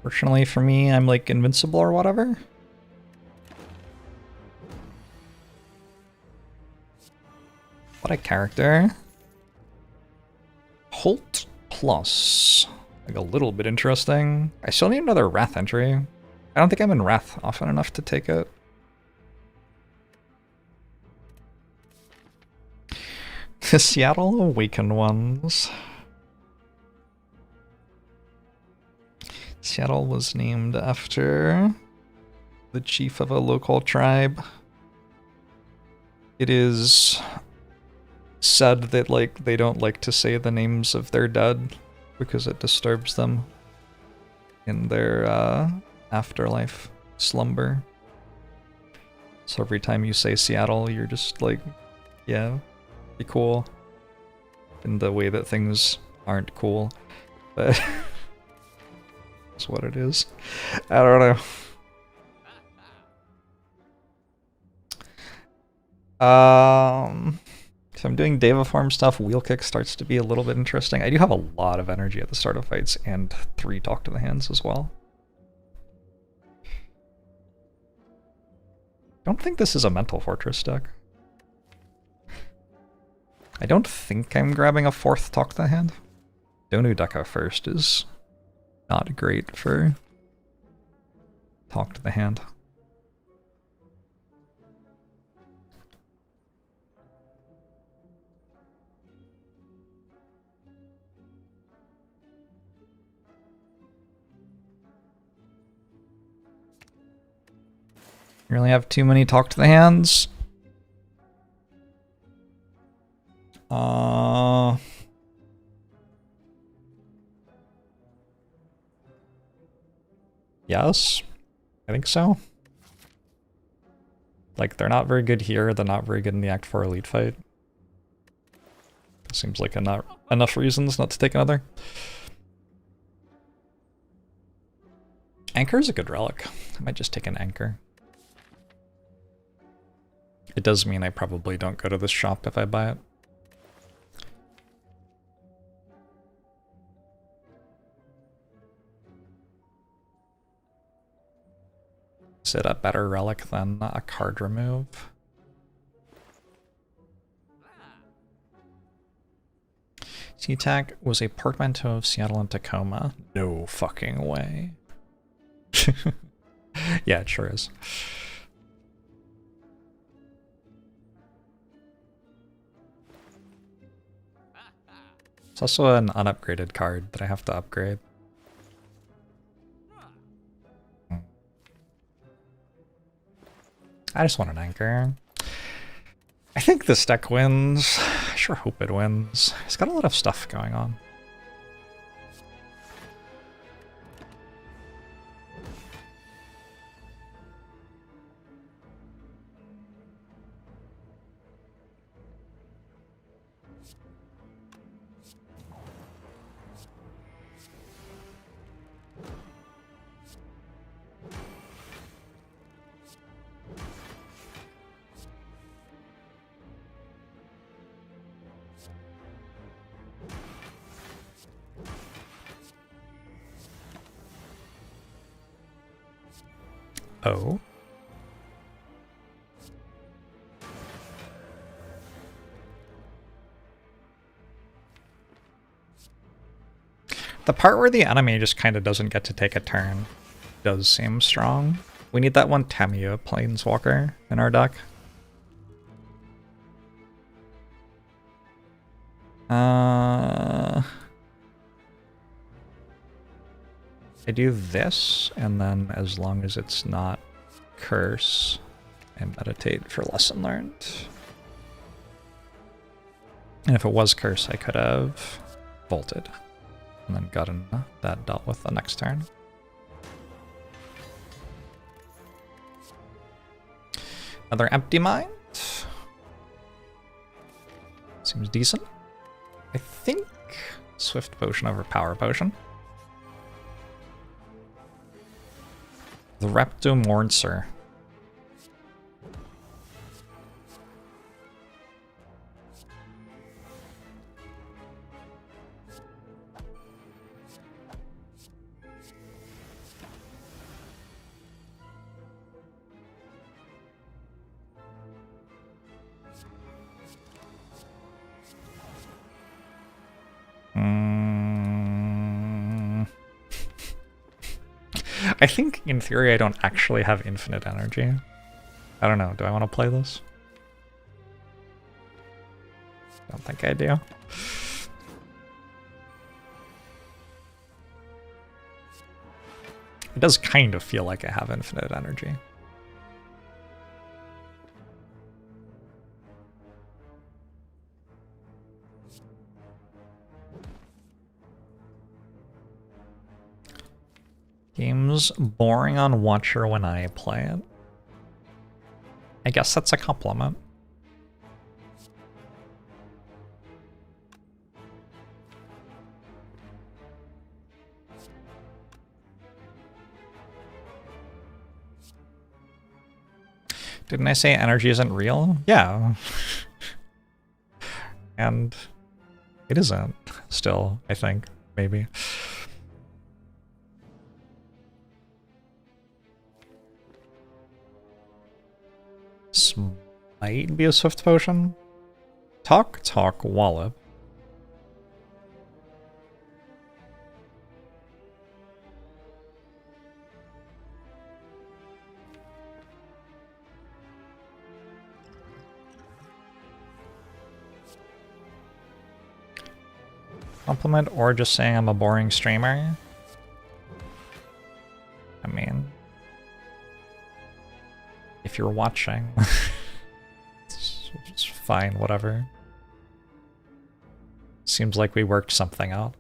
Fortunately for me, I'm like invincible or whatever. What a character. Holt plus. Like a little bit interesting. I still need another Wrath entry. I don't think I'm in Wrath often enough to take it. The Seattle Awakened ones. Seattle was named after the chief of a local tribe. It is said that, like, they don't like to say the names of their dead because it disturbs them in their afterlife slumber. So every time you say Seattle, you're just like, yeah, be cool. In the way that things aren't cool, but that's what it is. I don't know. If I'm doing Deva farm stuff, wheel kick starts to be a little bit interesting. I do have a lot of energy at the start of fights and 3 talk to the hands as well. I don't think this is a mental fortress deck. I don't think I'm grabbing a 4th talk to the hand. Donu Deka first is not great for talk to the hand. You really have too many talk to the hands. Yes, I think so. Like, they're not very good here, they're not very good in the Act 4 Elite fight. Seems like enough reasons not to take another. Anchor is a good relic. I might just take an anchor. It does mean I probably don't go to this shop if I buy it. Is it a better relic than a card remove? SeaTac was a portmanteau of Seattle and Tacoma. No fucking way. Yeah, it sure is. It's also an unupgraded card that I have to upgrade. I just want an anchor. I think this deck wins. I sure hope it wins. It's got a lot of stuff going on. Oh. The part where the enemy just kind of doesn't get to take a turn does seem strong. We need that one Tamiya Planeswalker in our deck. I do this, and then as long as it's not Curse, I meditate for Lesson Learned. And if it was Curse, I could have bolted and then gotten that dealt with the next turn. Another Empty Mind. Seems decent. I think Swift Potion over Power Potion. The Reptomorncer. I think, in theory, I don't actually have infinite energy. I don't know. Do I want to play this? Don't think I do. It does kind of feel like I have infinite energy. Game's boring on Watcher when I play it. I guess that's a compliment. Didn't I say energy isn't real? Yeah. And it isn't still, I think, maybe. Might be a Swift Potion. Talk, Wallop. Compliment or just saying I'm a boring streamer? I mean, if you're watching, it's fine, whatever. Seems like we worked something out.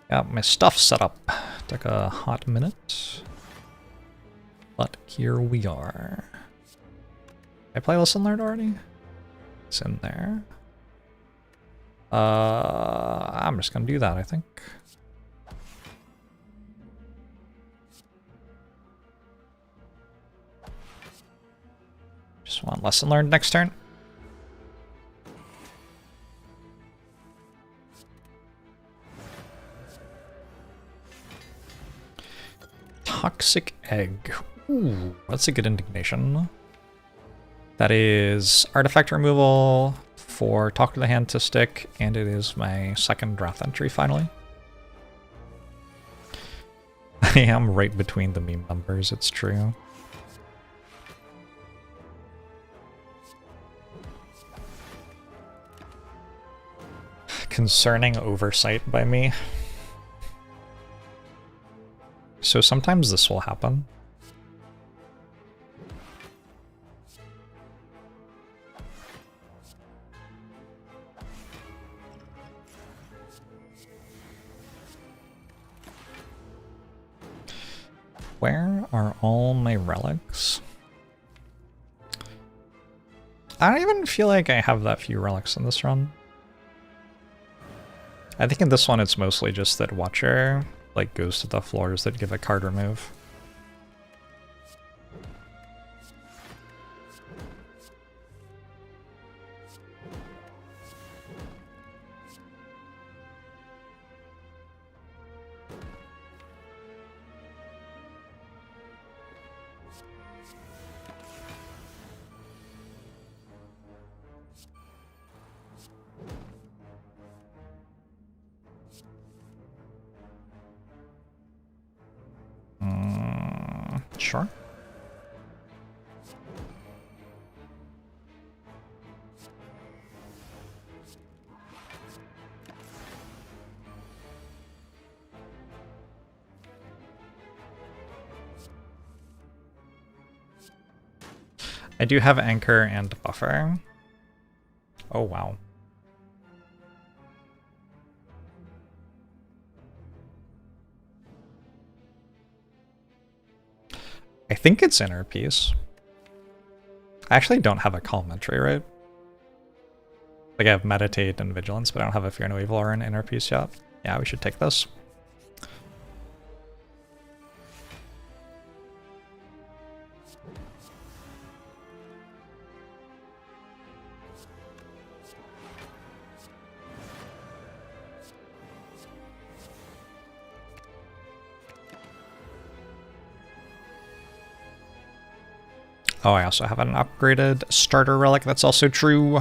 Got my stuff set up. Took a hot minute. But here we are. Did I play Lesson Learned already? It's in there. I'm just gonna do that, I think. Just want Lesson Learned next turn. Toxic Egg. Ooh, that's a good indignation. That is artifact removal for Talk to the Hand to stick, and it is my second draft entry finally. I am right between the meme numbers, it's true. Concerning oversight by me. So sometimes this will happen. Where are all my relics? I don't even feel like I have that few relics in this run. I think in this one it's mostly just that Watcher like goes to the floors that give a card remove. Sure. I do have Anchor and Buffer. Oh, wow. I think it's Inner Peace. I actually don't have a Calm Entry, right? Like I have Meditate and Vigilance, but I don't have a Fear No Evil or an Inner Peace yet. Yeah, we should take this. Oh, I also have an upgraded starter relic, that's also true.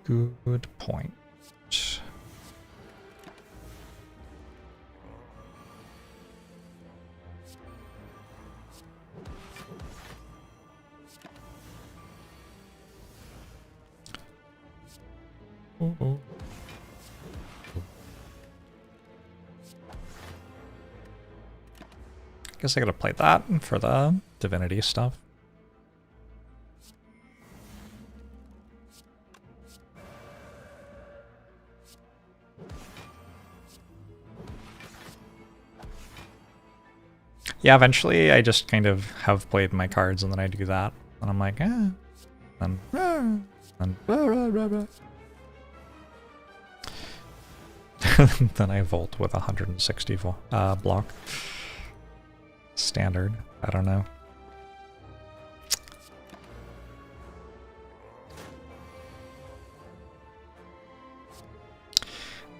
Good point. Guess I gotta play that for the divinity stuff. Yeah, eventually I just kind of have played my cards and then I do that. And I'm like, eh. And blah, blah, blah, blah. Then I volt with 160 block. Standard. I don't know.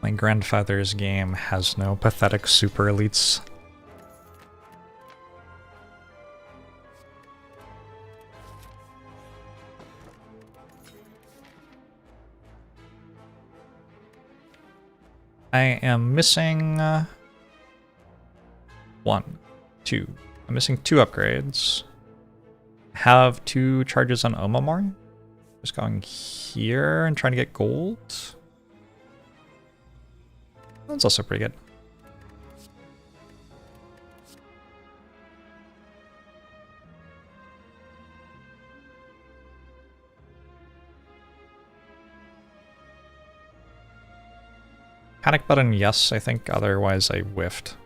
My grandfather's game has no pathetic super elites. I am missing one, two. I'm missing 2 upgrades. Have 2 charges on Omamor. Just going here and trying to get gold. That's also pretty good. Panic button, yes, I think. Otherwise, I whiffed.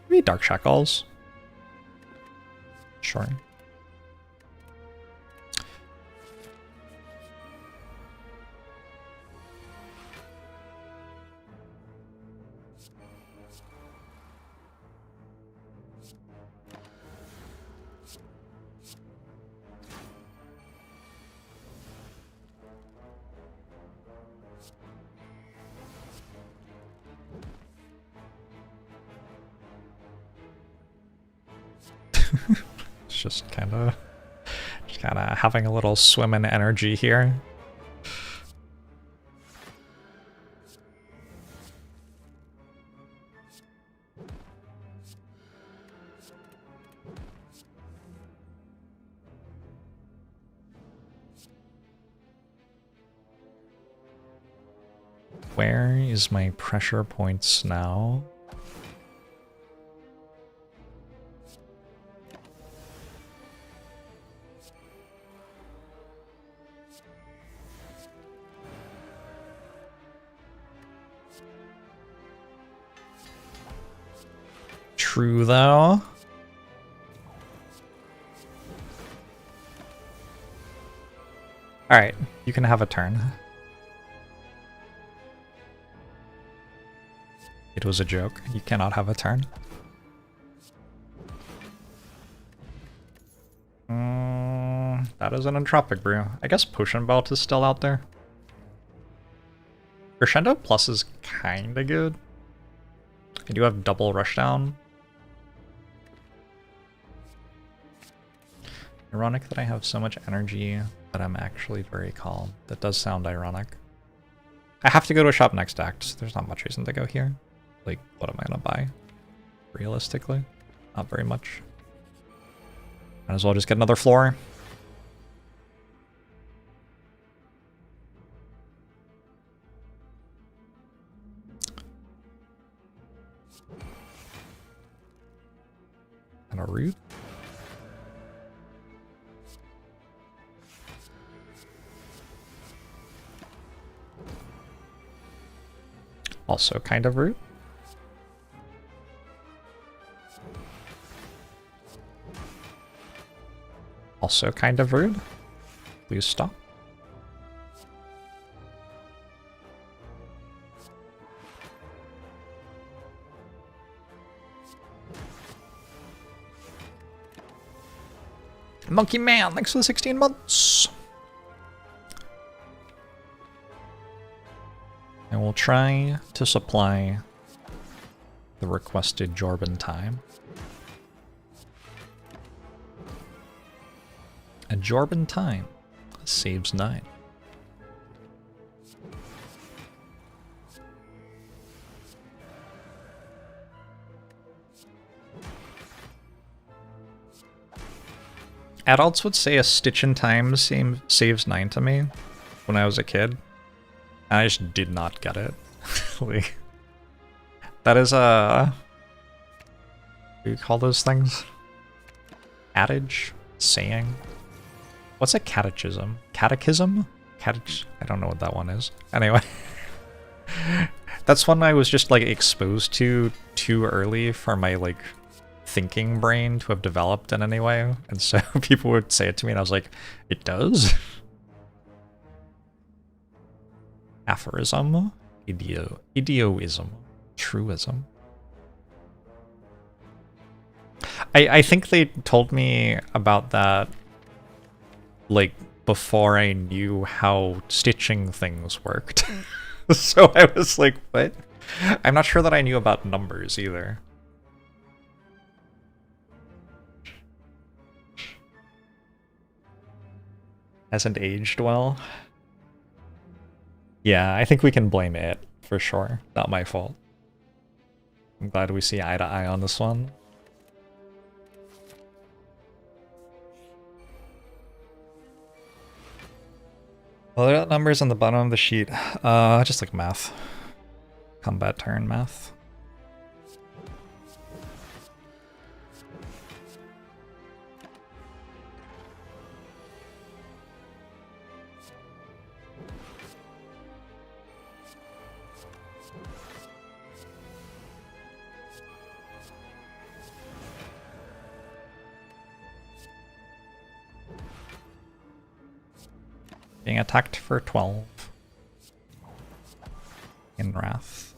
Maybe Dark Shackles. Sure. It's just kind of having a little swim in energy here. Where is my pressure points now? True, though. Alright, you can have a turn. It was a joke. You cannot have a turn. That is an Entropic Brew. I guess Potion Belt is still out there. Crescendo Plus is kinda good. I do have double Rushdown. Ironic that I have so much energy, but I'm actually very calm. That does sound ironic. I have to go to a shop next act. There's not much reason to go here. Like, what am I gonna buy? Realistically, not very much. Might as well just get another floor. And a root. Also kind of root. Also kind of rude. Please stop. Monkey Man, thanks for the 16 months. I will try to supply the requested Jorbin time. A Jorbin time saves 9. Adults would say a Stitch in Time saves 9 to me when I was a kid. I just did not get it. Like, that is a... what do you call those things? Adage? Saying? What's a catechism? Catechism? I don't know what that one is. Anyway. That's one I was just, like, exposed to too early for my, like, thinking brain to have developed in any way. And so people would say it to me and I was like, it does? Aphorism? Idioism. Truism. I think they told me about that, like, before I knew how stitching things worked. So I was like, what? I'm not sure that I knew about numbers either. Hasn't aged well. Yeah, I think we can blame it, for sure. Not my fault. I'm glad we see eye to eye on this one. Well, there are numbers on the bottom of the sheet. Just like math. Combat turn math. Being attacked for 12. In Wrath.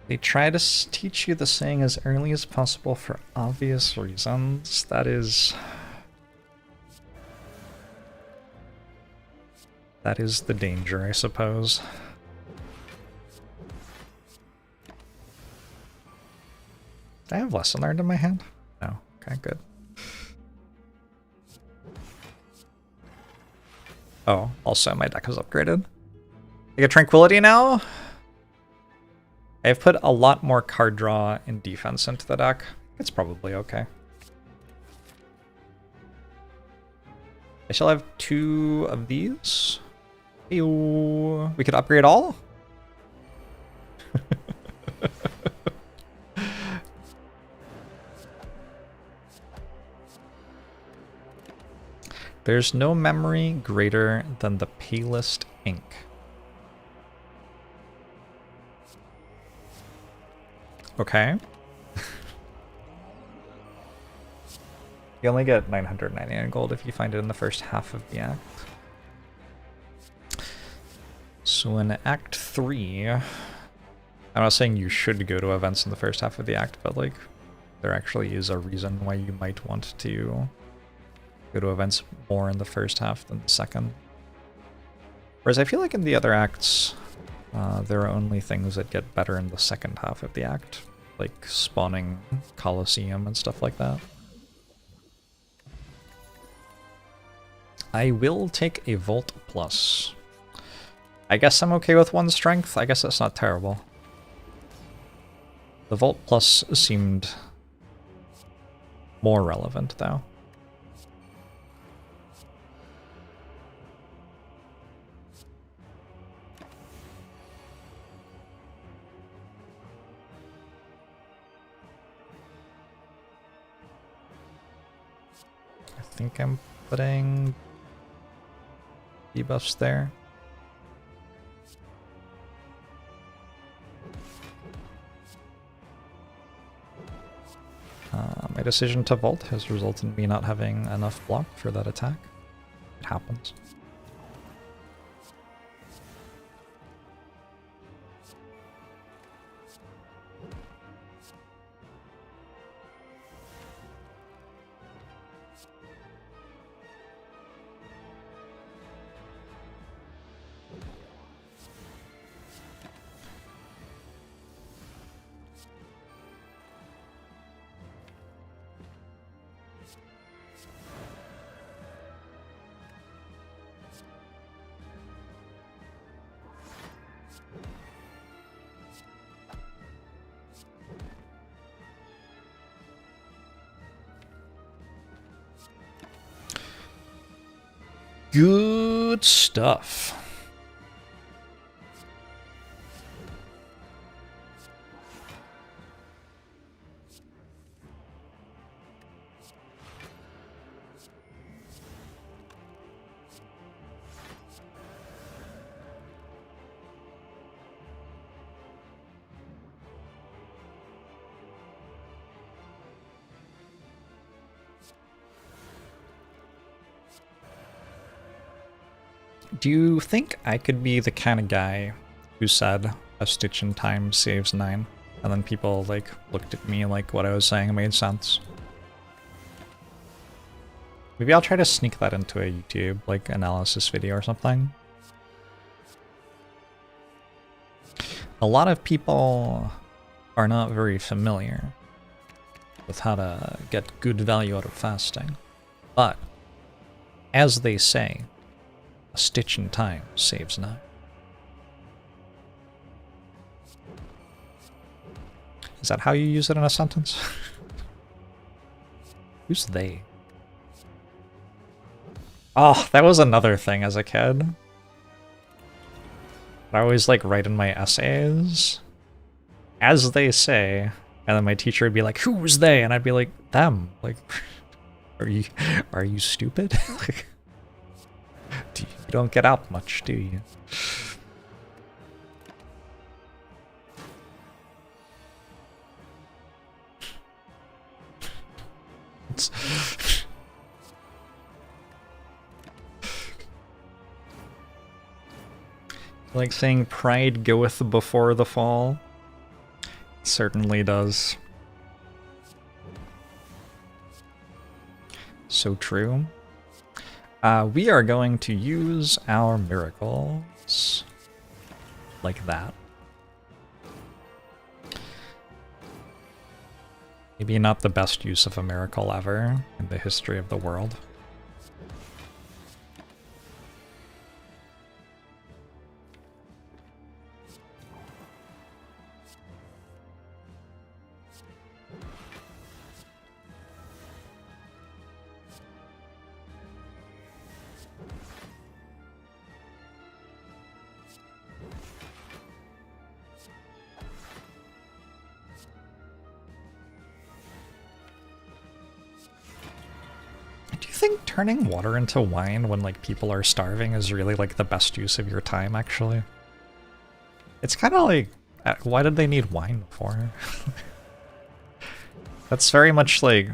They try to teach you the saying as early as possible for obvious reasons. That is the danger, I suppose. Did I have Lesson Learned in my hand? No. Okay, good. Oh, also my deck is upgraded. I get Tranquility now? I've put a lot more card draw and defense into the deck. It's probably okay. I shall have 2 of these. Ew. We could upgrade all? There's no memory greater than the palest ink. Okay. You only get 999 gold if you find it in the first half of the act. So in Act 3, I'm not saying you should go to events in the first half of the act, but like, there actually is a reason why you might want to go to events more in the first half than the second. Whereas I feel like in the other acts, there are only things that get better in the second half of the act, like spawning Colosseum and stuff like that. I will take a Volt Plus. I guess I'm okay with 1 strength. I guess that's not terrible. The Volt Plus seemed more relevant, though. I think I'm putting debuffs there. My decision to vault has resulted in me not having enough block for that attack. It happens. Good stuff. Do you think I could be the kind of guy who said a stitch in time saves 9? And then people like looked at me like what I was saying made sense. Maybe I'll try to sneak that into a YouTube like analysis video or something. A lot of people are not very familiar with how to get good value out of fasting. But as they say, a stitch in time saves 9. Is that how you use it in a sentence? Who's they? Oh, that was another thing as a kid. I always like write in my essays, as they say, and then my teacher would be like, "Who's they?" And I'd be like, "Them." Like, are you stupid? You don't get out much, do you? It's like saying pride goeth before the fall. It certainly does. So true. We are going to use our miracles like that. Maybe not the best use of a miracle ever in the history of the world. Do you think turning water into wine when like people are starving is really like the best use of your time, actually? It's kind of like, why did they need wine for? That's very much like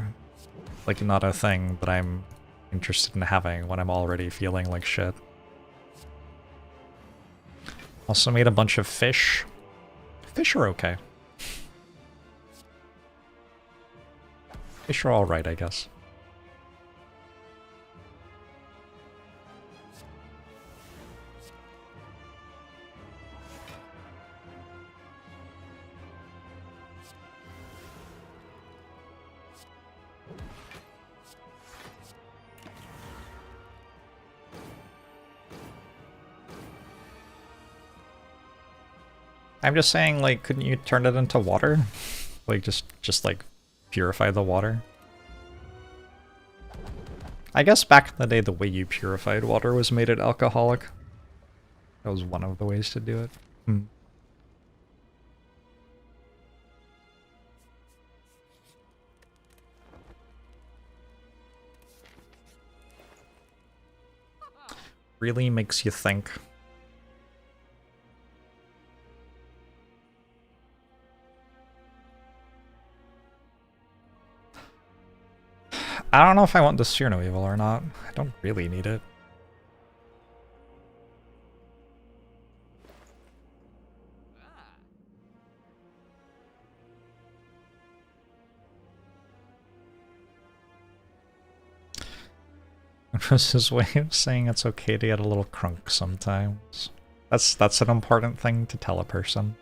not a thing that I'm interested in having when I'm already feeling like shit. Also made a bunch of fish. Fish are okay. Fish are alright, I guess. I'm just saying, like, couldn't you turn it into water? Like, just like, purify the water? I guess back in the day, the way you purified water was made it alcoholic. That was one of the ways to do it. Hmm. Really makes you think. I don't know if I want this Fear No Evil or not. I don't really need it. Just his way of saying it's okay to get a little crunk sometimes. That's an important thing to tell a person.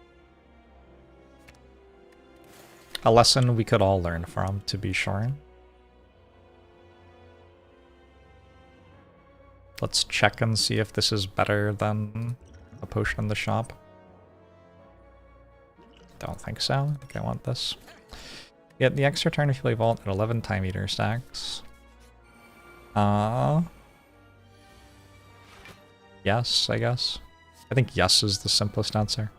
A lesson we could all learn from, to be sure. Let's check and see if this is better than a potion in the shop. Don't think so. I think I want this. Get the extra turn if you play Vault at 11 Time Eater stacks. Yes, I guess. I think yes is the simplest answer.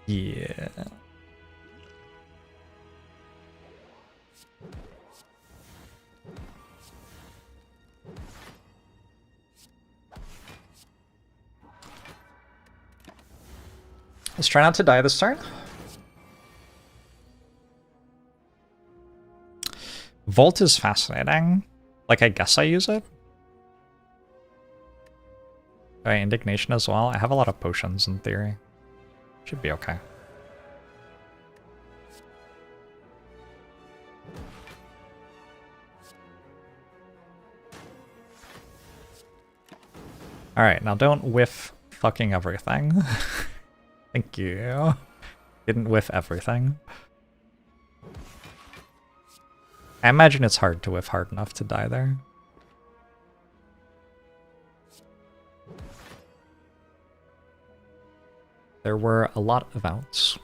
Yeah. Let's try not to die this turn. Volt is fascinating. Like, I guess I use it. Alright, Indignation as well. I have a lot of potions in theory. Should be okay. Alright, now don't whiff fucking everything. Thank you. Didn't whiff everything. I imagine it's hard to whiff hard enough to die there. There were a lot of outs.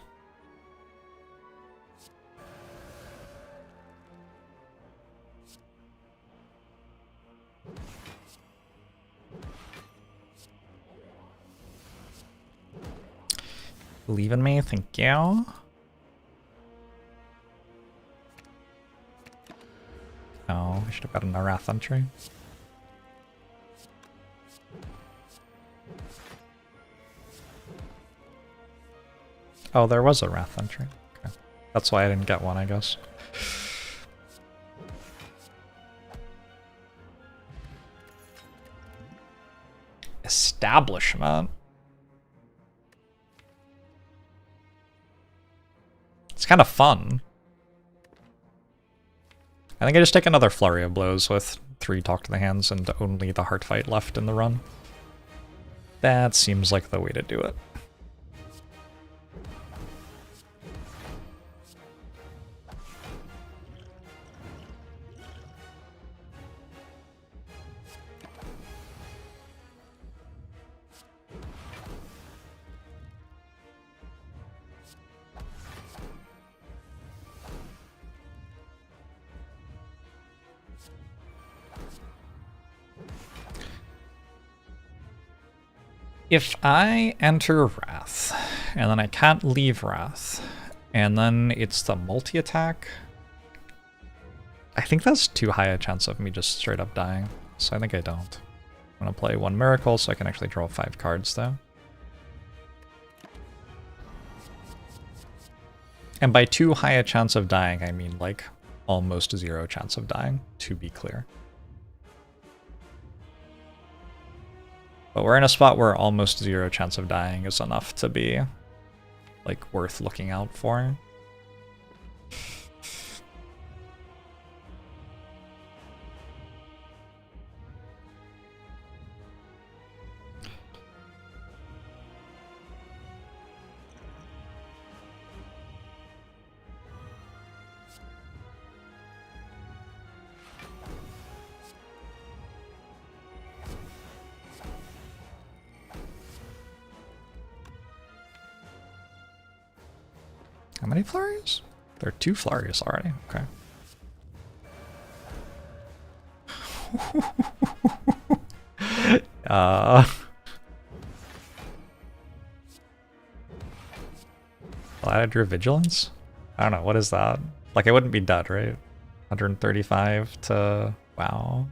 Believe in me, thank you. Oh, I should have gotten a Wrath entry. Oh, there was a Wrath entry. Okay. That's why I didn't get one, I guess. Establishment. It's kind of fun. I think I just take another Flurry of Blows with 3 Talk to the Hands and only the Heart Fight left in the run. That seems like the way to do it. If I enter Wrath, and then I can't leave Wrath, and then it's the multi-attack, I think that's too high a chance of me just straight up dying, so I think I don't. I'm gonna play 1 Miracle so I can actually draw 5 cards though. And by too high a chance of dying, I mean like almost 0 chance of dying, to be clear. But we're in a spot where almost 0 chance of dying is enough to be, like, worth looking out for. How many flurries? There are 2 flurries already. Okay. Glad I drew Vigilance? I don't know, what is that? Like, I wouldn't be dead, right? 135 to... wow.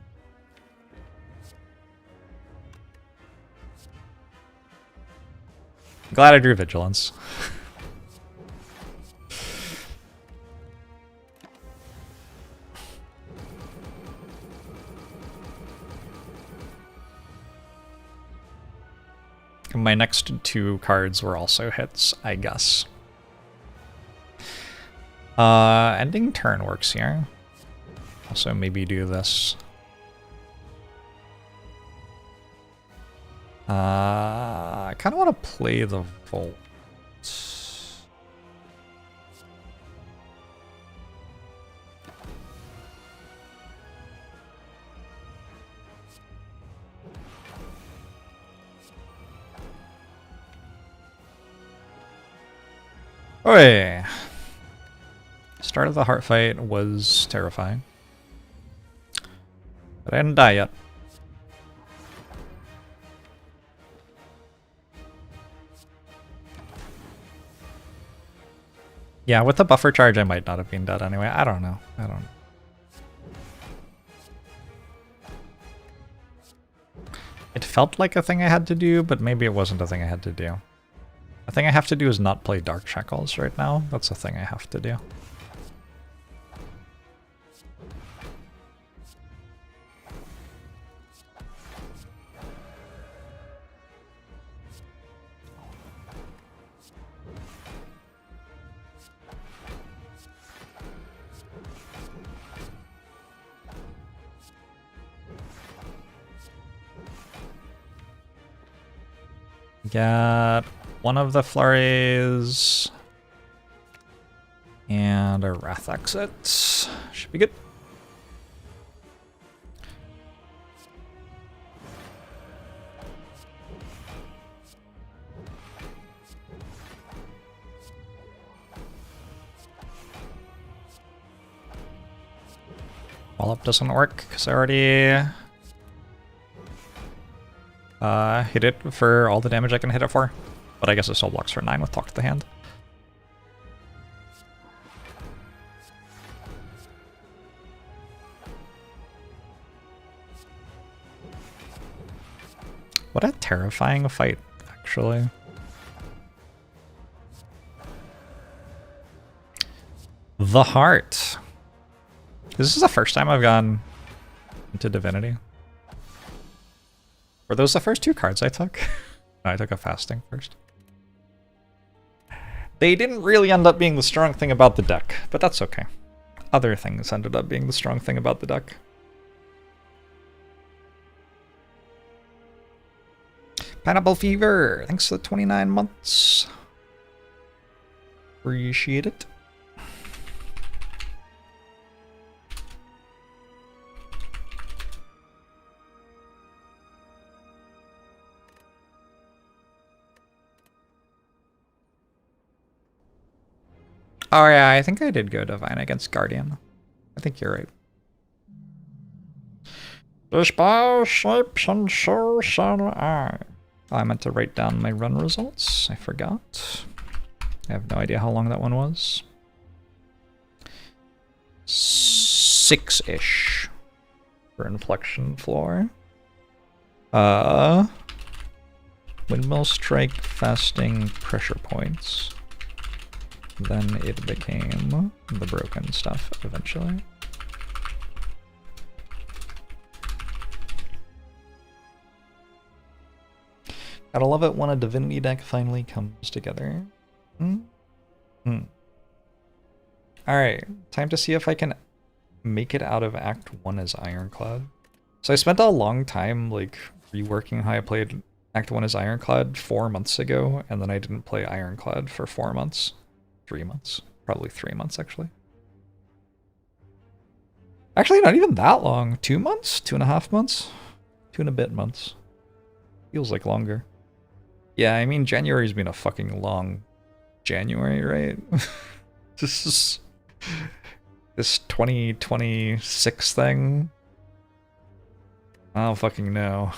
Glad I drew Vigilance. My next 2 cards were also hits, I guess. Ending turn works here. Also maybe do this. I kind of want to play the Volt. Oi! Start of the heart fight was terrifying. But I didn't die yet. Yeah, with the buffer charge I might not have been dead anyway. I don't know. I don't know. It felt like a thing I had to do, but maybe it wasn't a thing I had to do. The thing I have to do is not play Dark Shackles right now. That's a thing I have to do. Got one of the flurries and a Wrath exit. Should be good. Wallop doesn't work because I already hit it for all the damage I can hit it for. But I guess it still blocks for 9 with Talk to the Hand. What a terrifying fight, actually. The Heart. This is the first time I've gone into Divinity. Were those the first 2 cards I took? No, I took a Fasting first. They didn't really end up being the strong thing about the deck, but that's okay. Other things ended up being the strong thing about the deck. Pineapple Fever, thanks for the 29 months. Appreciate it. Oh yeah, I think I did go Divine against Guardian. I think you're right. The spire shapes and so shall I. Oh, I meant to write down my run results. I forgot. I have no idea how long that one was. 6-ish for Inflection Floor. Windmill Strike, Fasting, Pressure Points. Then it became the broken stuff eventually. Gotta love it when a Divinity deck finally comes together. Alright, time to see if I can make it out of Act 1 as Ironclad. So I spent a long time like reworking how I played Act 1 as Ironclad 4 months ago, and then I didn't play Ironclad for 4 months. 3 months. Probably 3 months, actually. Actually, not even that long. 2 months? 2.5 months? 2 and a bit months. Feels like longer. Yeah, I mean, January's been a fucking long January, right? This 2026 thing. I don't fucking know. I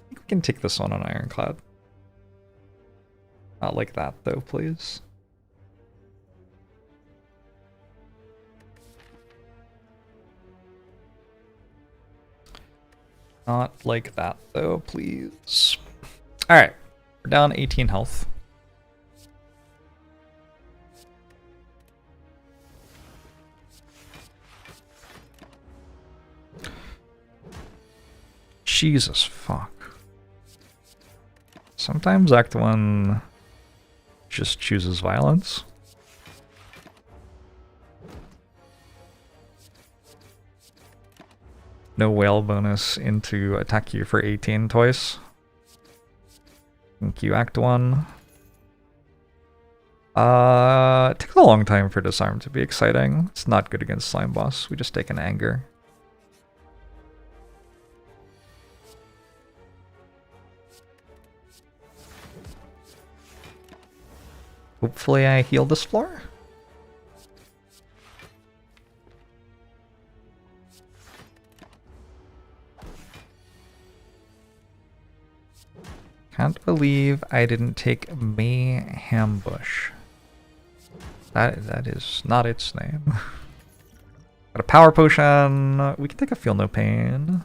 think we can take this one on Ironclad. Not like that, though, please. Not like that, though, please. Alright, we're down 18 health. Jesus fuck. Sometimes Act 1 just chooses violence. No whale bonus into attack you for 18 twice. Thank you, Act 1. It took a long time for Disarm to be exciting. It's not good against Slime Boss. We just take an Anger. Hopefully I heal this floor. Can't believe I didn't take Mayhem Bush. That is not its name. Got a power potion. We can take a Feel No Pain.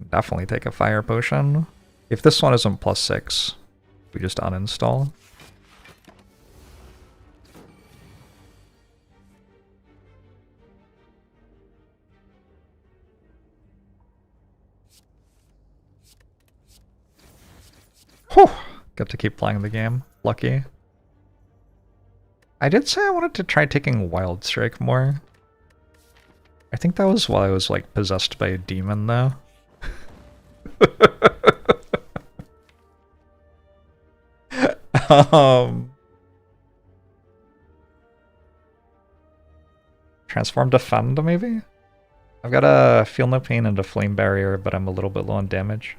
Definitely take a fire potion. If this one isn't +6, we just uninstall. Whew! Got to keep playing the game. Lucky. I did say I wanted to try taking Wild Strike more. I think that was while I was like possessed by a demon though. Transform Defend, maybe? I've got a Feel No Pain and a Flame Barrier, but I'm a little bit low on damage.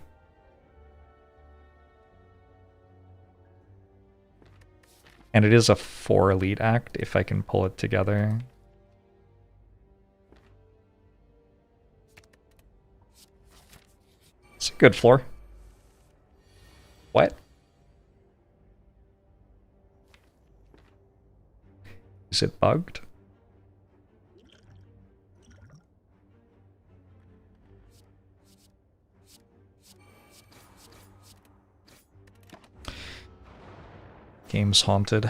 And it is a 4 elite act if I can pull it together. It's a good floor. What? Is it bugged? Game's haunted.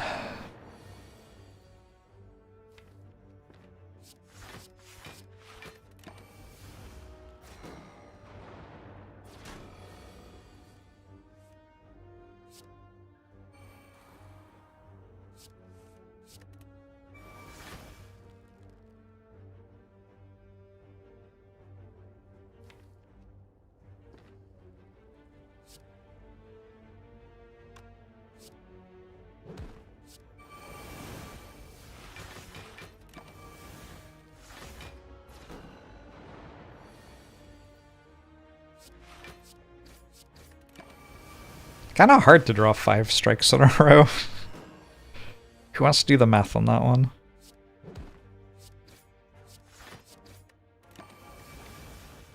Kind of hard to draw 5 strikes in a row. Who wants to do the math on that one?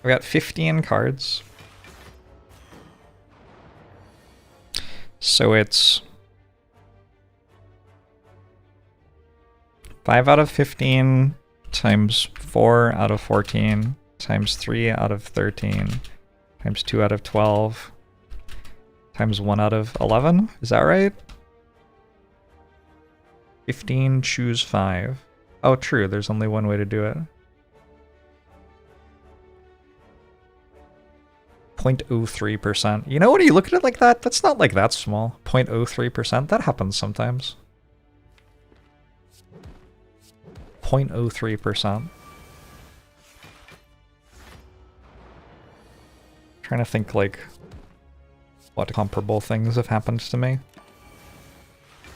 We got 15 cards. So it's 5 out of 15 times 4 out of 14 times 3 out of 13 times 2 out of 12 times 1 out of 11? Is that right? 15, choose 5. Oh, true, there's only one way to do it. 0.03%. You know, when you look at it like that, that's not like that small. 0.03%, that happens sometimes. 0.03%. Trying to think, like, what comparable things have happened to me.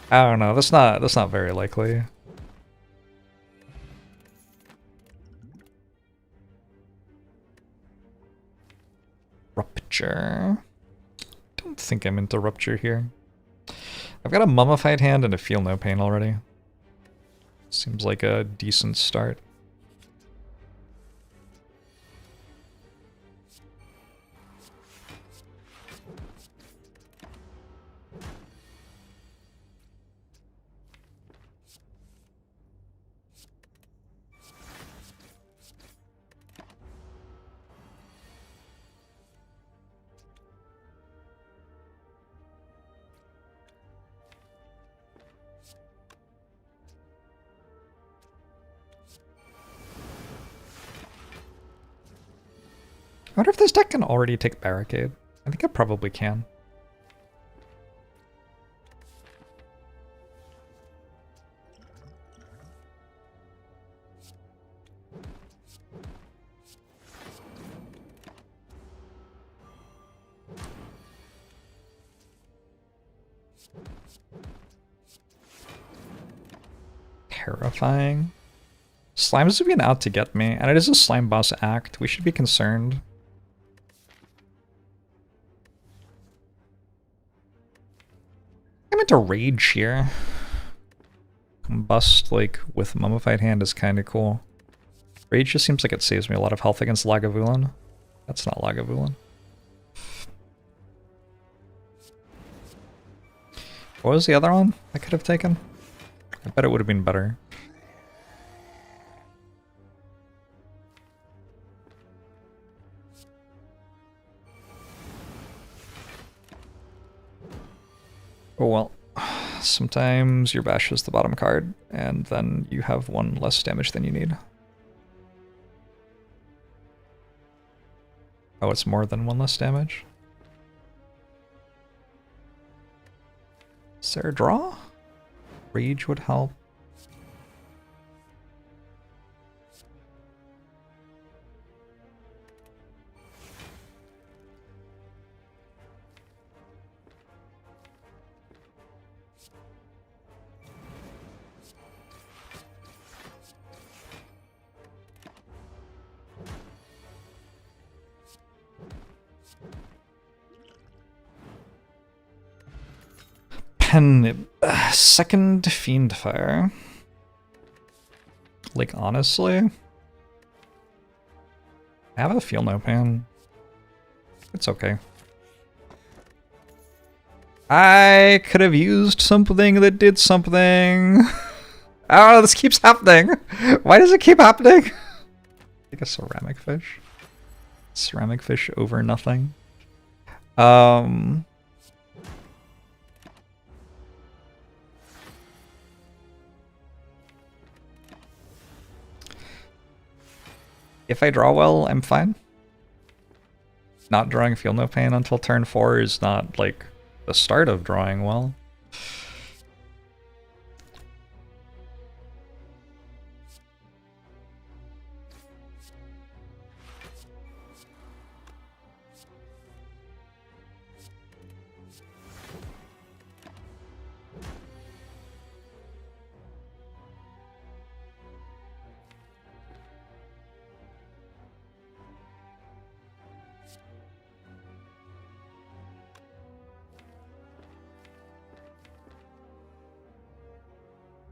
I don't know, that's not very likely. Rupture. Don't think I'm into rupture here. I've got a mummified hand and a feel no pain already. Seems like a decent start. I wonder if this deck can already take Barricade. I think it probably can. Terrifying. Slime's been out to get me, and it is a slime boss act. We should be concerned. I'm into rage here. Combust, like, with Mummified Hand is kind of cool. Rage just seems like it saves me a lot of health against Lagavulin. That's not Lagavulin. What was the other one I could have taken? I bet it would have been better. Oh well, sometimes your bash is the bottom card, and then you have one less damage than you need. Oh, it's more than one less damage? Is there a draw? Rage would help. Pen... second Fiendfire. Like, honestly... I have a Feel No Pain. It's okay. I could have used something that did something. Oh, this keeps happening. Why does it keep happening? Like a ceramic fish. Ceramic fish over nothing. If I draw well, I'm fine. Not drawing Feel No Pain until turn 4 is not, like, the start of drawing well.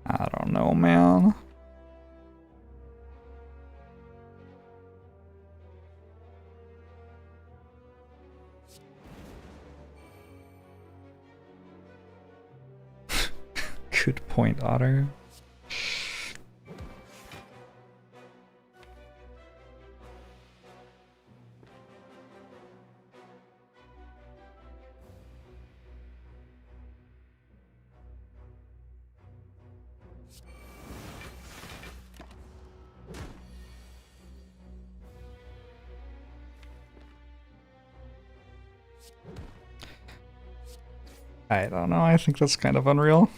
I don't know, man. Good point, Otter. I don't know, I think that's kind of unreal.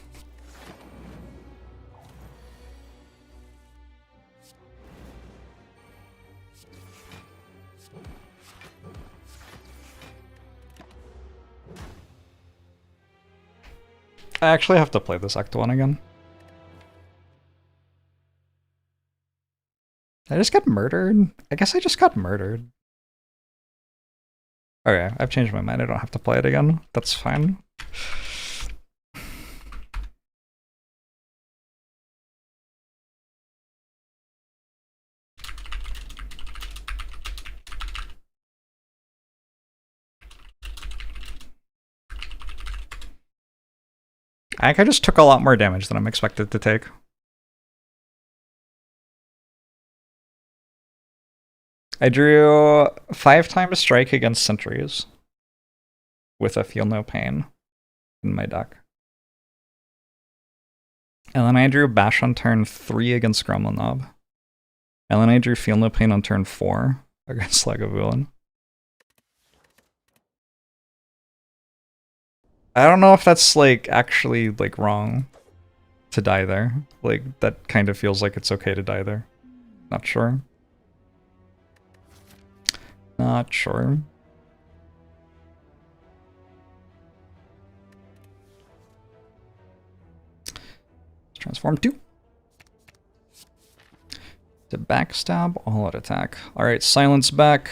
I actually have to play this Act 1 again. I just got murdered? I guess I just got murdered. Okay, I've changed my mind, I don't have to play it again. That's fine. I think I just took a lot more damage than I'm expected to take. I drew 5 times strike against sentries with a Feel No Pain in my deck. And then I drew Bash on turn 3 against Gremlin Knob. And then I drew Feel No Pain on turn 4 against Lagavulin. I don't know if that's, like, actually, like, wrong to die there. Like, that kind of feels like it's okay to die there. Not sure. Not sure. Transform 2. To backstab, all out attack. Alright, silence back.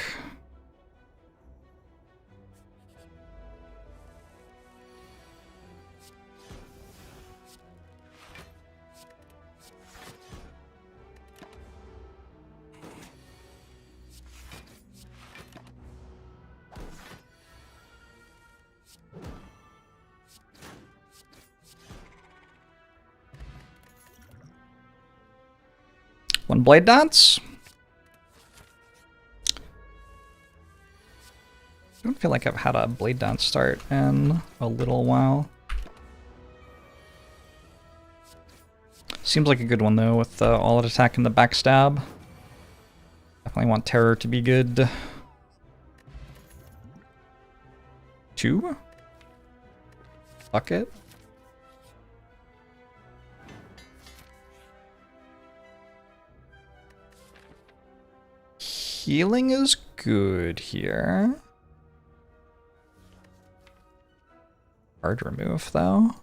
One Blade Dance. I don't feel like I've had a Blade Dance start in a little while. Seems like a good one though, with the all-out attack and the backstab. Definitely want Terror to be good. 2? Fuck it. Healing is good here. Hard remove though.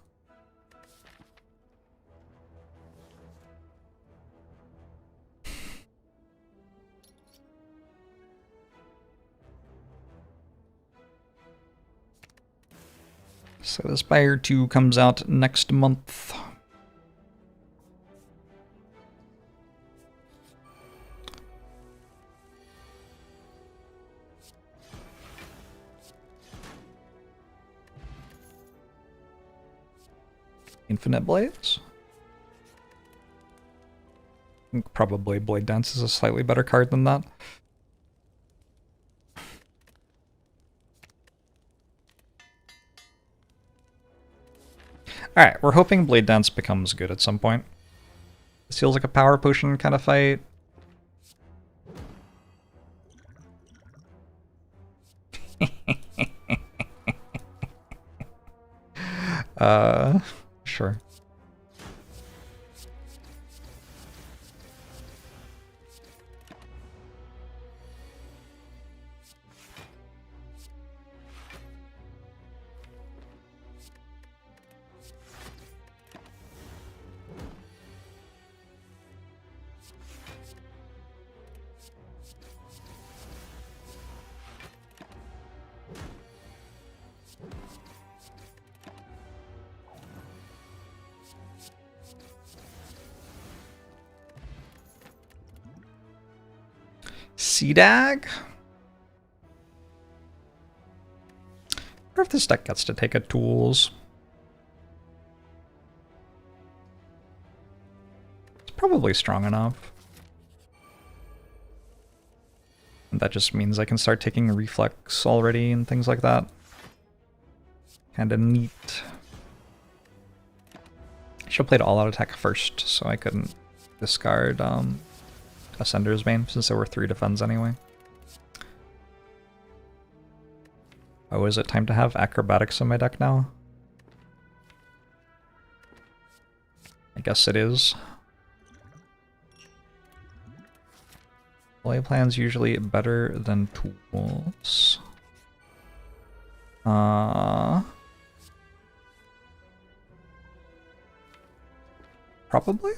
So the Spire 2 comes out next month. Infinite Blades? I think probably Blade Dance is a slightly better card than that. Alright, we're hoping Blade Dance becomes good at some point. This feels like a power potion kind of fight. Sure. C-Dag? I wonder if this deck gets to take a tools. It's probably strong enough. And that just means I can start taking reflex already and things like that. Kinda neat. I should have played all-out attack first, so I couldn't discard Ascender's Bane, since there were 3 defends anyway. Oh, is it time to have acrobatics in my deck now? I guess it is. Play plan's usually better than tools. Probably?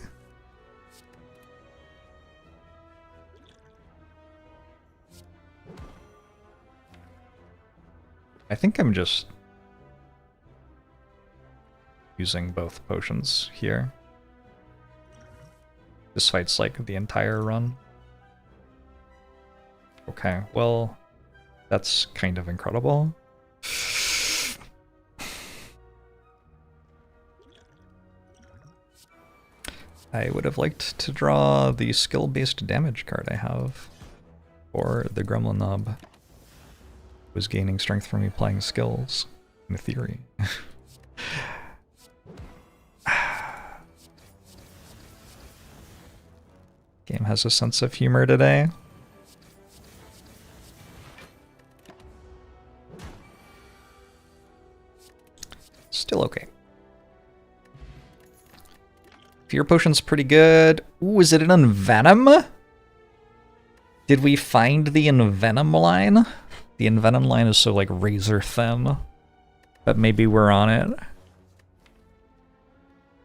I think I'm just using both potions here. This fight's like the entire run. Okay, well, that's kind of incredible. I would have liked to draw the skill-based damage card I have for the Gremlin Knob. It was gaining strength from me playing skills, in theory. Game has a sense of humor today. Still okay. Fear Potion's pretty good. Ooh, is it an Envenom? Did we find the Envenom line? The Envenom line is so like razor thin, but maybe we're on it.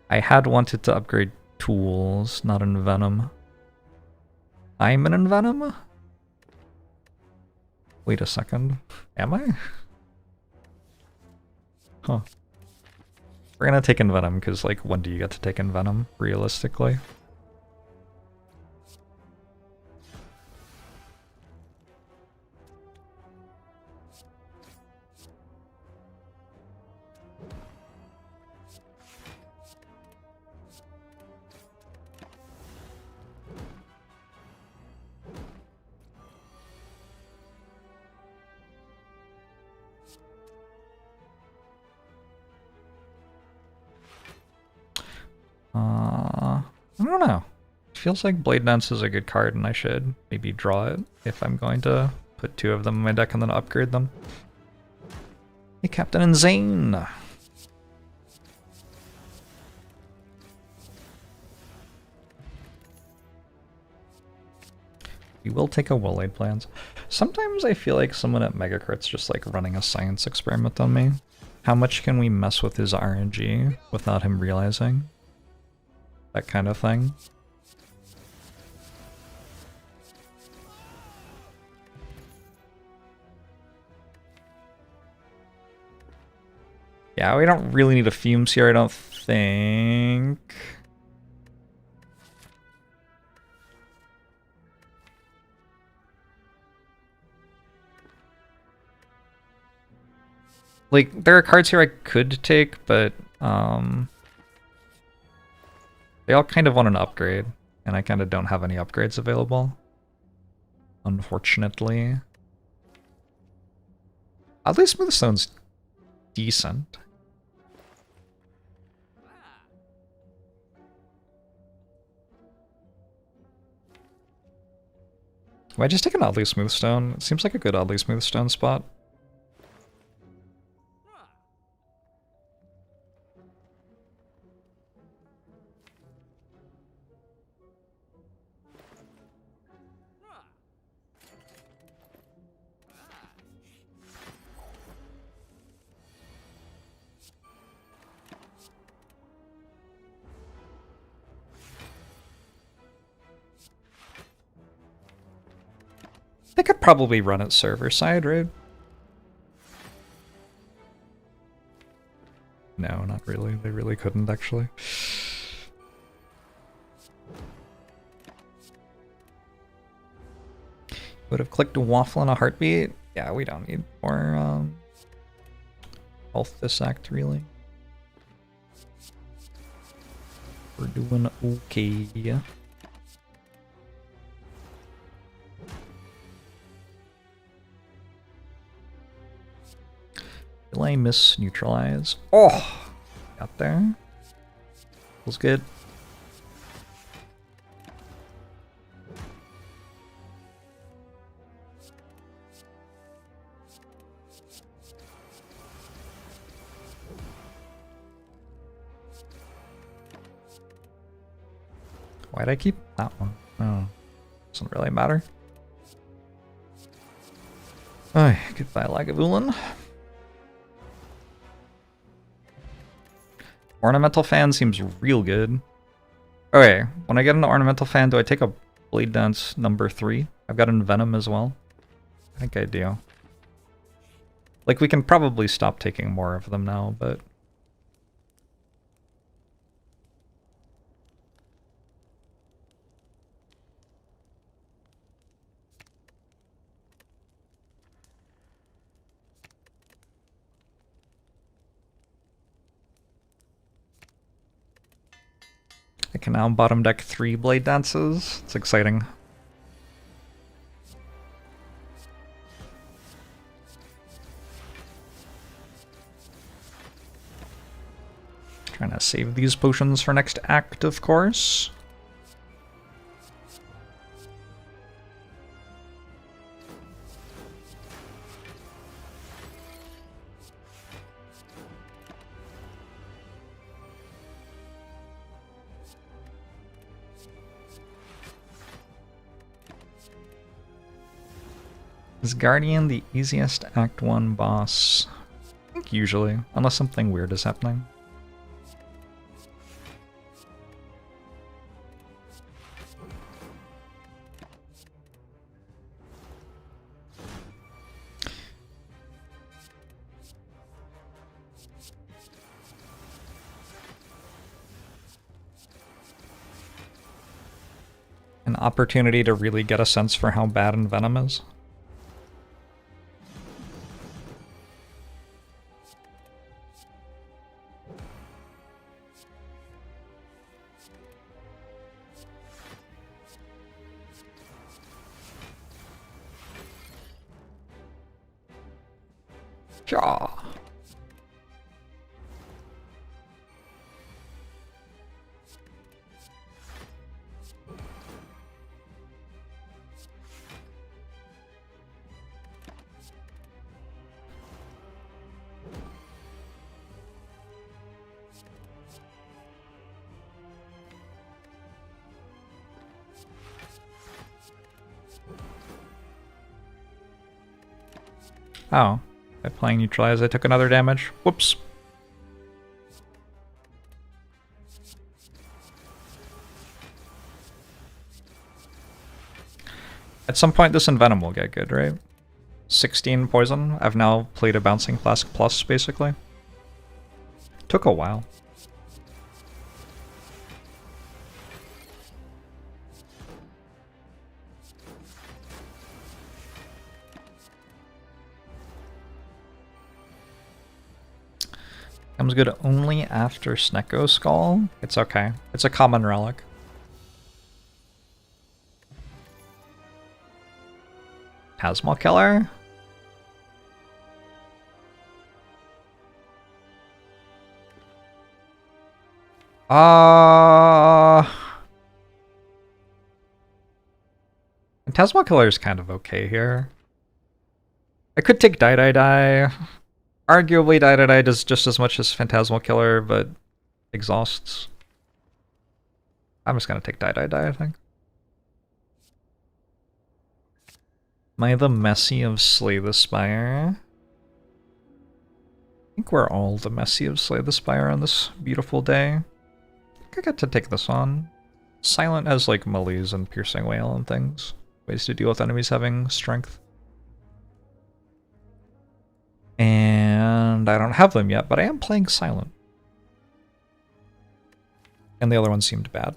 I had wanted to upgrade tools, not Envenom. I'm an Envenom? Wait a second. Am I? Huh. We're gonna take Envenom, because, like, when do you get to take Envenom, realistically? I don't know. It feels like Blade Dance is a good card and I should maybe draw it if I'm going to put 2 of them in my deck and then upgrade them. Hey, Captain Insane! We will take a Will-Aid plans. Sometimes I feel like someone at Megacart's just like running a science experiment on me. How much can we mess with his RNG without him realizing? That kind of thing. Yeah, we don't really need a fumes here, I don't think. Like, there are cards here I could take, but they all kind of want an upgrade, and I kind of don't have any upgrades available, unfortunately. Oddly Smooth Stone's decent. Why just take an Oddly Smooth Stone? It seems like a good Oddly Smooth Stone spot. They could probably run it server side, right? No, not really. They really couldn't, actually. Would have clicked a waffle in a heartbeat. Yeah, we don't need more health this act, really. We're doing okay. Delay, miss, neutralize. Oh! Got there. Feels good. Why'd I keep that one? Oh, doesn't really matter. Oh, goodbye, Lagavulin. Ornamental Fan seems real good. Okay, when I get an Ornamental Fan, do I take a Blade Dance number 3? I've got an Venom as well. I think I do. Like, we can probably stop taking more of them now, but... I can now bottom deck 3 Blade Dances. It's exciting. Trying to save these potions for next act, of course. Is Guardian the easiest Act 1 boss? I think usually, unless something weird is happening. An opportunity to really get a sense for how bad Venom is. Yeah. Oh, by playing neutralize, I took another damage. Whoops. At some point, this Envenom will get good, right? 16 poison. I've now played a Bouncing Flask Plus, basically. Took a while. Comes good only after Snecko Skull. It's okay. It's a common relic. Plasma Killer? Phantasmal Killer is kind of okay here. I could take Die Die Die. Arguably, Die Die Die does just as much as Phantasmal Killer, but exhausts. I'm just gonna take Die Die Die, I think. Am I the Messi of Slay the Spire? I think we're all the Messi of Slay the Spire on this beautiful day. I think I get to take this on. Silent has like melees and Piercing Wail and things. Ways to deal with enemies having strength. And I don't have them yet, but I am playing Silent. And the other one seemed bad.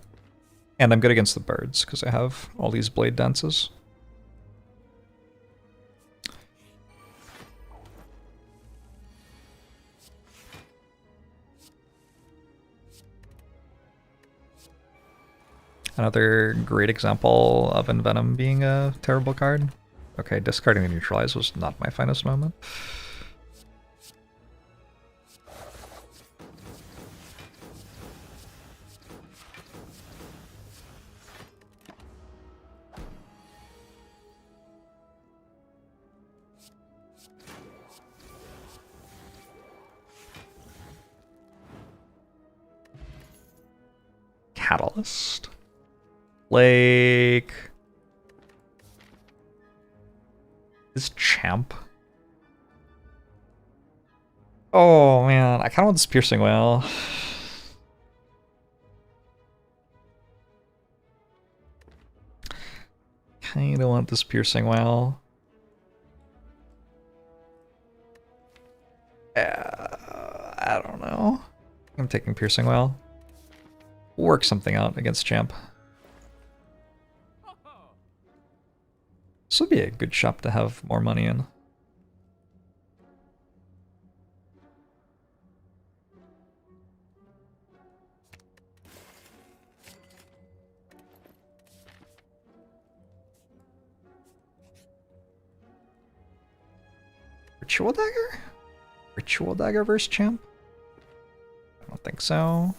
And I'm good against the birds, because I have all these blade dances. Another great example of Envenom being a terrible card. Okay, discarding the Neutralize was not my finest moment. Catalyst. Like... This Champ. Oh man, I kind of want this Piercing Wail. Kinda want this Piercing Wail. I don't know. I'm taking Piercing Wail. Work something out against Champ. This would be a good shop to have more money in. Ritual Dagger? Ritual Dagger versus Champ? I don't think so.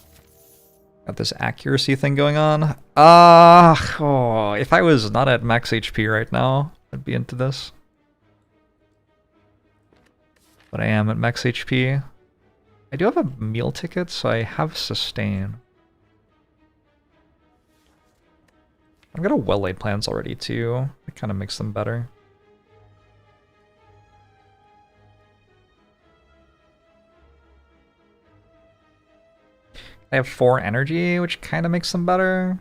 Got this accuracy thing going on. Oh, if I was not at max HP right now, I'd be into this. But I am at max HP. I do have a meal ticket, so I have sustain. I've got a well-laid plans already too. It kind of makes them better. I have 4 energy, which kind of makes them better.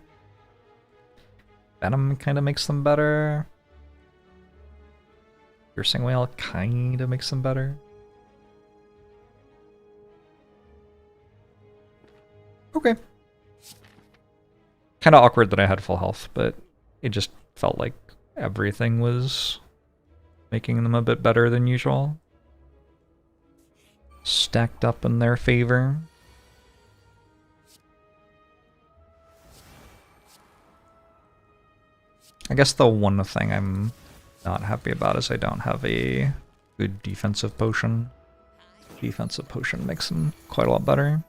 Venom kind of makes them better. Piercing Wail kind of makes them better. Okay. Kind of awkward that I had full health, but it just felt like everything was making them a bit better than usual. Stacked up in their favor. I guess the one thing I'm not happy about is I don't have a good defensive potion. Defensive potion makes them quite a lot better.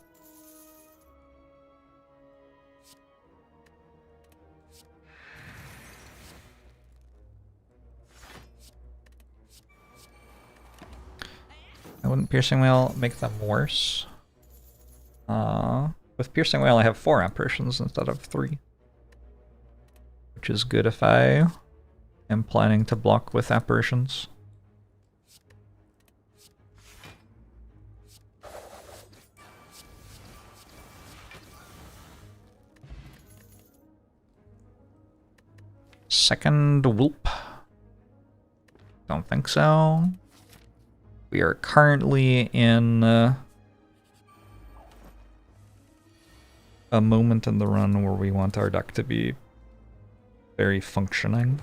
I wouldn't Piercing Wail make them worse. With Piercing Wail I have 4 apparitions instead of 3. Which is good if I am planning to block with apparitions. Second whoop. Don't think so. We are currently in a moment in the run where we want our deck to be very functioning.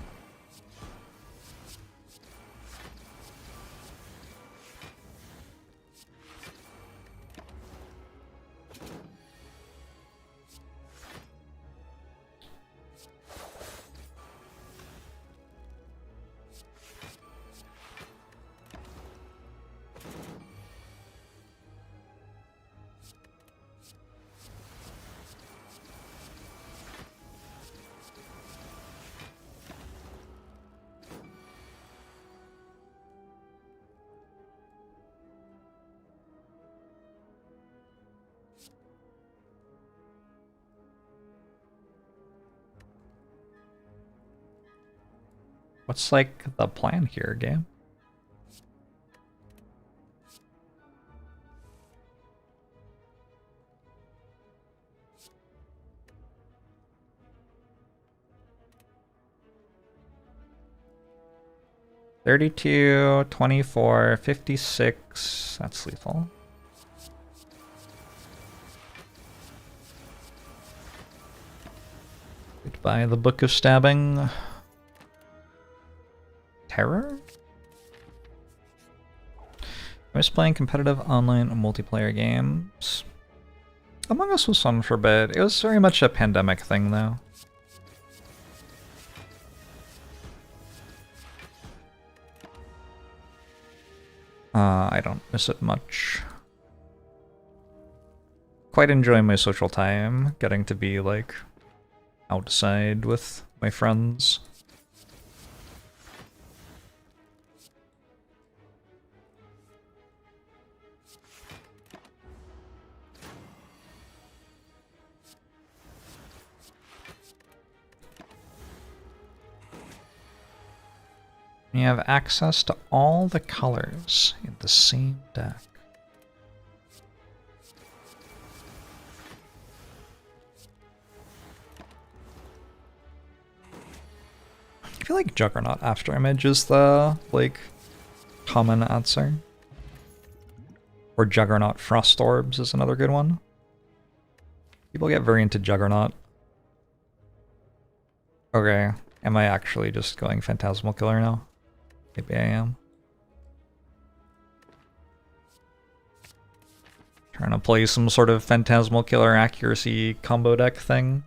What's like the plan here, game? $32, $24, $56. That's lethal. Goodbye, the Book of Stabbing. Terror? I was playing competitive online multiplayer games. Among Us was fun for a bit. It was very much a pandemic thing, though. I don't miss it much. Quite enjoy my social time, getting to be, like, outside with my friends. You have access to all the colors in the same deck. I feel like Juggernaut Afterimage is the, like, common answer. Or Juggernaut Frost Orbs is another good one. People get very into Juggernaut. Okay, am I actually just going Phantasmal Killer now? Maybe I am. Trying to play some sort of Phantasmal Killer accuracy combo deck thing.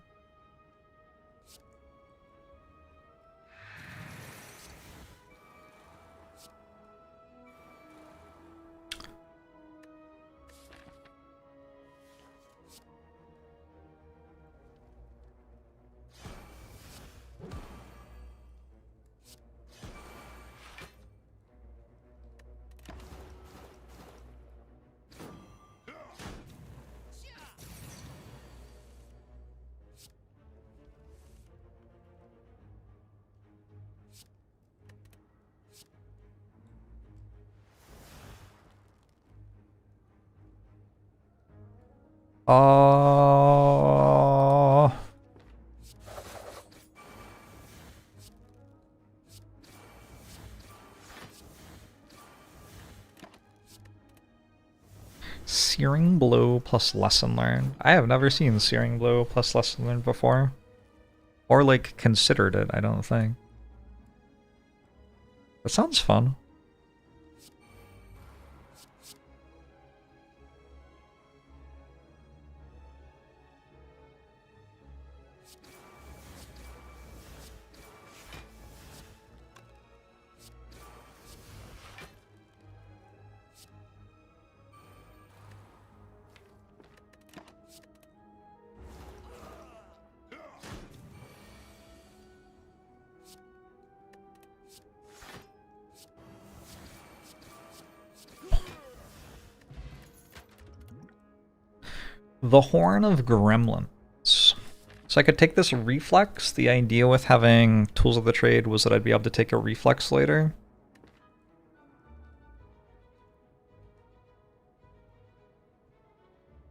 Searing Blow plus Lesson Learned. I have never seen Searing Blow plus Lesson Learned before. Or, like, considered it, I don't think. That sounds fun. The Horn of Gremlins. So I could take this Reflex. The idea with having Tools of the Trade was that I'd be able to take a Reflex later.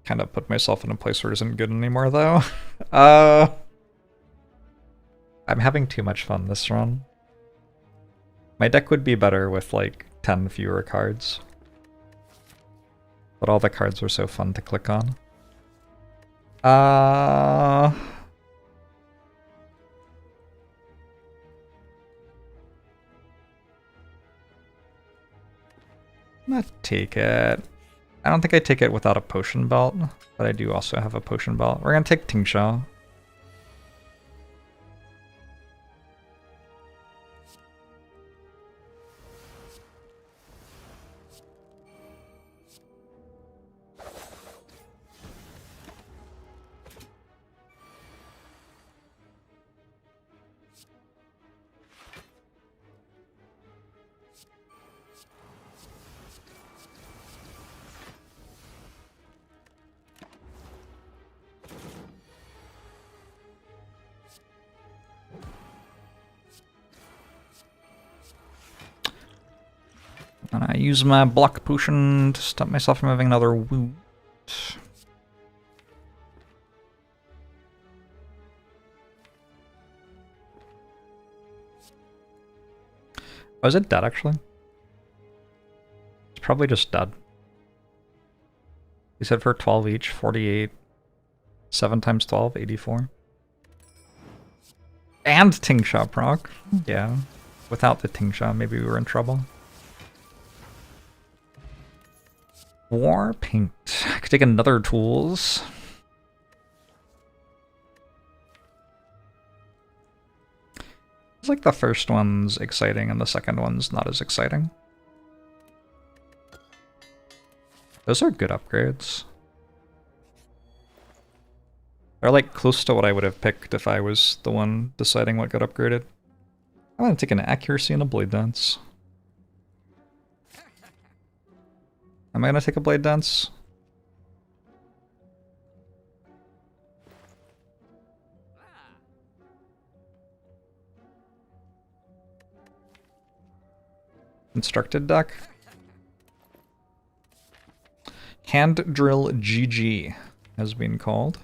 Kind of put myself in a place where it isn't good anymore, though. I'm having too much fun this run. My deck would be better with, like, 10 fewer cards. But all the cards were so fun to click on. I'm gonna take it. I don't think I take it without a potion belt, but I do also have a potion belt. We're gonna take Tingsha. And I use my block potion to stop myself from having another wound. Oh, is it dead actually? It's probably just dead. You said for 12 each, 48. 7 times 12, 84. And Tingsha proc. Yeah. Without the Tingsha, maybe we were in trouble. War paint. I could take another tools. It's like the first one's exciting and the second one's not as exciting. Those are good upgrades. They're like close to what I would have picked if I was the one deciding what got upgraded. I'm gonna take an accuracy and a blade dance. Am I gonna take a blade dance? Instructed deck. Hand drill GG has been called.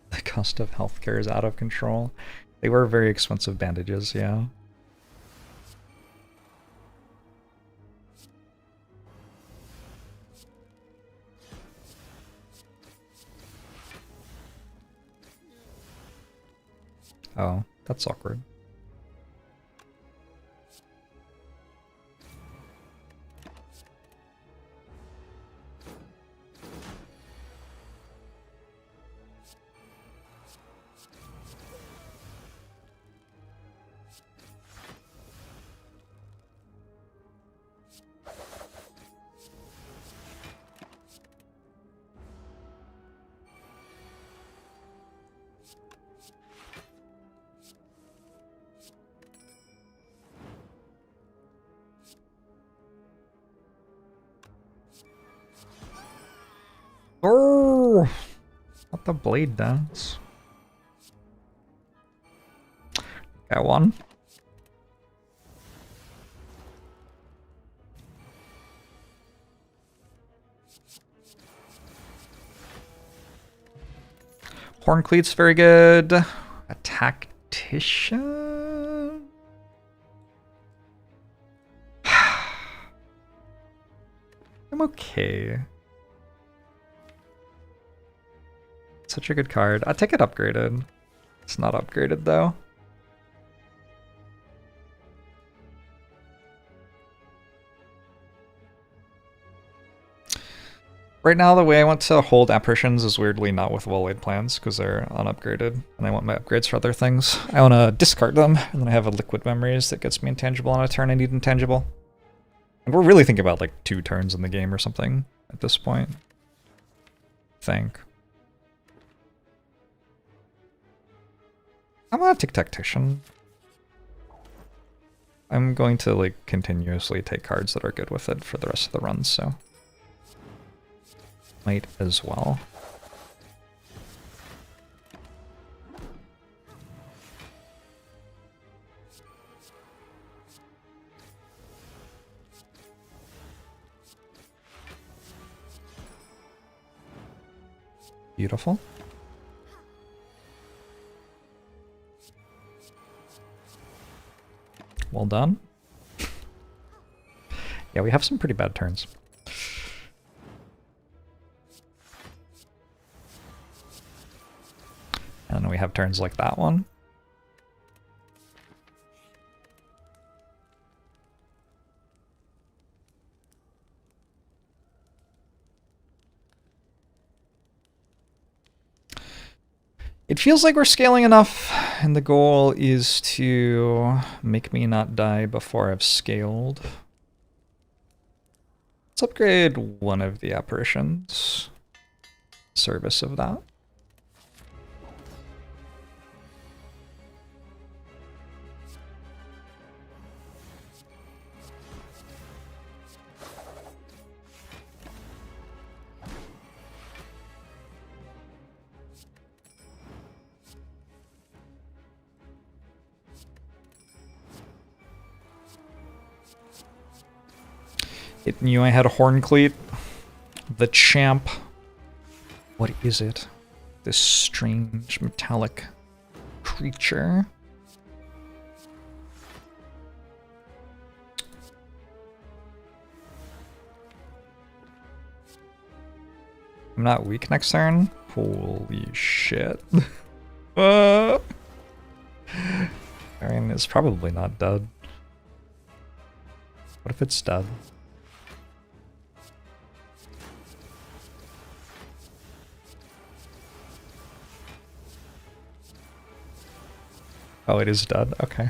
The cost of healthcare is out of control. They were very expensive bandages, yeah. Oh, that's awkward. Oh, not the blade dance. Got one. Horn cleats, very good. A tactician. I'm okay. Such a good card. I'll take it upgraded. It's not upgraded though. Right now, the way I want to hold apparitions is weirdly not with well-laid plans because they're unupgraded, and I want my upgrades for other things. I want to discard them, and then I have a liquid memories that gets me intangible on a turn I need intangible. And we're really thinking about like 2 turns in the game or something at this point. I think. I'm gonna take Tactician. I'm going to like continuously take cards that are good with it for the rest of the runs, so might as well. Beautiful. Well done. Yeah, we have some pretty bad turns. And we have turns like that one. It feels like we're scaling enough, and the goal is to make me not die before I've scaled. Let's upgrade one of the apparitions. Service of that. It knew I had a horn cleat. The champ. What is it? This strange metallic creature. I'm not weak next turn? Holy shit. I mean, it's probably not dead. What if it's dead? Oh, it is dead. Okay.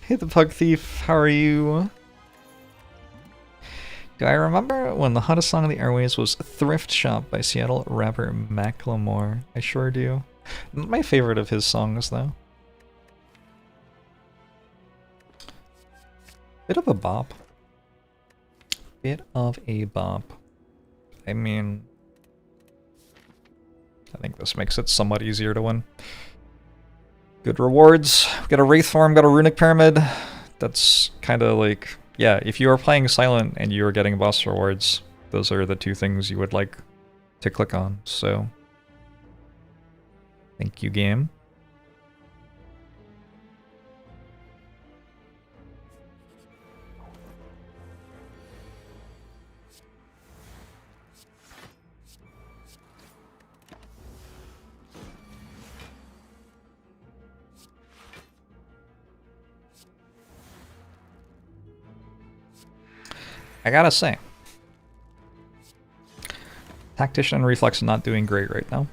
Hey, the Pug Thief. How are you? Do I remember when the hottest song on the airways was Thrift Shop by Seattle rapper Macklemore? I sure do. Not my favorite of his songs, though. Bit of a bop. Bit of a bop. I mean, I think this makes it somewhat easier to win. Good rewards. We've got a Wraith Form, got a Runic Pyramid. That's kind of like, yeah, if you are playing Silent and you are getting boss rewards, those are the two things you would like to click on, so thank you, game. I gotta say, Tactician and Reflex are not doing great right now.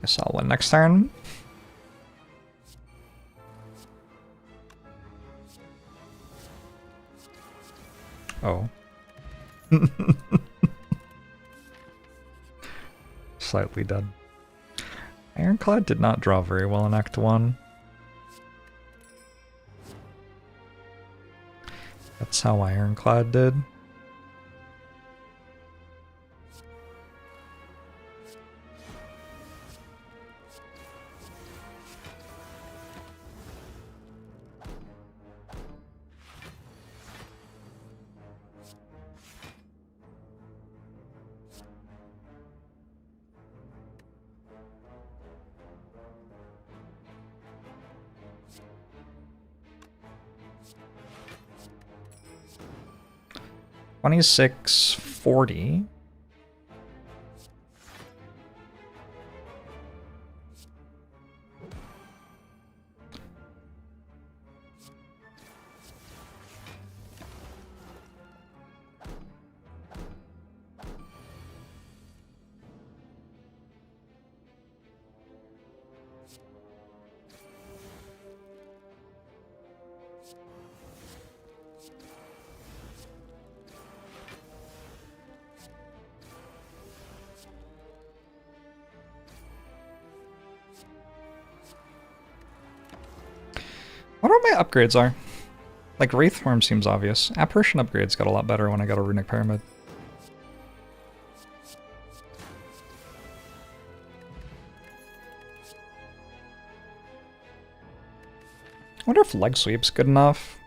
Guess I'll win next turn. Oh. Slightly dead. Ironclad did not draw very well in Act 1. That's how Ironclad did. $26.40. I wonder what my upgrades are. Like, Wraith Form seems obvious. Apparition upgrades got a lot better when I got a Runic Pyramid. I wonder if Leg Sweep's good enough.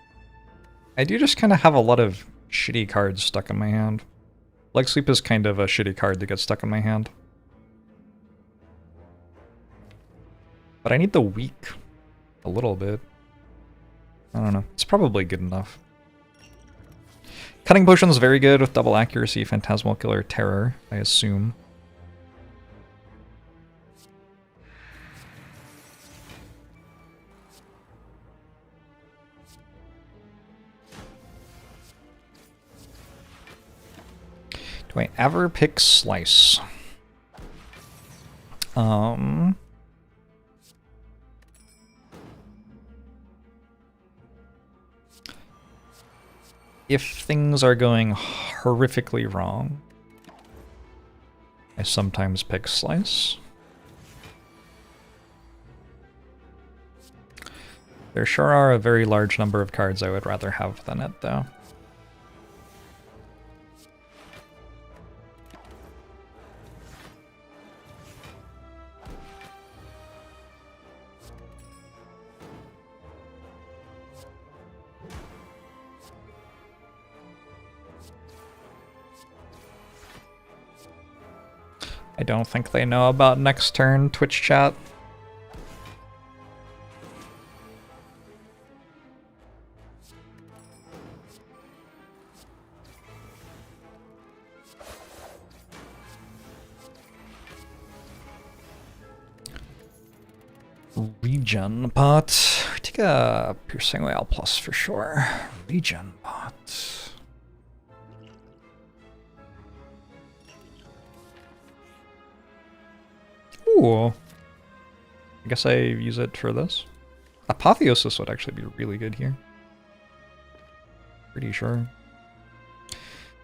I do just kind of have a lot of shitty cards stuck in my hand. Leg Sweep is kind of a shitty card to get stuck in my hand. But I need the weak a little bit. I don't know. It's probably good enough. Cutting Potion's very good with double accuracy, Phantasmal Killer, Terror, I assume. Do I ever pick Slice? If things are going horrifically wrong, I sometimes pick Slice. There sure are a very large number of cards I would rather have than it, though. I don't think they know about next turn, Twitch chat. Regen pot. We take a Piercing Whale plus for sure. Regen pot. Ooh. I guess I use it for this. Apotheosis would actually be really good here. Pretty sure.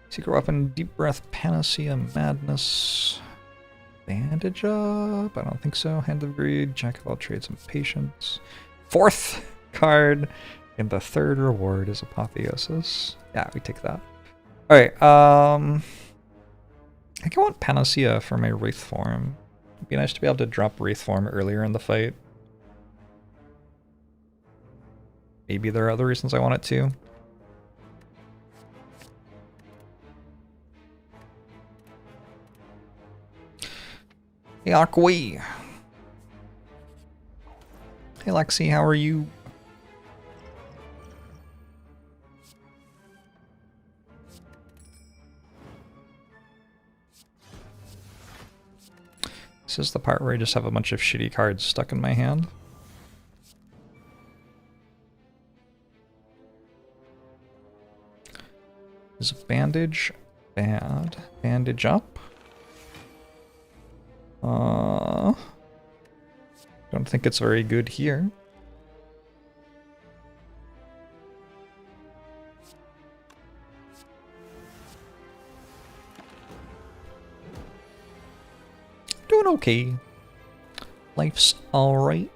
Secret Weapon, Deep Breath, Panacea, Madness. Bandage up? I don't think so. Hand of Greed, Jack of all trades, and Patience. Fourth card in the third reward is Apotheosis. Yeah, we take that. Alright, I think I want Panacea for my Wraith form. It'd be nice to be able to drop Wraith form earlier in the fight. Maybe there are other reasons I want it to. Hey, Akwi. Hey, Lexi, how are you? This is the part where I just have a bunch of shitty cards stuck in my hand. Is Bandage bad? Bandage up? Don't think it's very good here. Doing okay. Life's alright.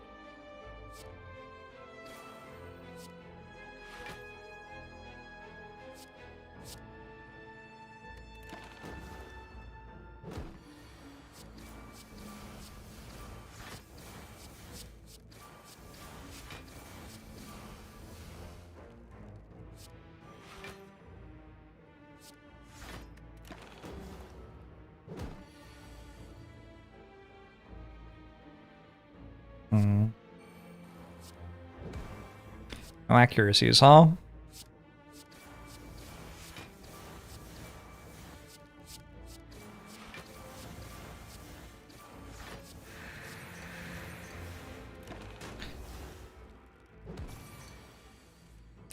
No accuracies, huh?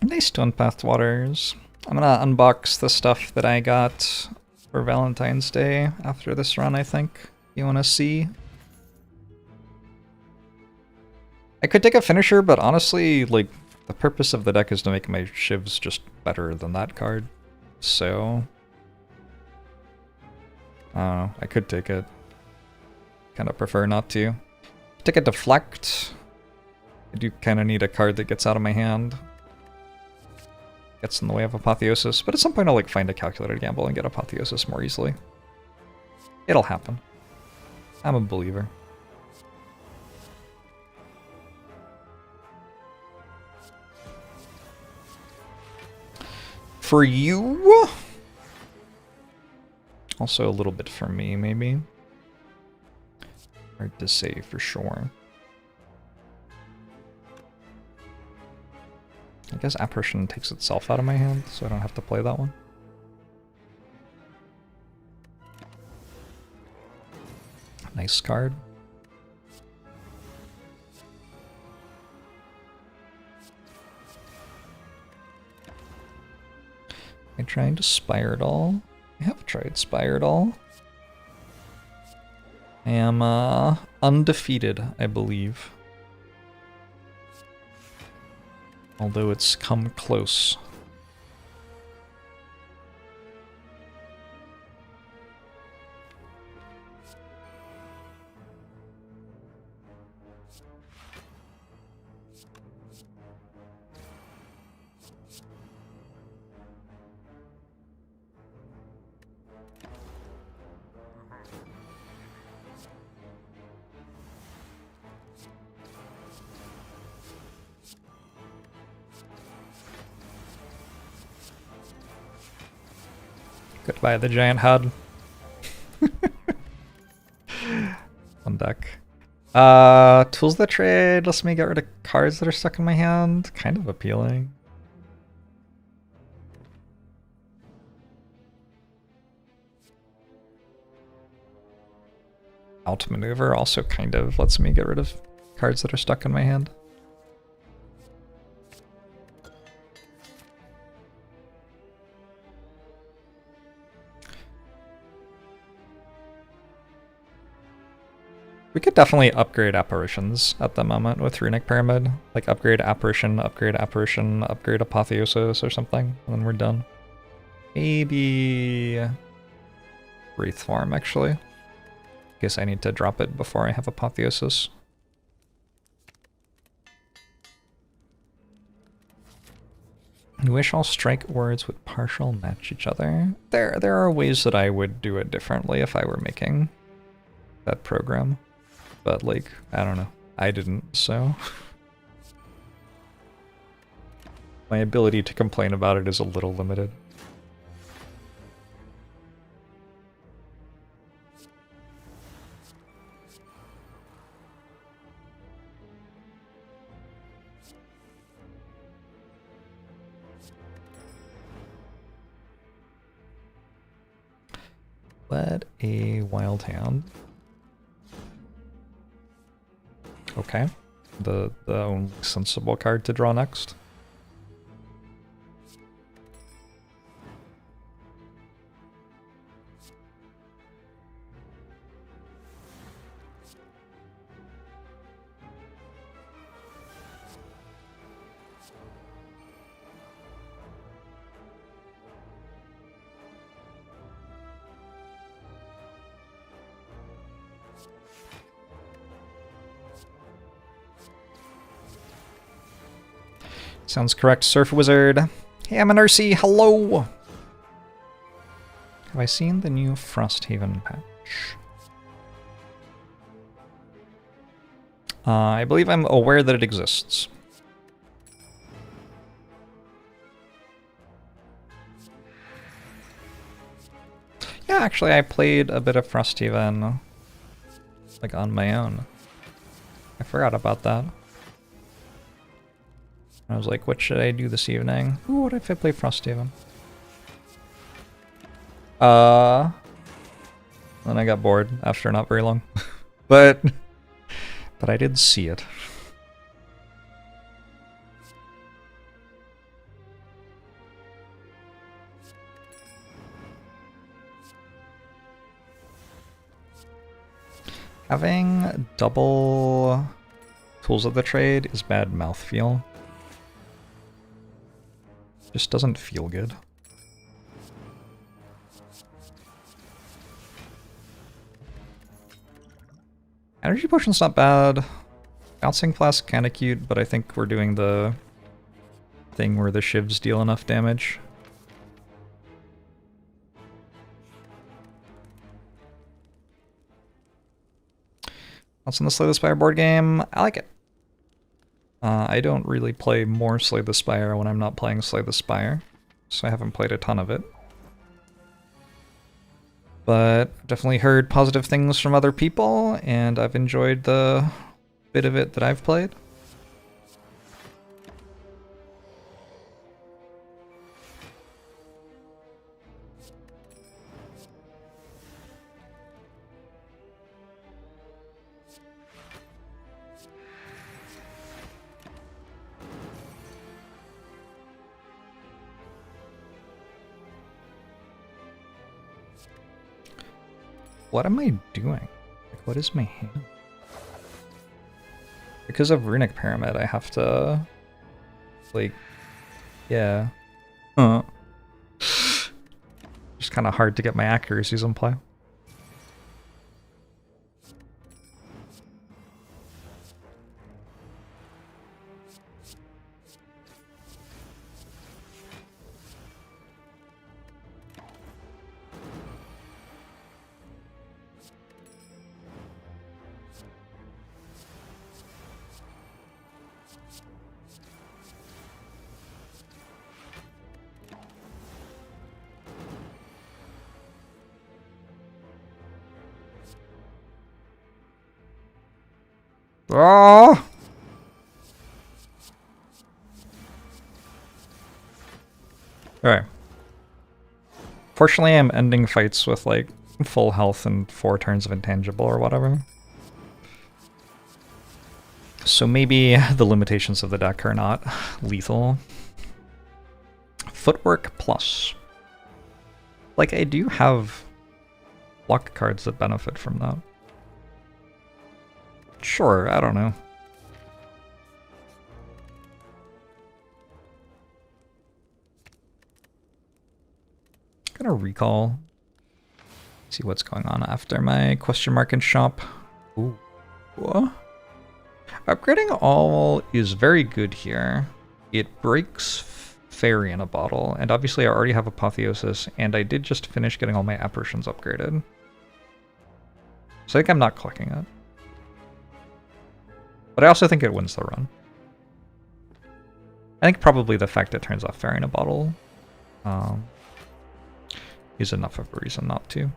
Nice Stone Path Waters. I'm gonna unbox the stuff that I got for Valentine's Day after this run, I think. You wanna see? I could take a finisher, but honestly, like, the purpose of the deck is to make my shivs just better than that card. So I don't know, I could take it. Kinda prefer not to. Take a Deflect. I do kind of need a card that gets out of my hand. Gets in the way of Apotheosis, but at some point I'll like find a calculated gamble and get Apotheosis more easily. It'll happen. I'm a believer. For you? Also a little bit for me, maybe. Hard to say for sure. I guess Apparition takes itself out of my hand, so I don't have to play that one. Nice card. I'm trying to Spire it all. I have tried Spire it all. I am undefeated, I believe. Although it's come close. Goodbye, the giant HUD. On deck. Tools of the trade lets me get rid of cards that are stuck in my hand. Kind of appealing. Outmaneuver also kind of lets me get rid of cards that are stuck in my hand. We could definitely upgrade apparitions at the moment with Runic Pyramid. Like upgrade apparition, upgrade apparition, upgrade apotheosis or something, and then we're done. Maybe Wraith Form actually. Guess I need to drop it before I have apotheosis. I wish all strike words would partial match each other. There are ways that I would do it differently if I were making that program. But like, I don't know. I didn't, so. My ability to complain about it is a little limited. What a wild hand. Okay. The only sensible card to draw next. Sounds correct, Surf Wizard. Hey, I'm an RC, hello! Have I seen the new Frosthaven patch? I believe I'm aware that it exists. Yeah, actually I played a bit of Frosthaven, like on my own. I forgot about that. I was like, what should I do this evening? Ooh, what if I play Frosthaven? Then I got bored after not very long. but I did see it. Having double Tools of the Trade is bad mouthfeel. Just doesn't feel good. Energy Potion's not bad. Bouncing Flask kinda cute, but I think we're doing the thing where the shivs deal enough damage. What's in the Slay the Spire board game? I like it. I don't really play more Slay the Spire when I'm not playing Slay the Spire, so I haven't played a ton of it. But I've definitely heard positive things from other people, and I've enjoyed the bit of it that I've played. What am I doing? Like, what is my hand? Because of Runic Pyramid, I have to... like... yeah. Just kind of hard to get my accuracies in play. Oh! Alright. Fortunately, I'm ending fights with, like, full health and 4 turns of intangible or whatever. So maybe the limitations of the deck are not lethal. Footwork plus. Like, I do have luck cards that benefit from that. Sure, I don't know. Gonna recall. See what's going on after my question mark and shop. Ooh. What? Upgrading all is very good here. It breaks Fairy in a bottle, and obviously I already have Apotheosis, and I did just finish getting all my apparitions upgraded. So I think I'm not clicking it. But I also think it wins the run. I think probably the fact it turns off Fairy in a bottle is enough of a reason not to.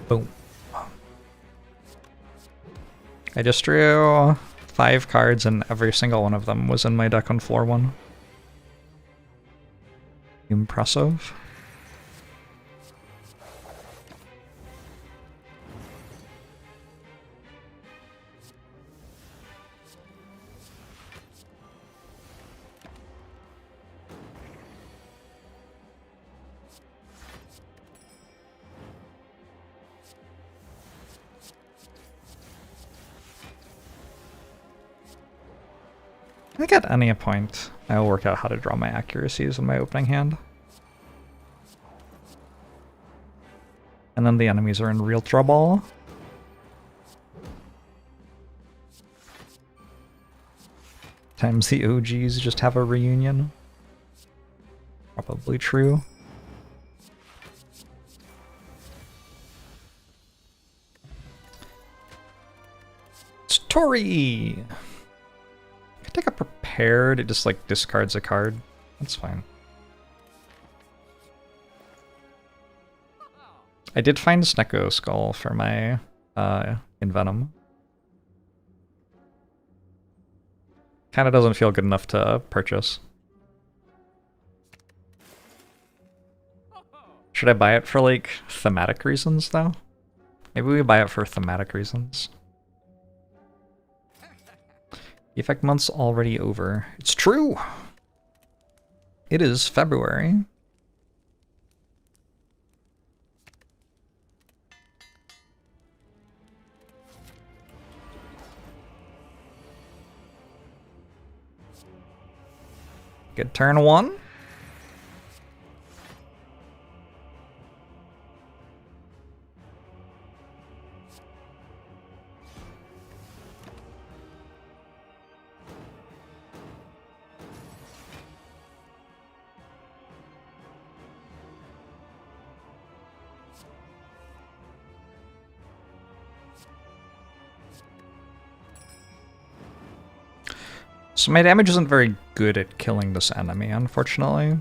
Boom. I just drew 5 cards and every single one of them was in my deck on floor 1. Impressive. I think at any point, I will work out how to draw my accuracies in my opening hand. And then the enemies are in real trouble. Times the OGs just have a reunion. Probably true. It's Tori! I take a prepared, it just like discards a card. That's fine. I did find Snecko Skull for my Envenom. Kinda doesn't feel good enough to purchase. Should I buy it for like thematic reasons though? Maybe we buy it for thematic reasons. The effect month's already over. It's true! It is February. Good turn one. So my damage isn't very good at killing this enemy, unfortunately.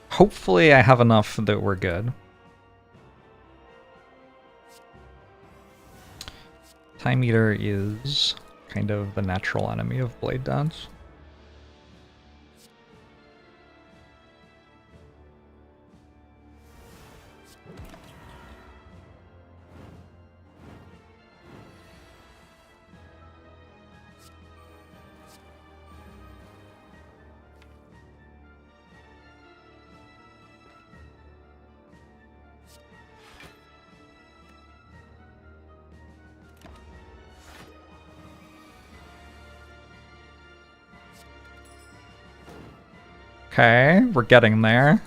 Hopefully I have enough that we're good. Time Eater is kind of the natural enemy of Blade Dance. Okay, we're getting there.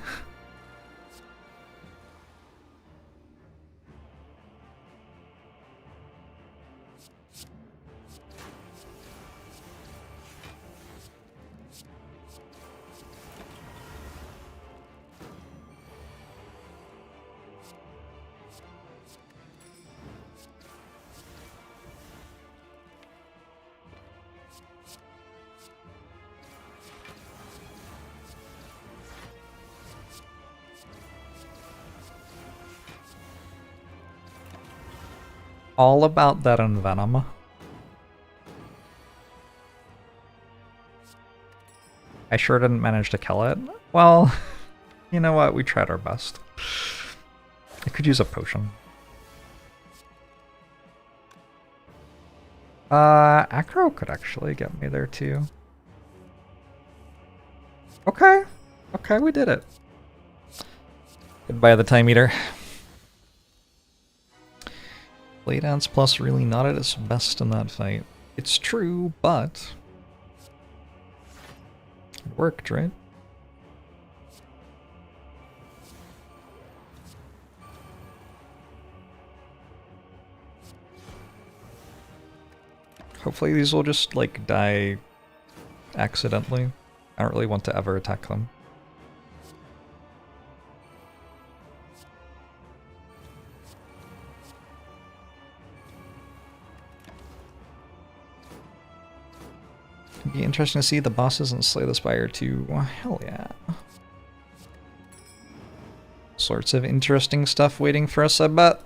All about that Envenom. I sure didn't manage to kill it. Well, you know what? We tried our best. I could use a potion. Acro could actually get me there too. Okay. Okay, we did it. Goodbye the Time Eater. Blade Dance Plus really not at its best in that fight. It's true, but it worked, right? Hopefully these will just, like, die accidentally. I don't really want to ever attack them. It'd be interesting to see the bosses and Slay the Spire too. Well, hell yeah. Sorts of interesting stuff waiting for us, I bet.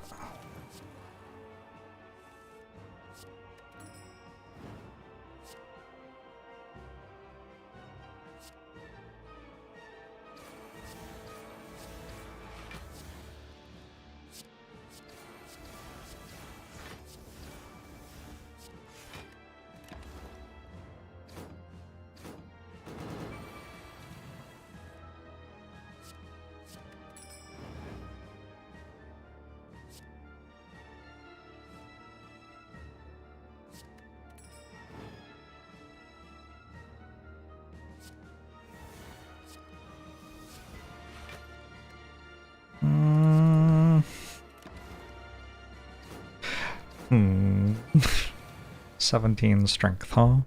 Hmm. 17 strength, huh?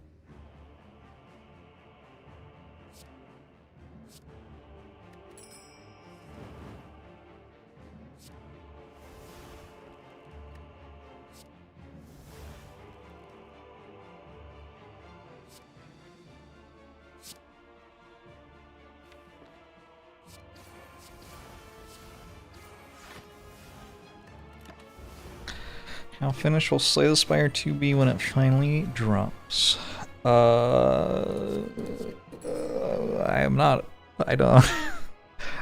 How finished will Slay the Spire 2 be when it finally drops? I am not. I don't.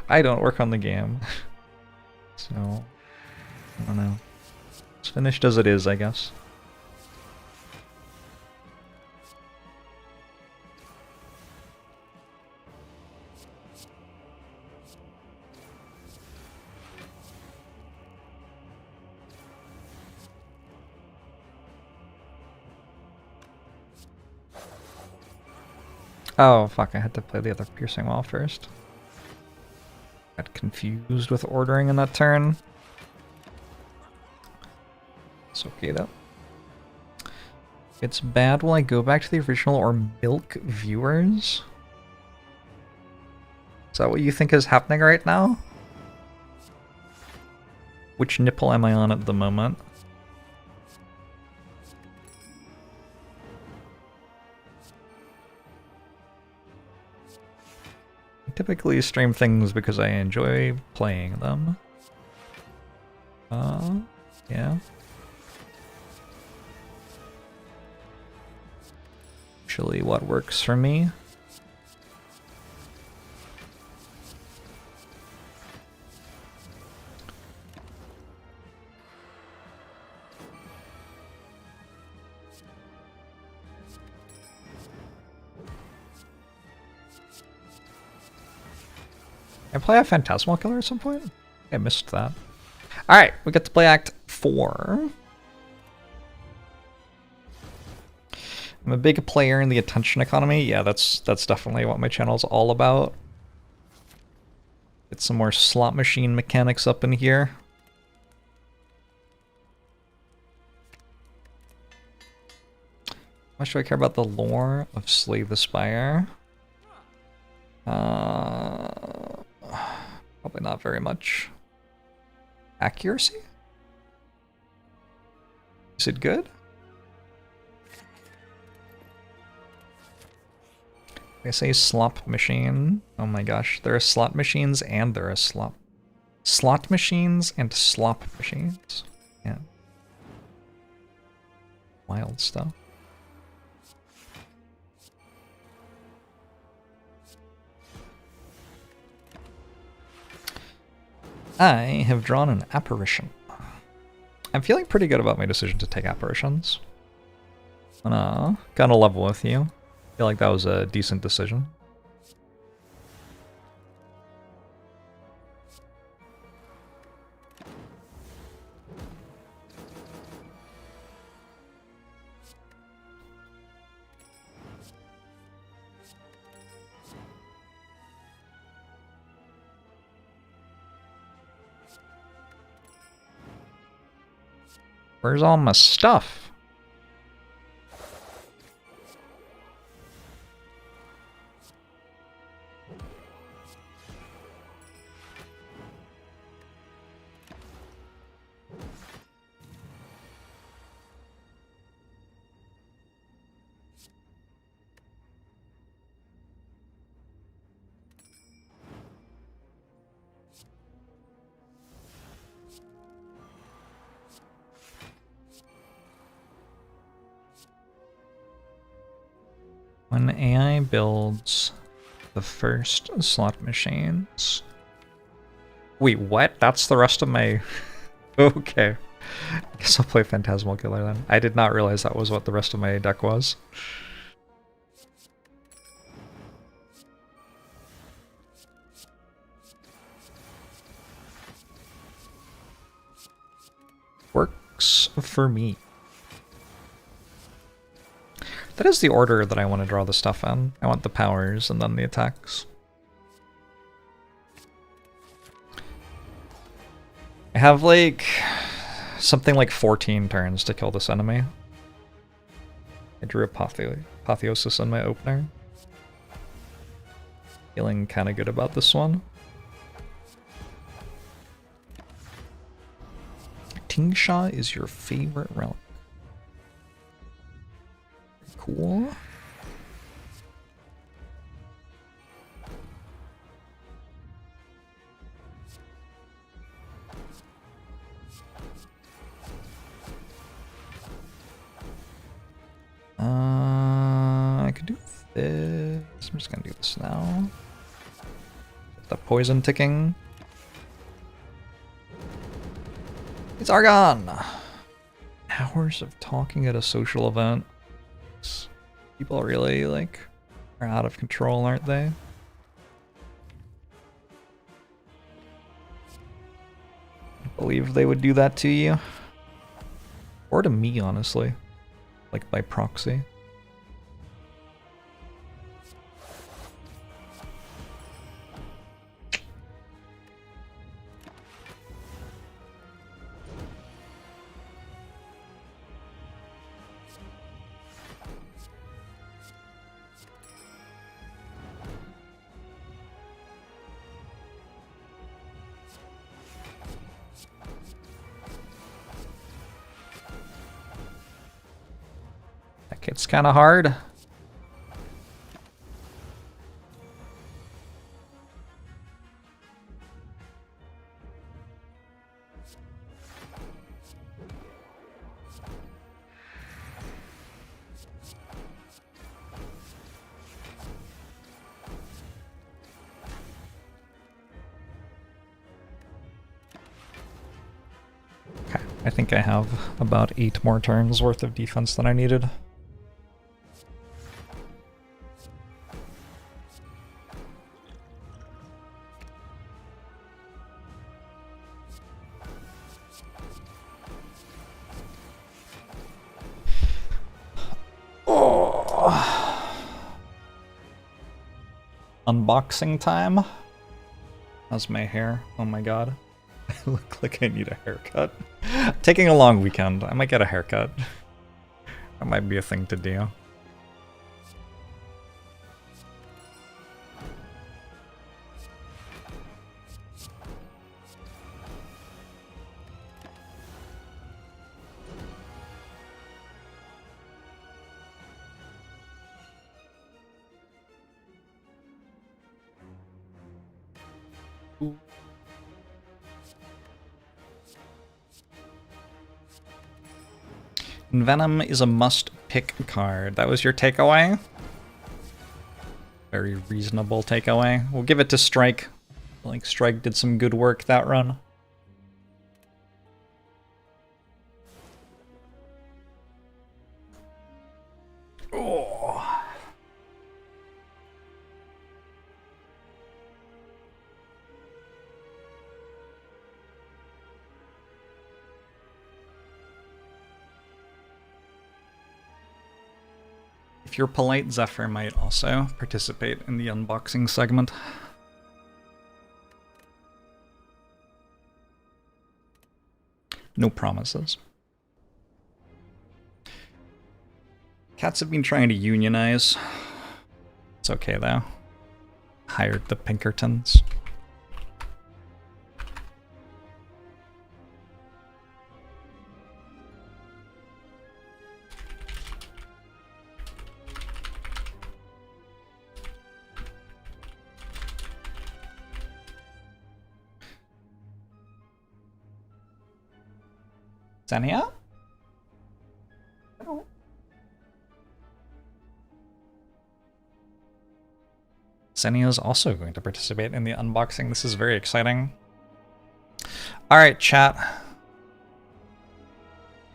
I don't work on the game. So, I don't know. It's finished as it is, I guess. Oh, fuck, I had to play the other piercing wall first. Got confused with ordering in that turn. It's okay, though. It's bad. Will I go back to the original or milk viewers? Is that what you think is happening right now? Which nipple am I on at the moment? I typically stream things because I enjoy playing them. Yeah. Usually what works for me. Can I play a Phantasmal Killer at some point? I missed that. Alright, we get to play Act 4. I'm a big player in the attention economy. Yeah, that's definitely what my channel's all about. Get some more slot machine mechanics up in here. How much do I care about the lore of Slay the Spire? Probably not very much. Accuracy? Is it good? I say slot machine. Oh my gosh, there are slot machines and there are slot machines and slop machines. Yeah. Wild stuff. I have drawn an apparition. I'm feeling pretty good about my decision to take apparitions. Gonna level with you. Feel like that was a decent decision. Where's all my stuff? When AI builds the first slot machines... Wait, what? That's the rest of my... Okay. I guess I'll play Phantasmal Killer then. I did not realize that was what the rest of my deck was. Works for me. That is the order that I want to draw the stuff in. I want the powers and then the attacks. I have like something like 14 turns to kill this enemy. I drew Apotheosis in my opener. Feeling kind of good about this one. Tingsha is your favorite relic. Cool. I could do this. I'm just gonna do this now. Get the poison ticking. It's Argon! Hours of talking at a social event. People really, like, are out of control, aren't they? I believe they would do that to you. Or to me, honestly. Like, by proxy. It's kind of hard. Okay, I think I have about 8 more turns worth of defense than I needed. Unboxing time. How's my hair? Oh my god. I look like I need a haircut. Taking a long weekend. I might get a haircut. That might be a thing to do. Venom is a must-pick card. That was your takeaway? Very reasonable takeaway. We'll give it to Strike. I think Strike did some good work that run. Oh. If you're polite, Zephyr might also participate in the unboxing segment. No promises. Cats have been trying to unionize. It's okay though. Hired the Pinkertons. Xenia? Xenia is also going to participate in the unboxing. This is very exciting. Alright, chat.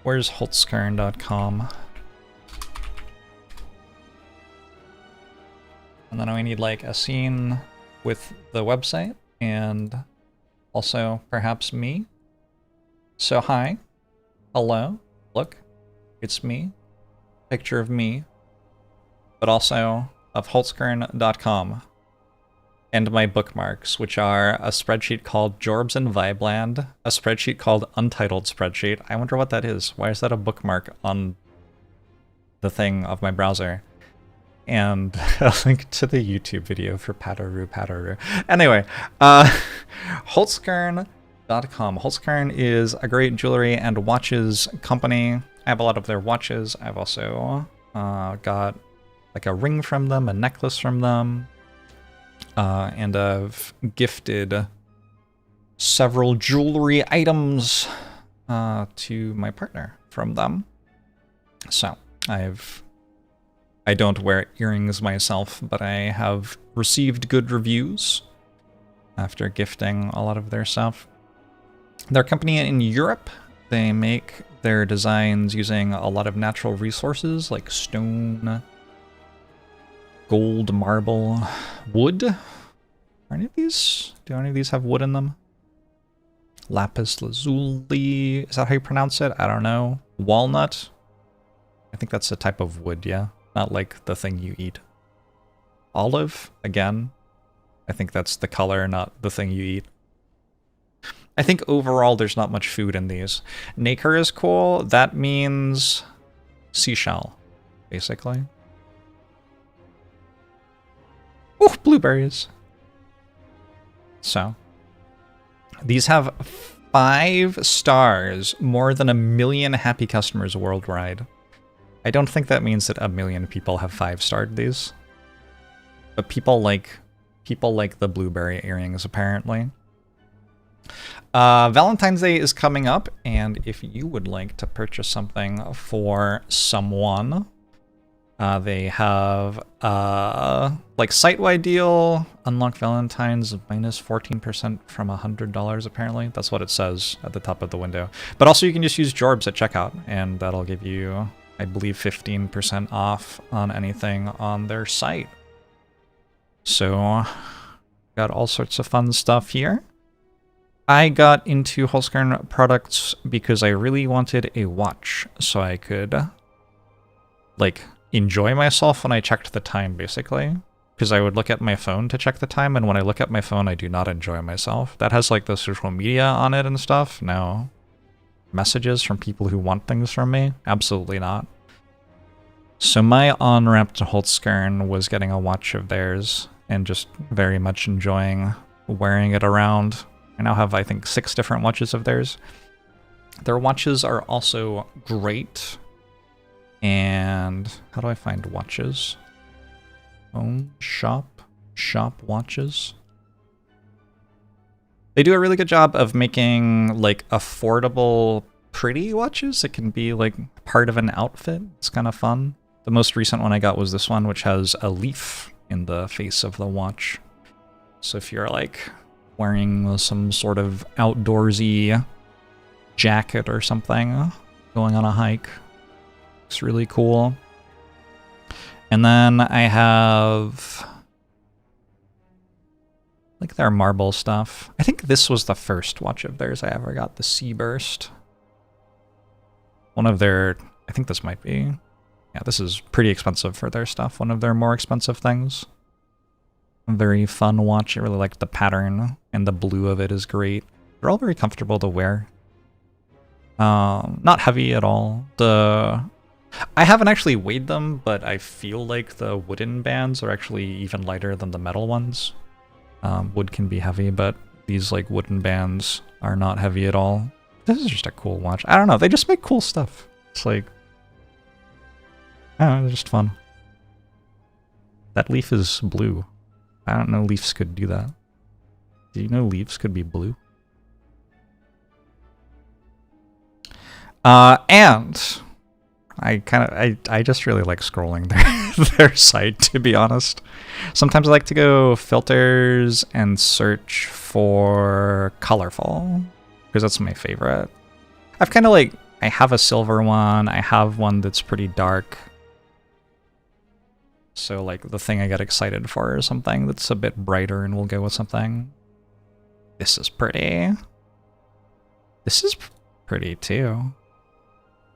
Where's holtzkern.com? And then we need like a scene with the website and also perhaps me. So hi. Hello, look, it's me, picture of me, but also of holtzkern.com, and my bookmarks, which are a spreadsheet called Jorbs and Vibeland, a spreadsheet called Untitled Spreadsheet. I wonder what that is. Why is that a bookmark on the thing of my browser? And a link to the YouTube video for Pataru. Anyway, holtzkern.com. Holtzkern is a great jewelry and watches company. I have a lot of their watches. I've also got like a ring from them, a necklace from them, and I've gifted several jewelry items to my partner from them. So I don't wear earrings myself, but I have received good reviews after gifting a lot of their stuff. Their company in Europe They make their designs using a lot of natural resources like stone, gold, marble, wood. Are any of these? Do any of these have wood in them? Lapis lazuli. Is that how you pronounce it? I don't know. Walnut. I think that's a type of wood, yeah. Not like the thing you eat. Olive, again. I think that's the color, not the thing you eat. I think overall there's not much food in these. Nacre is cool. That means seashell, basically. Oh, blueberries. So, these have 5 stars, more than 1 million happy customers worldwide. I don't think that means that 1 million people have 5-starred these. But people like the blueberry earrings, apparently. Valentine's Day is coming up, and if you would like to purchase something for someone, they have like site-wide deal, unlock Valentine's minus 14% from $100 apparently. That's what it says at the top of the window. But also you can just use Jorbs at checkout, and that'll give you, I believe, 15% off on anything on their site. So, got all sorts of fun stuff here. I got into Holzkern products because I really wanted a watch so I could, like, enjoy myself when I checked the time, basically. Because I would look at my phone to check the time, and when I look at my phone, I do not enjoy myself. That has, like, the social media on it and stuff. No. Messages from people who want things from me? Absolutely not. So my on-ramp to Holzkern was getting a watch of theirs, and just very much enjoying wearing it around. I now have, I think, 6 different watches of theirs. Their watches are also great. And how do I find watches? Own shop watches. They do a really good job of making like affordable, pretty watches. It can be like part of an outfit. It's kind of fun. The most recent one I got was this one, which has a leaf in the face of the watch. So if you're like wearing some sort of outdoorsy jacket or something, going on a hike, it's really cool. And then I have like their marble stuff. I think this was the first watch of theirs I ever got, the Seaburst. One of their, I think this might be, yeah, this is pretty expensive for their stuff. One of their more expensive things. A very fun watch. I really like the pattern, and the blue of it is great. They're all very comfortable to wear. Not heavy at all. I haven't actually weighed them, but I feel like the wooden bands are actually even lighter than the metal ones. Wood can be heavy, but these like wooden bands are not heavy at all. This is just a cool watch. I don't know, they just make cool stuff. It's like, I don't know, they're just fun. That leaf is blue. I don't know leaves could do that. Do you know leaves could be blue? And I just really like scrolling their site, to be honest. Sometimes I like to go filters and search for colorful, because that's my favorite. I've kind of like, I have a silver one, I have one that's pretty dark. So like the thing I get excited for is something that's a bit brighter, and we'll go with something. This is pretty. This is pretty too.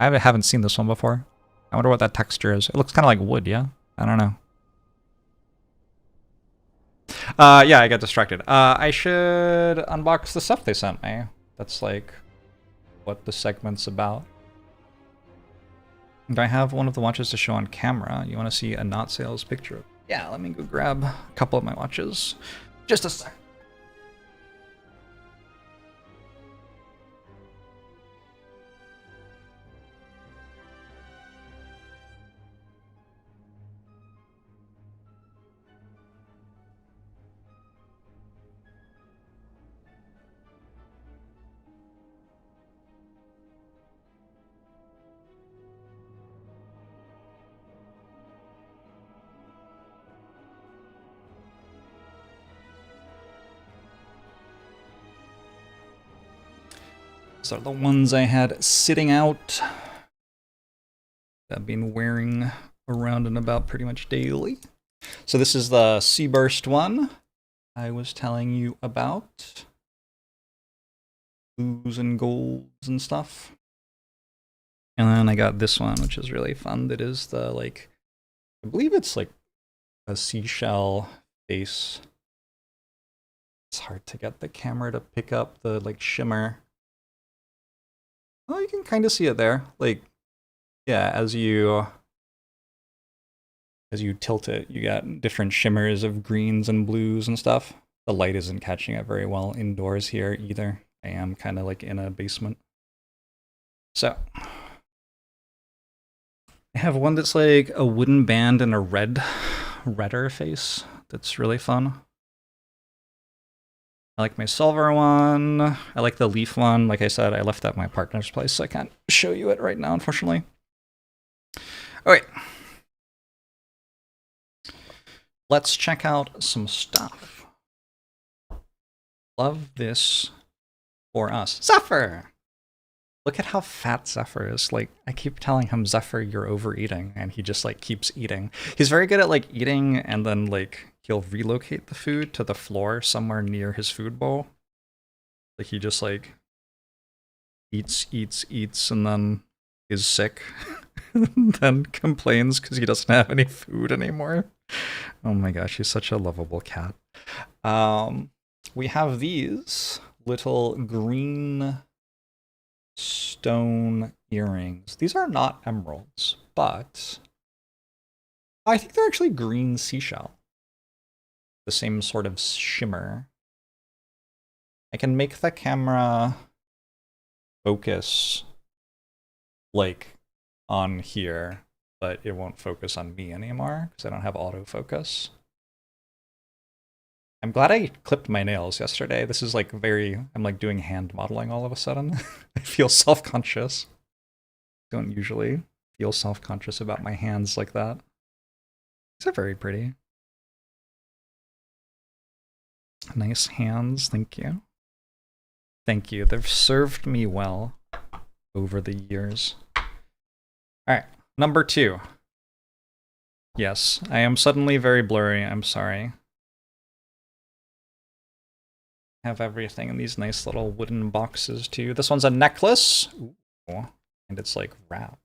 I haven't seen this one before. I wonder what that texture is. It looks kind of like wood, yeah? I don't know. Yeah, I got distracted. I should unbox the stuff they sent me. That's like what the segment's about. Do I have one of the watches to show on camera? You want to see a not sales picture? Yeah, let me go grab a couple of my watches. Just a sec. So the ones I had sitting out that I've been wearing around and about pretty much daily. So this is the Sea Burst one I was telling you about. Blues and golds and stuff. And then I got this one, which is really fun. That is the, like, I believe it's like a seashell face. It's hard to get the camera to pick up the, like, shimmer. Oh, you can kind of see it there. Like, yeah, as you tilt it, you get different shimmers of greens and blues and stuff. The light isn't catching it very well indoors here either. I am kind of like in a basement. So, I have one that's like a wooden band and a redder face. That's really fun. I like my silver one. I like the leaf one. Like I said, I left at my partner's place, so I can't show you it right now, unfortunately. Alright. Let's check out some stuff. Love this for us. Zephyr! Look at how fat Zephyr is. Like, I keep telling him, Zephyr, you're overeating, and he just, like, keeps eating. He's very good at, like, eating, and then, like, he'll relocate the food to the floor somewhere near his food bowl. Like, he just, like, eats, and then is sick. And then complains because he doesn't have any food anymore. Oh my gosh, he's such a lovable cat. We have these little green stone earrings. These are not emeralds, but I think they're actually green seashell. The same sort of shimmer. I can make the camera focus like on here, but it won't focus on me anymore because I don't have autofocus. I'm glad I clipped my nails yesterday. This is like I'm like doing hand modeling all of a sudden. I feel self-conscious. Don't usually feel self-conscious about my hands like that. These are very pretty. Nice hands, thank you. Thank you, they've served me well over the years. Alright, number 2. Yes, I am suddenly very blurry, I'm sorry. Have everything in these nice little wooden boxes too. This one's a necklace. Ooh, and it's like wrapped.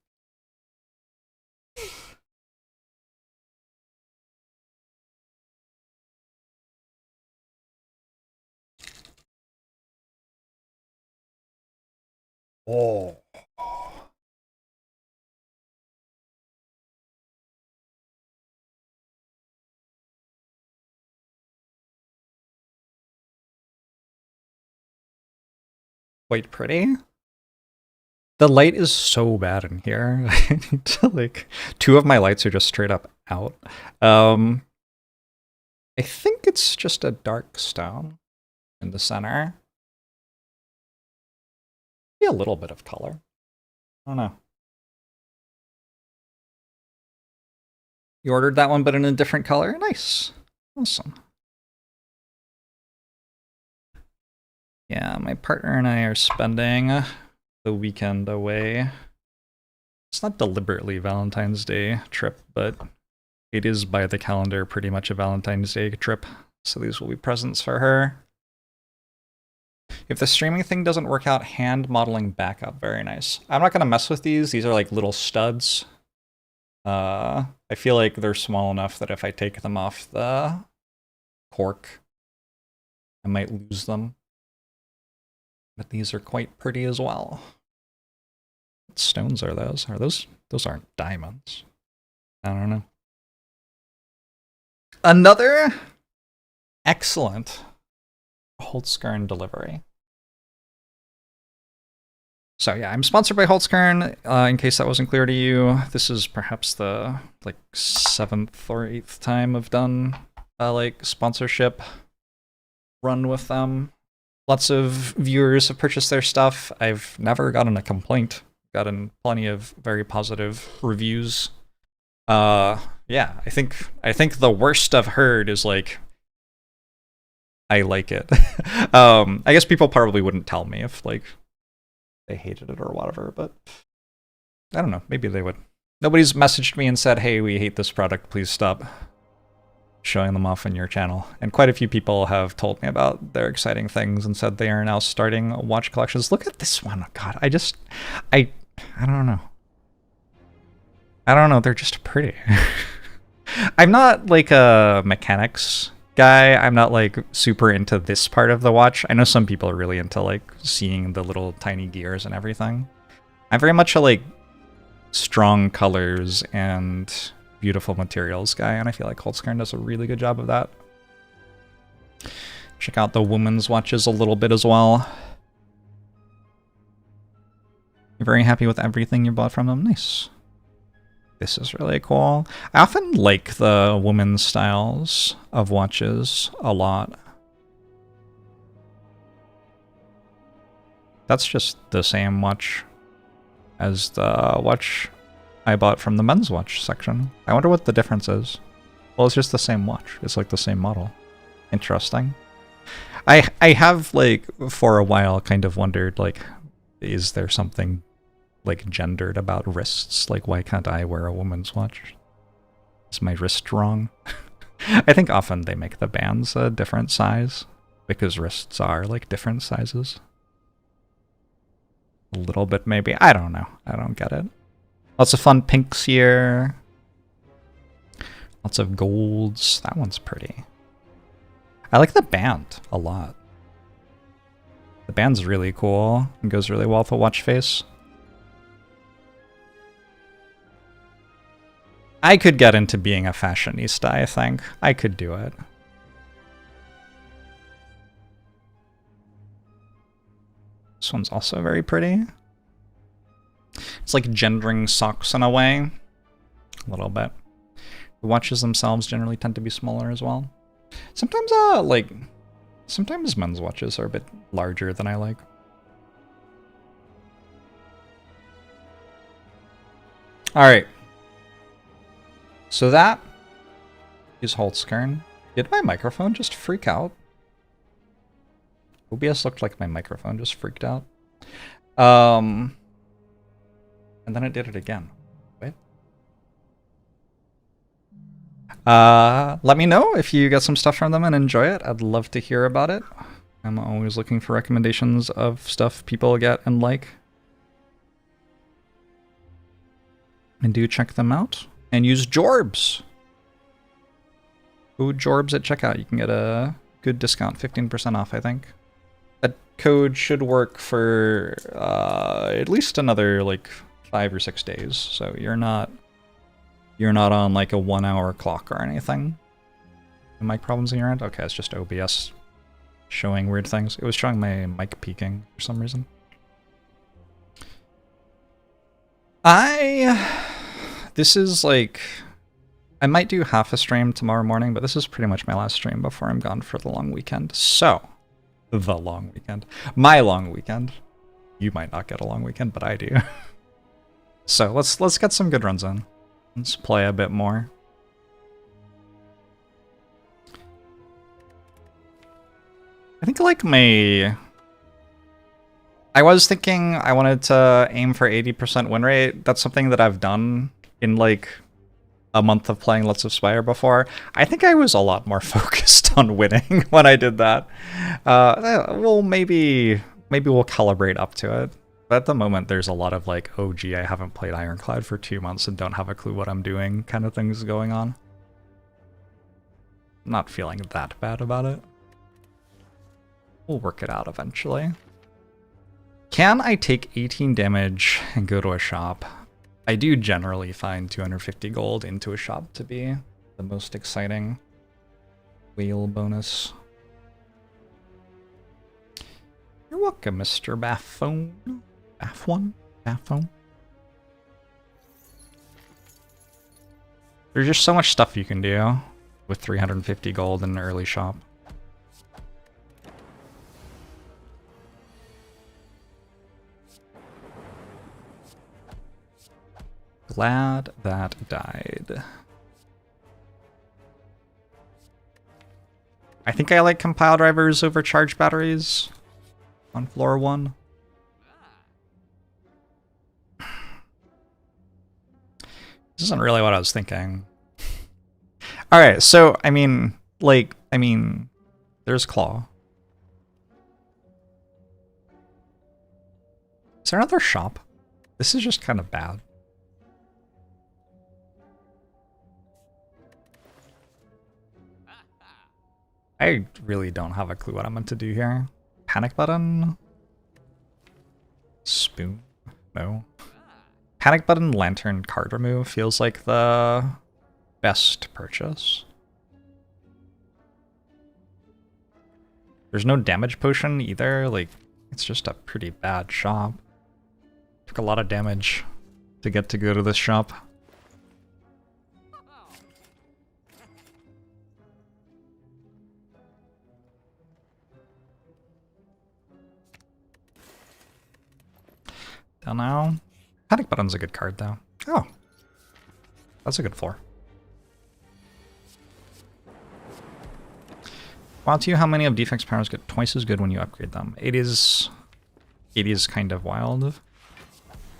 Oh. Quite pretty. The light is so bad in here. I need to, like, 2 of my lights are just straight up out. I think it's just a dark stone in the center. Maybe a little bit of color. I don't know. You ordered that one, but in a different color? Nice. Awesome. Yeah, my partner and I are spending the weekend away. It's not deliberately Valentine's Day trip, but it is by the calendar pretty much a Valentine's Day trip. So these will be presents for her. If the streaming thing doesn't work out, hand modeling backup. Very nice. I'm not going to mess with these. These are like little studs. I feel like they're small enough that if I take them off the cork, I might lose them. But these are quite pretty as well. What stones are those? Those aren't diamonds. I don't know. Another excellent Holtzkern delivery. So yeah, I'm sponsored by Holtzkern. In case that wasn't clear to you, this is perhaps the like 7th or 8th time I've done like sponsorship run with them. Lots of viewers have purchased their stuff. I've never gotten a complaint. Gotten plenty of very positive reviews. Yeah, I think the worst I've heard is like, I like it. I guess people probably wouldn't tell me if like they hated it or whatever, but I don't know, maybe they would. Nobody's messaged me and said, hey, we hate this product, please stop showing them off on your channel. And quite a few people have told me about their exciting things and said they are now starting watch collections. Look at this one. God, I don't know. I don't know, they're just pretty. I'm not like a mechanics guy. I'm not like super into this part of the watch. I know some people are really into like seeing the little tiny gears and everything. I'm very much a like strong colors and beautiful materials guy, and I feel like Holtzkern does a really good job of that. Check out the women's watches a little bit as well. You're very happy with everything you bought from them? Nice. This is really cool. I often like the women's styles of watches a lot. That's just the same watch as the watch I bought from the men's watch section. I wonder what the difference is. Well, it's just the same watch. It's like the same model. Interesting. I have like for a while kind of wondered like, is there something like gendered about wrists? Like, why can't I wear a woman's watch? Is my wrist wrong? I think often they make the bands a different size because wrists are like different sizes. A little bit maybe. I don't know. I don't get it. Lots of fun pinks here. Lots of golds. That one's pretty. I like the band a lot. The band's really cool and goes really well with a watch face. I could get into being a fashionista, I think. I could do it. This one's also very pretty. It's like gendering socks in a way. A little bit. The watches themselves generally tend to be smaller as well. Sometimes, sometimes men's watches are a bit larger than I like. Alright. So that is Holtzkern. Did my microphone just freak out? OBS looked like my microphone just freaked out. And then it did it again. Wait. Let me know if you get some stuff from them and enjoy it. I'd love to hear about it. I'm always looking for recommendations of stuff people get and like. And do check them out. And use Jorbs. Go Jorbs at checkout. You can get a good discount, 15% off, I think. That code should work for at least another like 5 or 6 days. So you're not on like a 1 hour clock or anything. Mic problems in your end? Okay, it's just OBS showing weird things. It was showing my mic peaking for some reason. This is like, I might do half a stream tomorrow morning, but this is pretty much my last stream before I'm gone for the long weekend. So, the long weekend. My long weekend. You might not get a long weekend, but I do. So, let's get some good runs in. Let's play a bit more. I think like I was thinking I wanted to aim for 80% win rate. That's something that I've done in like a month of playing lots of Spire before. I think I was a lot more focused on winning when I did that. Well, maybe we'll calibrate up to it. But at the moment, there's a lot of like, oh gee, I haven't played Ironclad for 2 months and don't have a clue what I'm doing kind of things going on. I'm not feeling that bad about it. We'll work it out eventually. Can I take 18 damage and go to a shop? I do generally find 250 gold into a shop to be the most exciting whale bonus. You're welcome, Mr. Baffone. Baffone? Baffone? There's just so much stuff you can do with 350 gold in an early shop. Glad that died. I think I like compile drivers over charge batteries on floor 1. This isn't really what I was thinking. Alright, so, I mean, there's Claw. Is there another shop? This is just kind of bad. I really don't have a clue what I'm meant to do here. Panic button? Spoon? No. Panic button, lantern, card remove feels like the best purchase. There's no damage potion either, like, it's just a pretty bad shop. Took a lot of damage to get to go to this shop. Down now. Panic button's a good card though. Oh. That's a good floor. Wow, to you, how many of defects powers get twice as good when you upgrade them? It is kind of wild.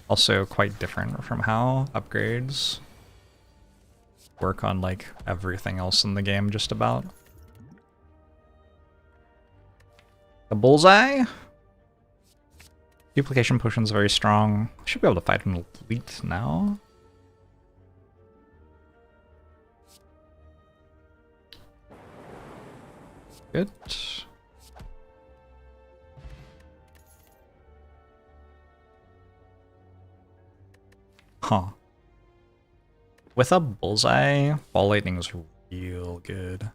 Also quite different from how upgrades work on like everything else in the game just about. The bullseye? Duplication potion's very strong. Should be able to fight an elite now. Good. Huh. With a bullseye, ball lightning is real good.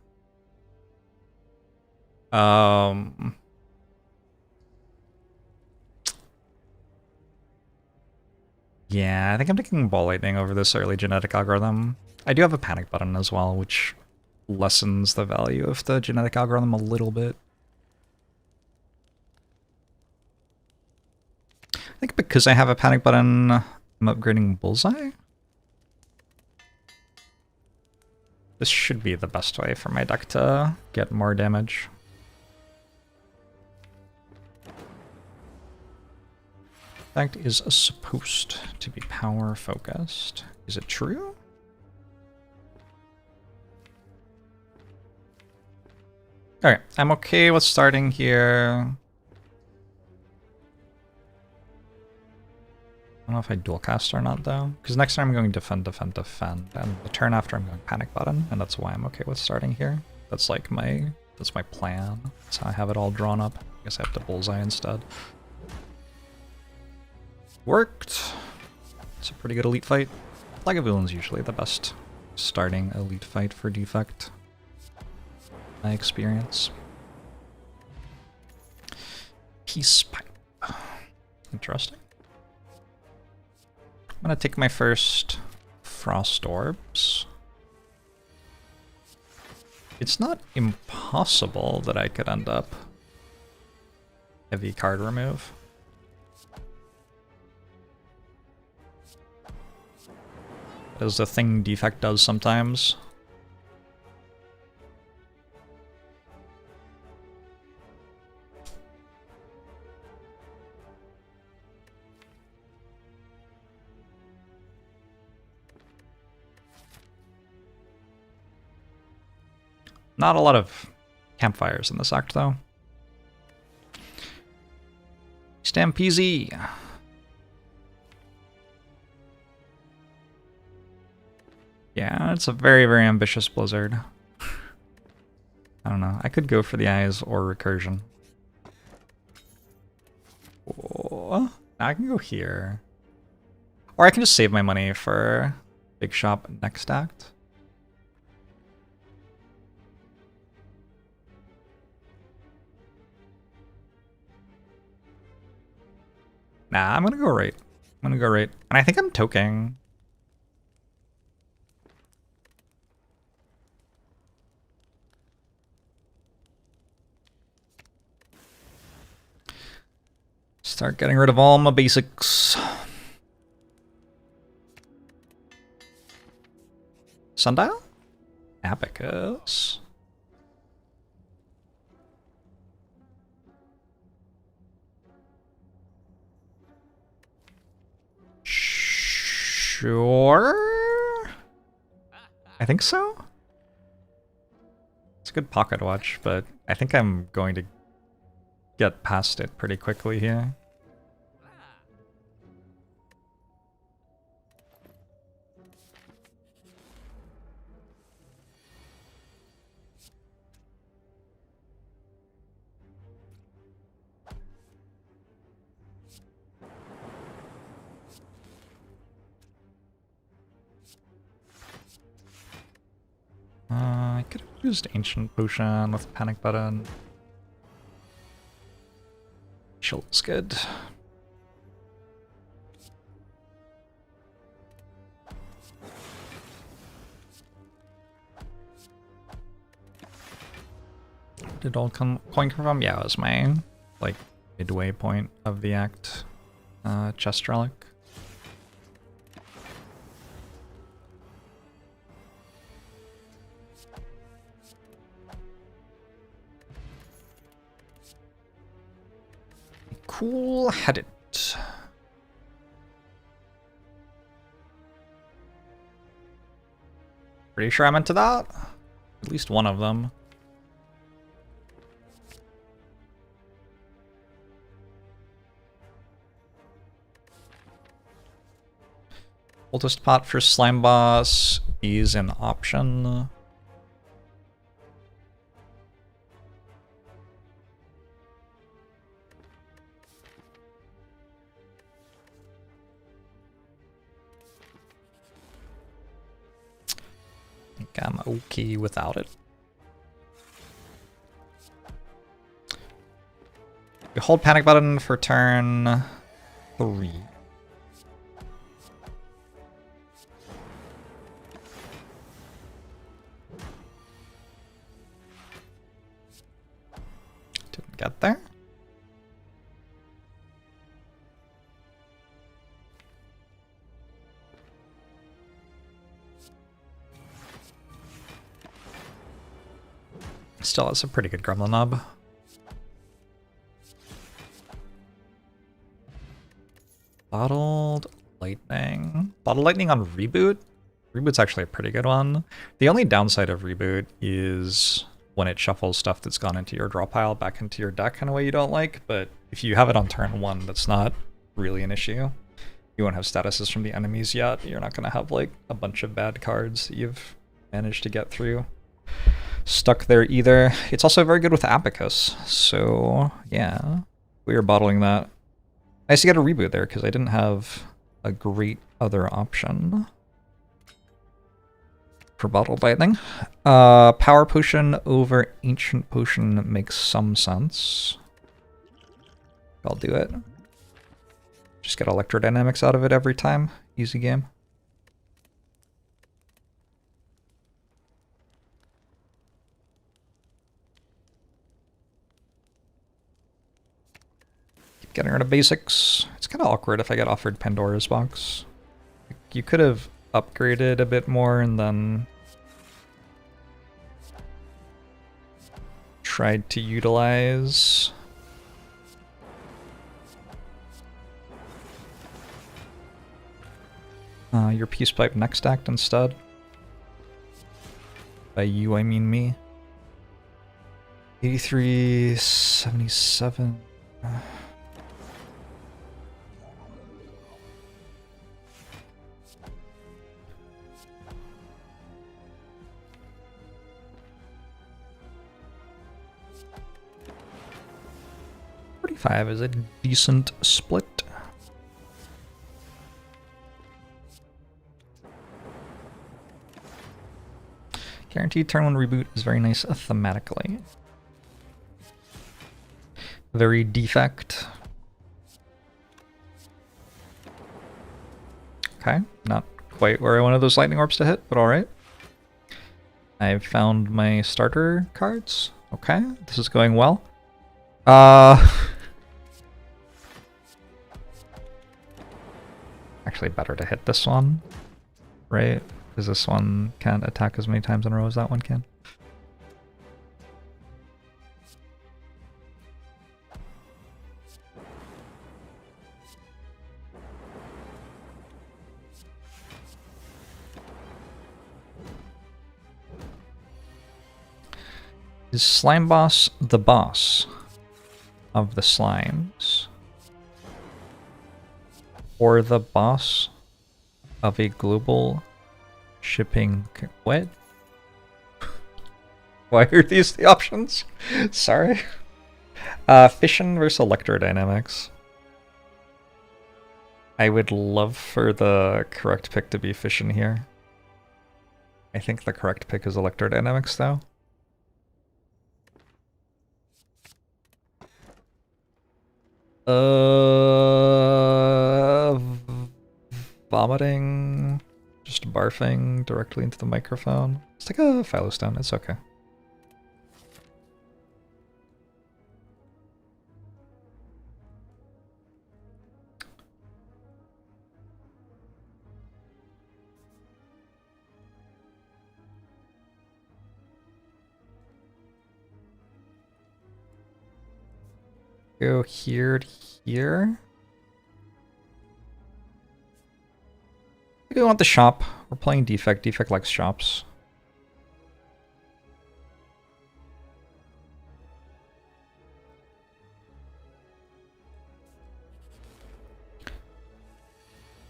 Yeah, I think I'm taking ball lightning over this early genetic algorithm. I do have a panic button as well, which lessens the value of the genetic algorithm a little bit. I think because I have a panic button, I'm upgrading bullseye. This should be the best way for my deck to get more damage. Effect is supposed to be power focused. Is it true? Okay, I'm okay with starting here. I don't know if I dual cast or not though, because next time I'm going defend, defend, defend, and the turn after I'm going panic button, and that's why I'm okay with starting here. That's like that's my plan. That's how I have it all drawn up. I guess I have to bullseye instead. Worked. It's a pretty good elite fight. Lagavulin's usually the best starting elite fight for defect. My experience. Peace pipe. Interesting. I'm gonna take my first frost orbs. It's not impossible that I could end up heavy card remove. That is the thing defect does sometimes. Not a lot of campfires in this act, though. Stampede. Yeah, it's a very, very ambitious blizzard. I don't know. I could go for the eyes or recursion. Oh, I can go here. Or I can just save my money for big shop next act. Nah, I'm gonna go right. I'm gonna go right. And I think I'm toking. Start getting rid of all my basics. Sundial? Abacus. Sure. I think so. It's a good pocket watch, but I think I'm going to get past it pretty quickly here. I could have used Ancient Potion with Panic Button. Chill's good. Did all coin come from? Yeah, it was my, like, midway point of the act. Chest relic. Cool-headed. Pretty sure I'm into that. At least one of them. Oldest pot for Slime Boss is an option. I think I'm okay without it. You hold Panic Button for turn 3. Didn't get there. Still, it's a pretty good Gremlin Knob. Bottled Lightning. Bottled Lightning on Reboot? Reboot's actually a pretty good one. The only downside of Reboot is when it shuffles stuff that's gone into your draw pile back into your deck in a way you don't like, but if you have it on turn 1, that's not really an issue. You won't have statuses from the enemies yet. You're not going to have like a bunch of bad cards that you've managed to get through stuck there either. It's also very good with Abacus, so yeah, we are bottling that. Nice to get a Reboot there, because I didn't have a great other option for Bottled Lightning. Power Potion over Ancient Potion makes some sense. I'll do it. Just get Electrodynamics out of it every time. Easy game. Getting rid of basics. It's kind of awkward if I get offered Pandora's Box. You could have upgraded a bit more and then tried to utilize your Peace Pipe next act instead. By you, I mean me. 83, 77. $45 is a decent split. Guaranteed turn 1 reboot is very nice thematically. Very defect. Okay, not quite where I wanted those lightning orbs to hit, but alright. I've found my starter cards. Okay, this is going well. Actually better to hit this one, right? Because this one can't attack as many times in a row as that one can. Is Slime Boss the boss of the slimes? Or the boss of a global shipping... What? Why are these the options? Sorry. Fission versus electrodynamics. I would love for the correct pick to be fission here. I think the correct pick is electrodynamics though. Vomiting, just barfing directly into the microphone. It's like a phylostone, it's okay. Go here to here. We want the shop. We're playing Defect. Defect likes shops.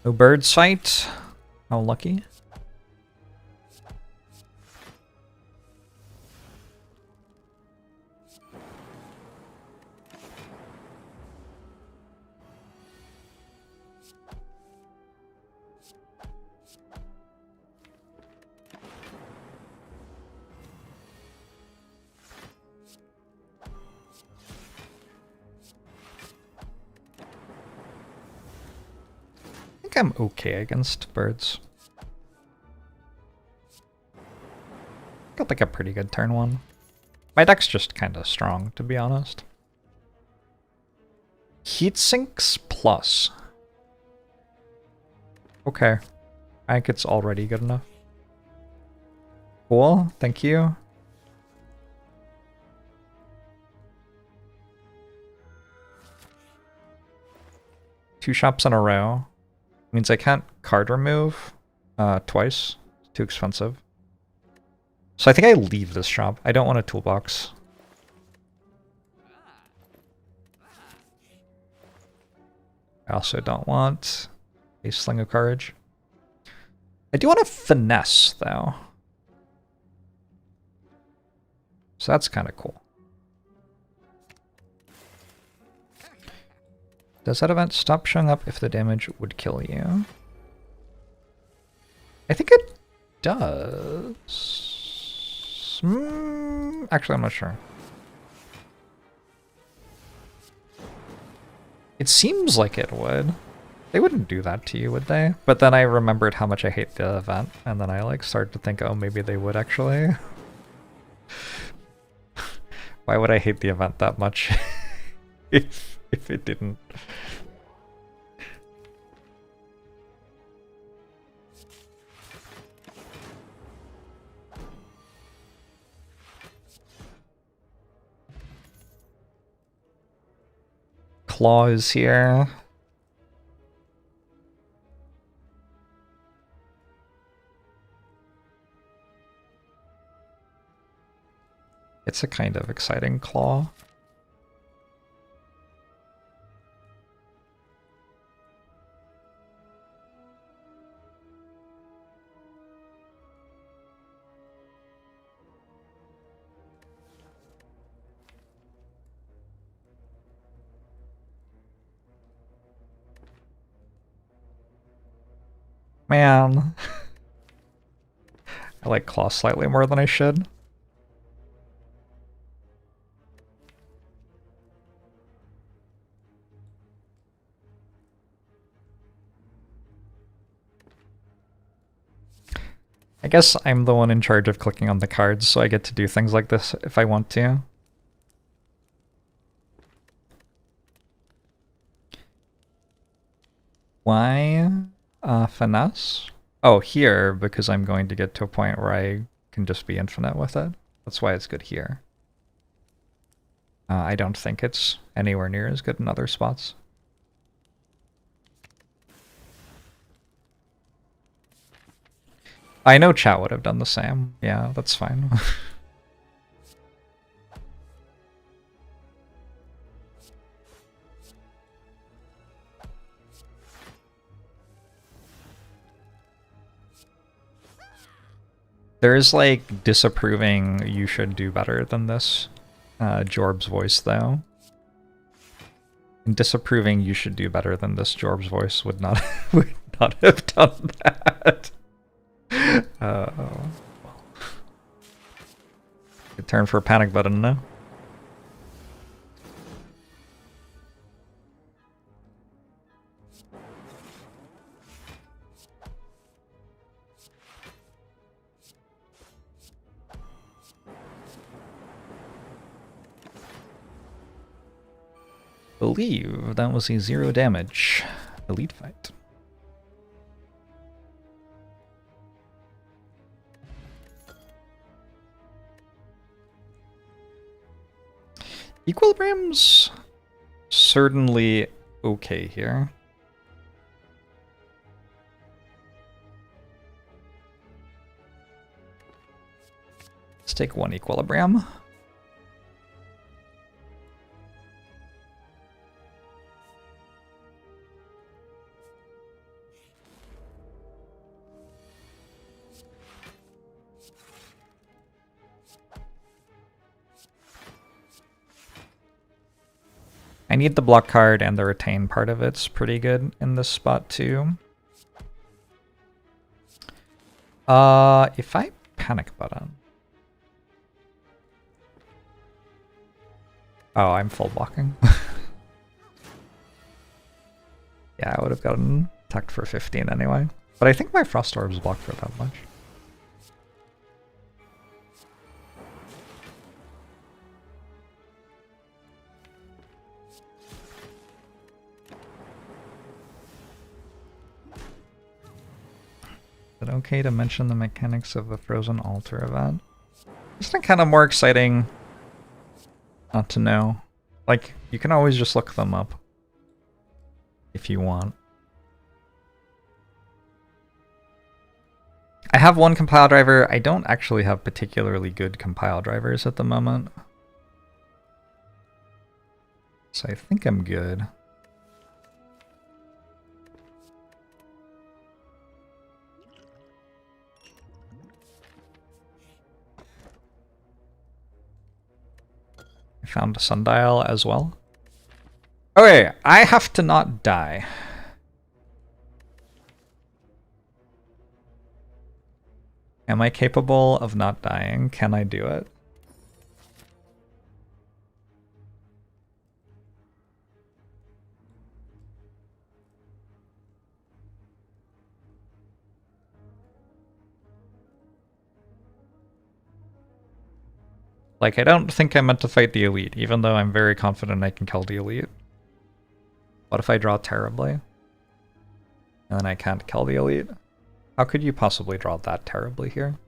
No bird sight. How lucky. I'm okay against birds. Got like a pretty good turn one. My deck's just kind of strong, to be honest. Heat sinks plus. Okay. I think it's already good enough. Cool, thank you. Two shops in a row. Means I can't card remove twice. It's too expensive. So I think I leave this shop. I don't want a toolbox. I also don't want a Sling of Courage. I do want a Finesse, though. So that's kind of cool. Does that event stop showing up if the damage would kill you? I think it does. Actually, I'm not sure. It seems like it would. They wouldn't do that to you, would they? But then I remembered how much I hate the event, and then I like started to think, oh, maybe they would actually. Why would I hate the event that much if it didn't? Claw is here. It's a kind of exciting claw. Man. I like claw slightly more than I should. I guess I'm the one in charge of clicking on the cards, so I get to do things like this if I want to. Why Finesse? Oh, here, because I'm going to get to a point where I can just be infinite with it. That's why it's good here. I don't think it's anywhere near as good in other spots. I know chat would have done the same. Yeah, that's fine. There is like disapproving, you should do better than this Jorbs voice though. And disapproving, you should do better than this Jorbs voice would not have done that. Good turn for a panic button now. Believe that was a 0 damage elite fight. Equilibrium's certainly okay here. Let's take 1 equilibrium. I need the block card, and the retain part of it's pretty good in this spot too. If I panic button. Oh, I'm full blocking. Yeah, I would have gotten attacked for 15 anyway. But I think my Frost Orbs block for that much. Is it okay to mention the mechanics of the Frozen Altar event? It's been kind of more exciting not to know. Like, you can always just look them up if you want. I have one compile driver. I don't actually have particularly good compile drivers at the moment. So I think I'm good. I found a sundial as well. Okay, I have to not die. Am I capable of not dying? Can I do it? Like, I don't think I meant to fight the elite, even though I'm very confident I can kill the elite. What if I draw terribly? And then I can't kill the elite? How could you possibly draw that terribly here?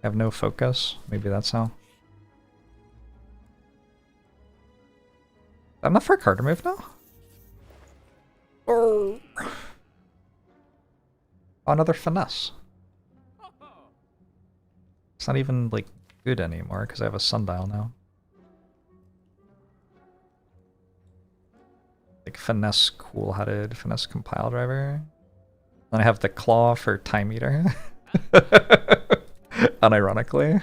I have no focus. Maybe that's how. Is that enough for a card move now? Oh, another finesse. It's not even, like, good anymore, because I have a sundial now. Like, finesse cool-headed, finesse compile driver. Then I have the claw for time eater. Unironically.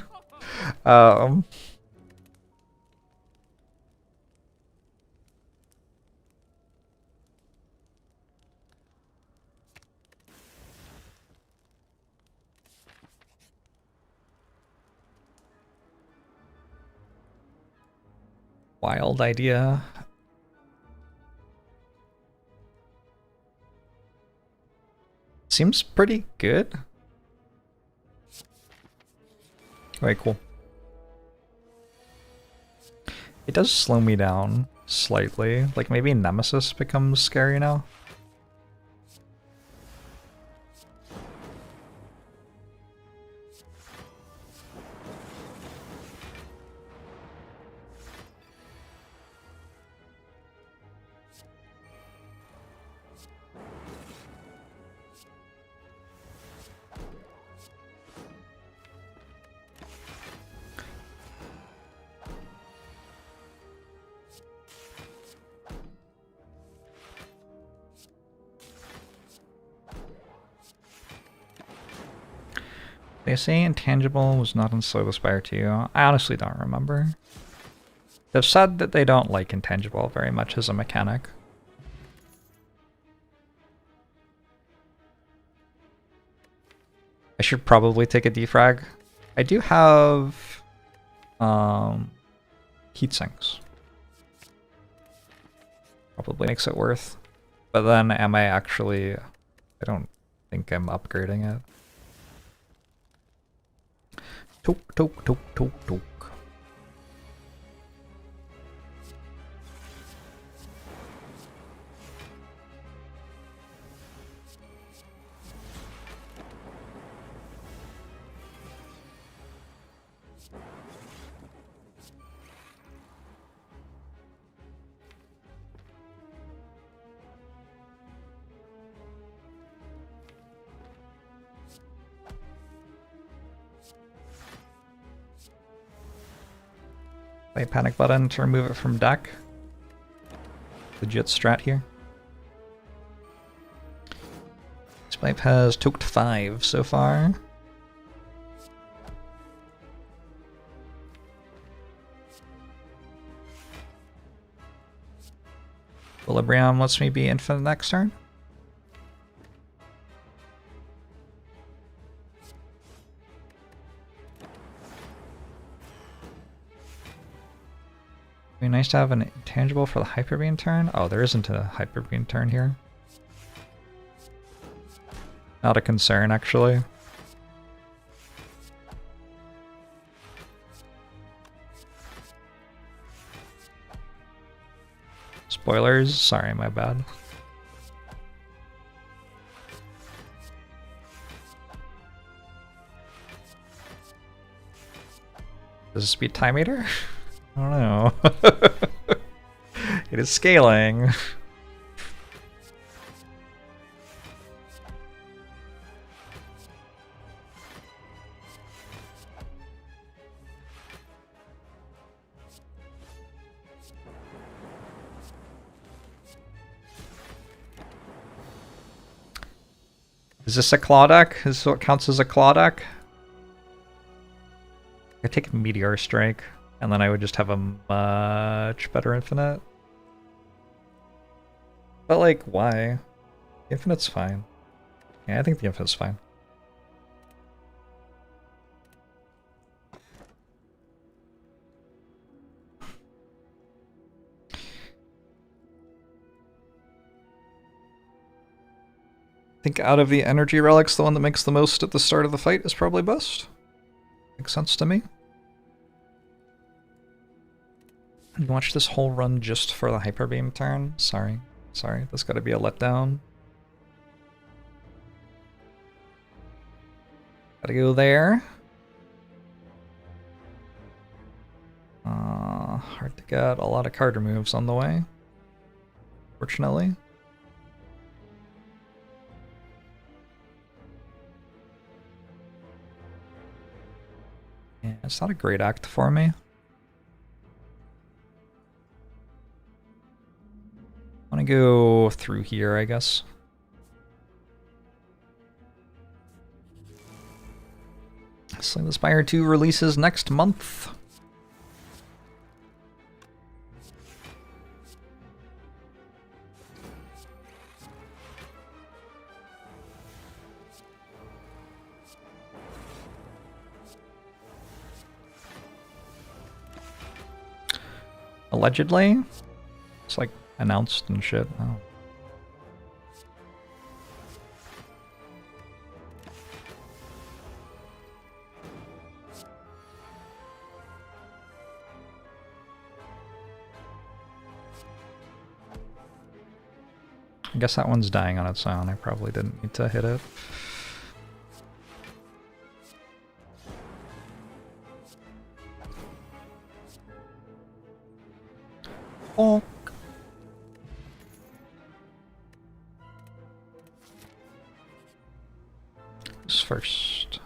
Wild idea. Seems pretty good. Okay, cool. It does slow me down slightly. Like, maybe Nemesis becomes scary now. They say intangible was not in Slay the Spire 2. I honestly don't remember. They've said that they don't like intangible very much as a mechanic. I should probably take a defrag. I do have heat sinks. Probably makes it worth. But then am I actually... I don't think I'm upgrading it. Toke, toke, toke, toke, toke. Play panic button to remove it from deck. Legit strat here. This pipe has toked 5 so far. Equilibrium lets me be infinite next turn. Be nice to have an intangible for the Hyper Beam turn. Oh, there isn't a Hyper Beam turn here. Not a concern, actually. Spoilers? Sorry, my bad. Does this beat Time Eater? I don't know. It is scaling. Is this a claw deck? Is this what counts as a claw deck? I take Meteor Strike. And then I would just have a much better infinite. But like, why? The infinite's fine. Yeah, I think the infinite's fine. I think out of the energy relics, the one that makes the most at the start of the fight is probably best. Makes sense to me. You watch this whole run just for the Hyper Beam turn? Sorry. Sorry, that's gotta be a letdown. Gotta go there. Hard to get. A lot of card removes on the way. Fortunately. Yeah, it's not a great act for me. I want to go through here, I guess. Slay the Spire 2 releases next month. Allegedly? It's like announced and shit. Oh. I guess that one's dying on its own. I probably didn't need to hit it. Oh. Who's first?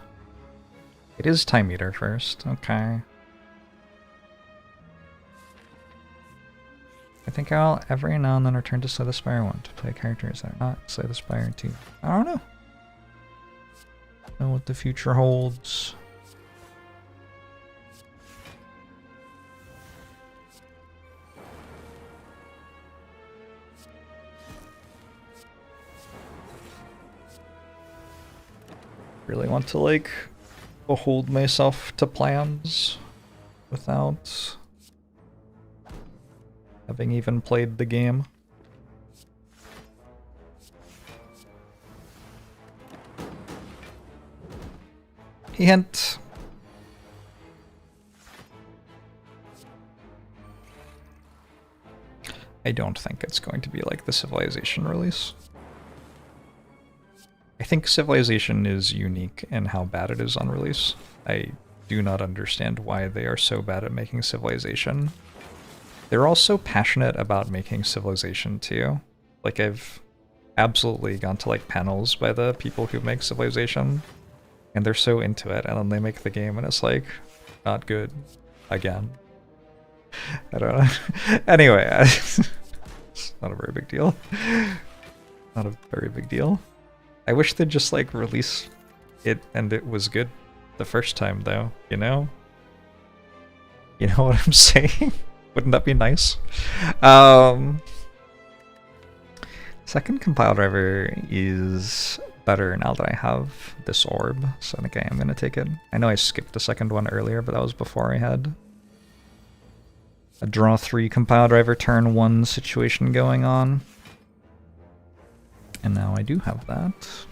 It is Time Eater first. Okay. I think I'll every now and then return to Slay the Spire 1 to play characters that are not Slay the Spire 2. I don't know. know what the future holds. Really want to, like, behold myself to plans without having even played the game. Hint. I don't think it's going to be like the Civilization release. I think Civilization is unique in how bad it is on release. I do not understand why they are so bad at making Civilization. They're also passionate about making Civilization too. Like, I've absolutely gone to like panels by the people who make Civilization, and they're so into it, and then they make the game and it's like, not good. Again. I don't know. Anyway, it's not a very big deal. Not a very big deal. I wish they'd just like release it and it was good the first time though, you know? You know what I'm saying? Wouldn't that be nice? Second compile driver is better now that I have this orb, so I think I am going to take it. I know I skipped the second one earlier, but that was before I had a draw 3 compile driver turn 1 situation going on. And now I do have that.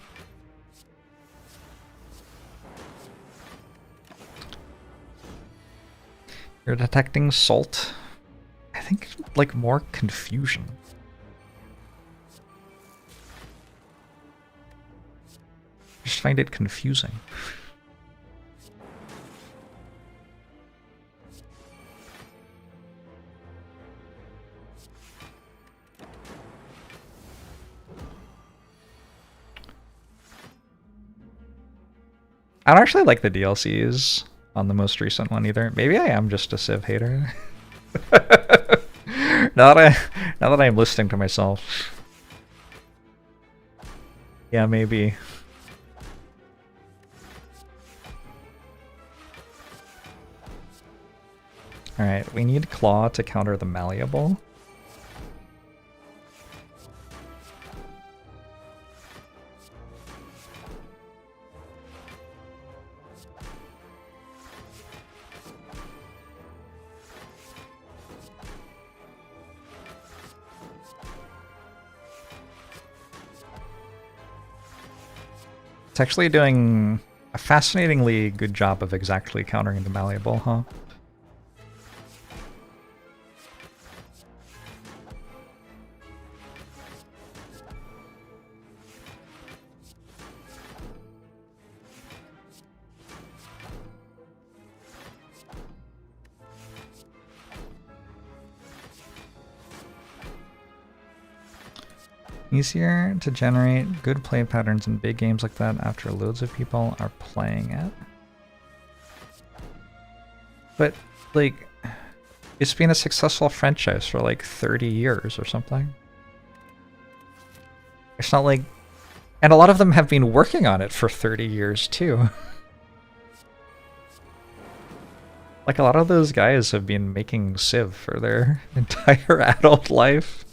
You're detecting salt. I think, like, more confusion. I just find it confusing. I don't actually like the DLCs on the most recent one either. Maybe I am just a Civ hater. now that I'm listening to myself. Yeah, maybe. Alright, we need Claw to counter the Malleable. It's actually doing a fascinatingly good job of exactly countering the Malleable, huh? Easier to generate good play patterns in big games like that after loads of people are playing it. But, like, it's been a successful franchise for like 30 years or something. It's not like... And a lot of them have been working on it for 30 years too. Like, a lot of those guys have been making Civ for their entire adult life.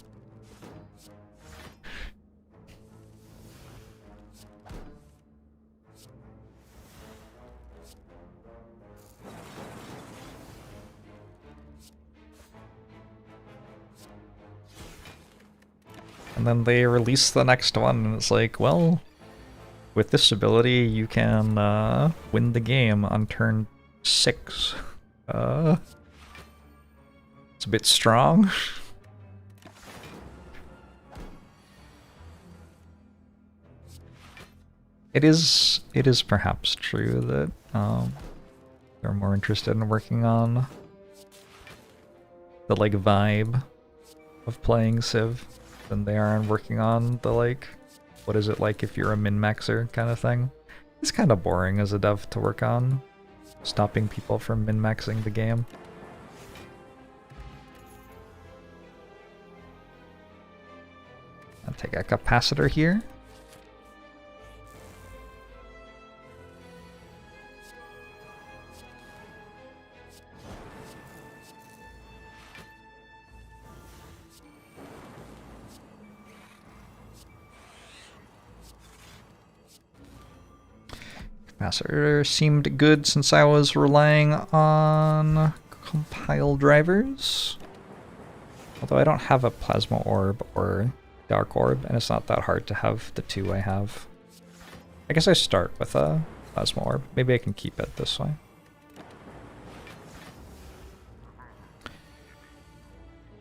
And then they release the next one, and it's like, well, with this ability, you can win the game on turn 6. It's a bit strong. It is perhaps true that they're more interested in working on the, like, vibe of playing Civ than they are in working on the, like, what is it like if you're a min-maxer kind of thing. It's kind of boring as a dev to work on, stopping people from min-maxing the game. I'll take a capacitor here. Capacitor seemed good since I was relying on compile drivers. Although I don't have a plasma orb or dark orb, and it's not that hard to have the two I have. I guess I start with a plasma orb. Maybe I can keep it this way.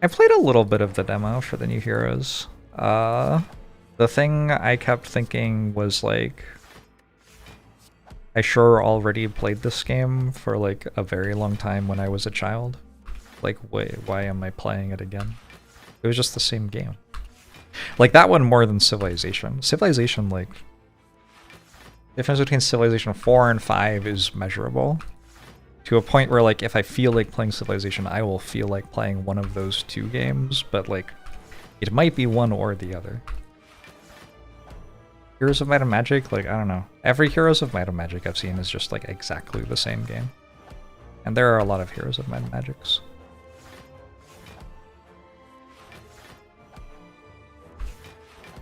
I played a little bit of the demo for the new heroes. The thing I kept thinking was like, I sure already played this game for like a very long time when I was a child. Like, why am I playing it again? It was just the same game. Like that one more than Civilization. Civilization, like, the difference between Civilization 4 and 5 is measurable. To a point where, like, if I feel like playing Civilization, I will feel like playing one of those two games, but, like, it might be one or the other. Heroes of Might and Magic, like, I don't know. Every Heroes of Might and Magic I've seen is just, like, exactly the same game. And there are a lot of Heroes of Might and Magics.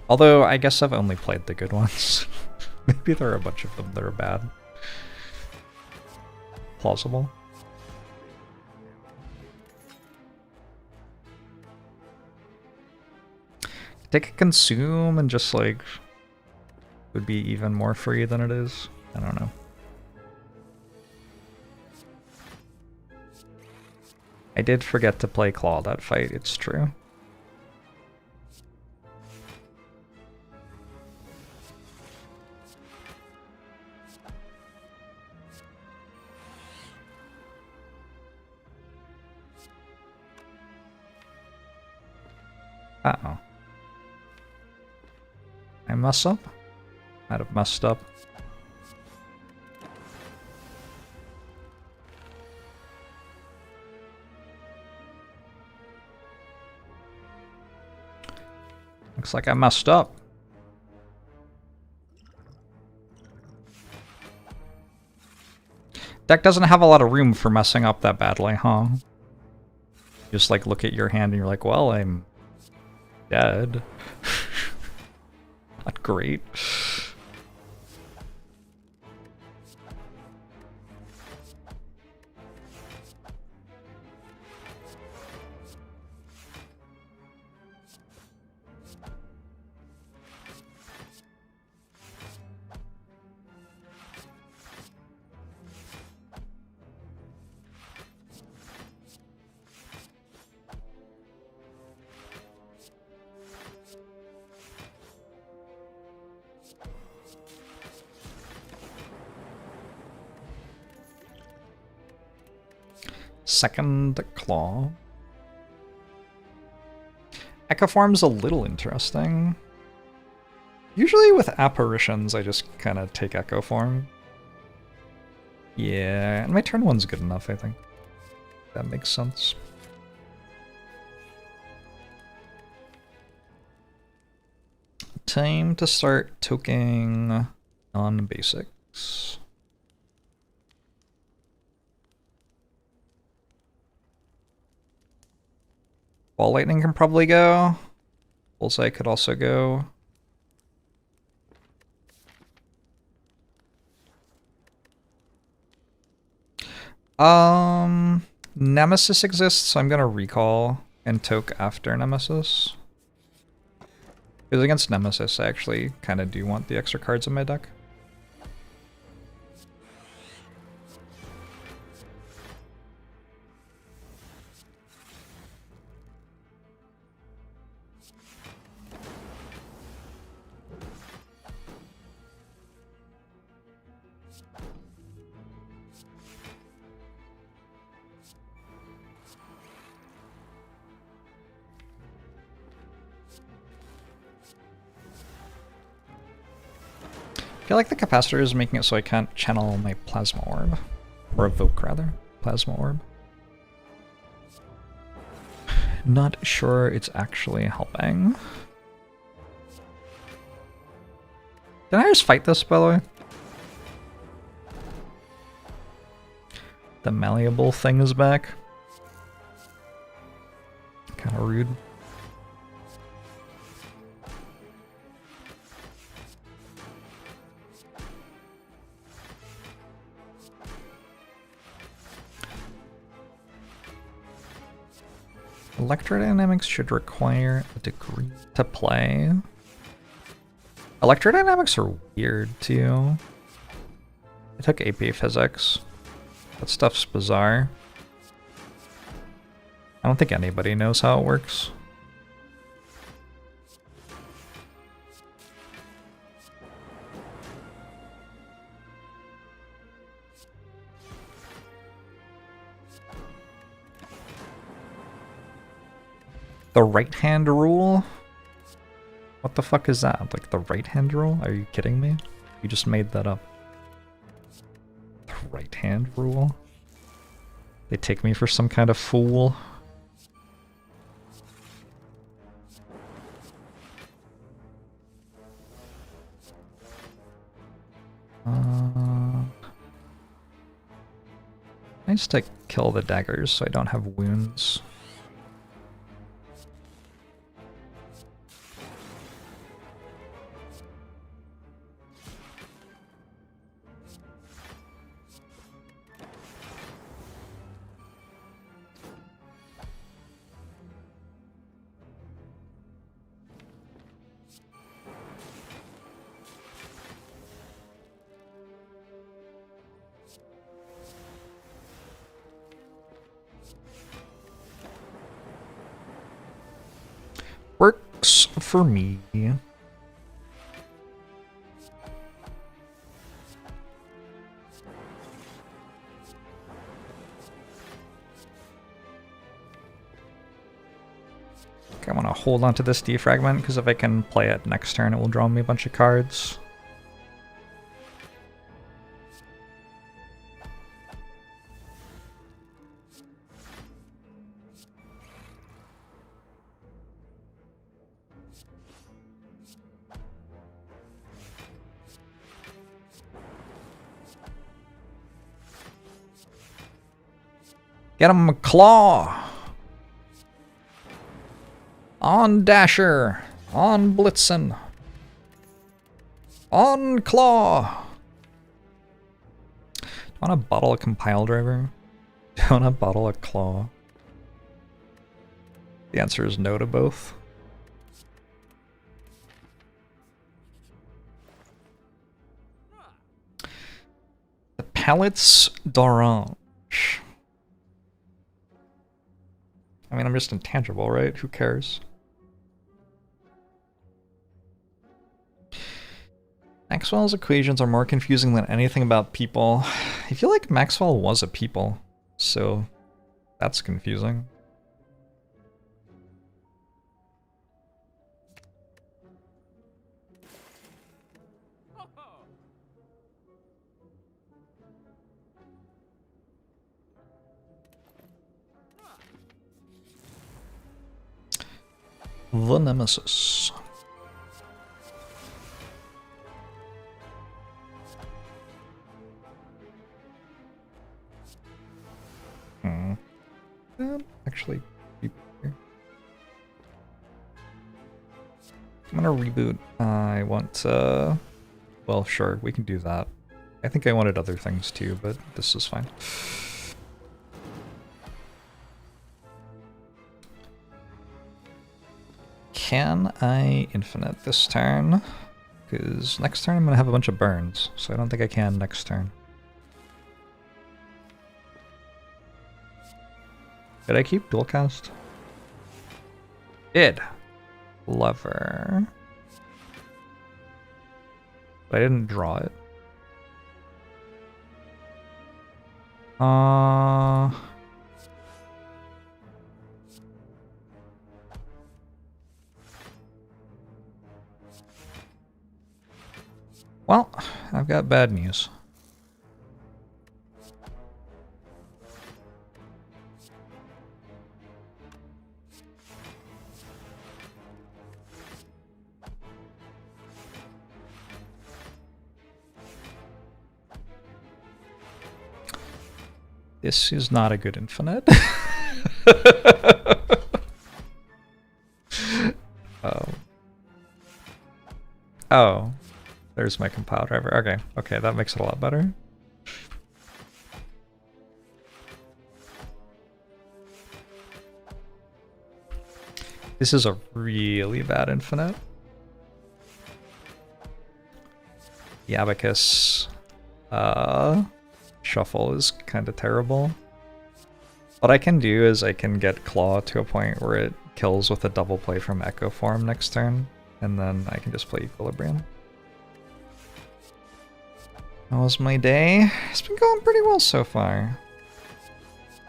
Although, I guess I've only played the good ones. Maybe there are a bunch of them that are bad. Plausible. Take a consume and just like would be even more free than it is. I don't know. I did forget to play Claw that fight, it's true. Uh-oh. I mess up? Might have messed up. Looks like I messed up. Deck doesn't have a lot of room for messing up that badly, huh? Just like look at your hand and you're like, well, I'm dead. Not great. Second Claw. Echo Form's a little interesting. Usually with apparitions, I just kind of take Echo Form. Yeah, and my turn one's good enough, I think. That makes sense. Time to start toking non-basics. Ball Lightning can probably go. Bullseye could also go. Nemesis exists, so I'm gonna recall and toke after Nemesis. Because against Nemesis, I actually kind of do want the extra cards in my deck. I feel like the capacitor is making it so I can't channel my plasma orb. Or evoke, rather. Plasma orb. Not sure it's actually helping. Did I just fight this, by the way? The malleable thing is back. Kinda rude. Electrodynamics should require a degree to play. Electrodynamics are weird too. I took AP Physics. That stuff's bizarre. I don't think anybody knows how it works. The right-hand rule? What the fuck is that? Like the right-hand rule? Are you kidding me? You just made that up. The right-hand rule? They take me for some kind of fool. Nice to kill the daggers so I don't have wounds. Works for me. I want to hold on to this defragment because if I can play it next turn, it will draw me a bunch of cards. Get him, Claw! On Dasher! On Blitzen! On Claw! Do you want to bottle a compile driver? Do you want to bottle a Claw? The answer is no to both. The Palettes d'Orange. I mean, I'm just intangible, right? Who cares? Maxwell's equations are more confusing than anything about people. I feel like Maxwell was a people, so that's confusing. The Nemesis. Actually, reboot here. I'm gonna reboot. I want, well, sure, we can do that. I think I wanted other things too, but this is fine. Can I infinite this turn? Because next turn I'm going to have a bunch of burns, so I don't think I can next turn. Did I keep dual cast? Did. Lever. But I didn't draw it. Well, I've got bad news. This is not a good infinite. Oh. There's my compile driver. Okay, okay, that makes it a lot better. This is a really bad infinite. The abacus shuffle is kind of terrible. What I can do is I can get Claw to a point where it kills with a double play from Echo Form next turn, and then I can just play Equilibrium. How was my day? It's been going pretty well so far.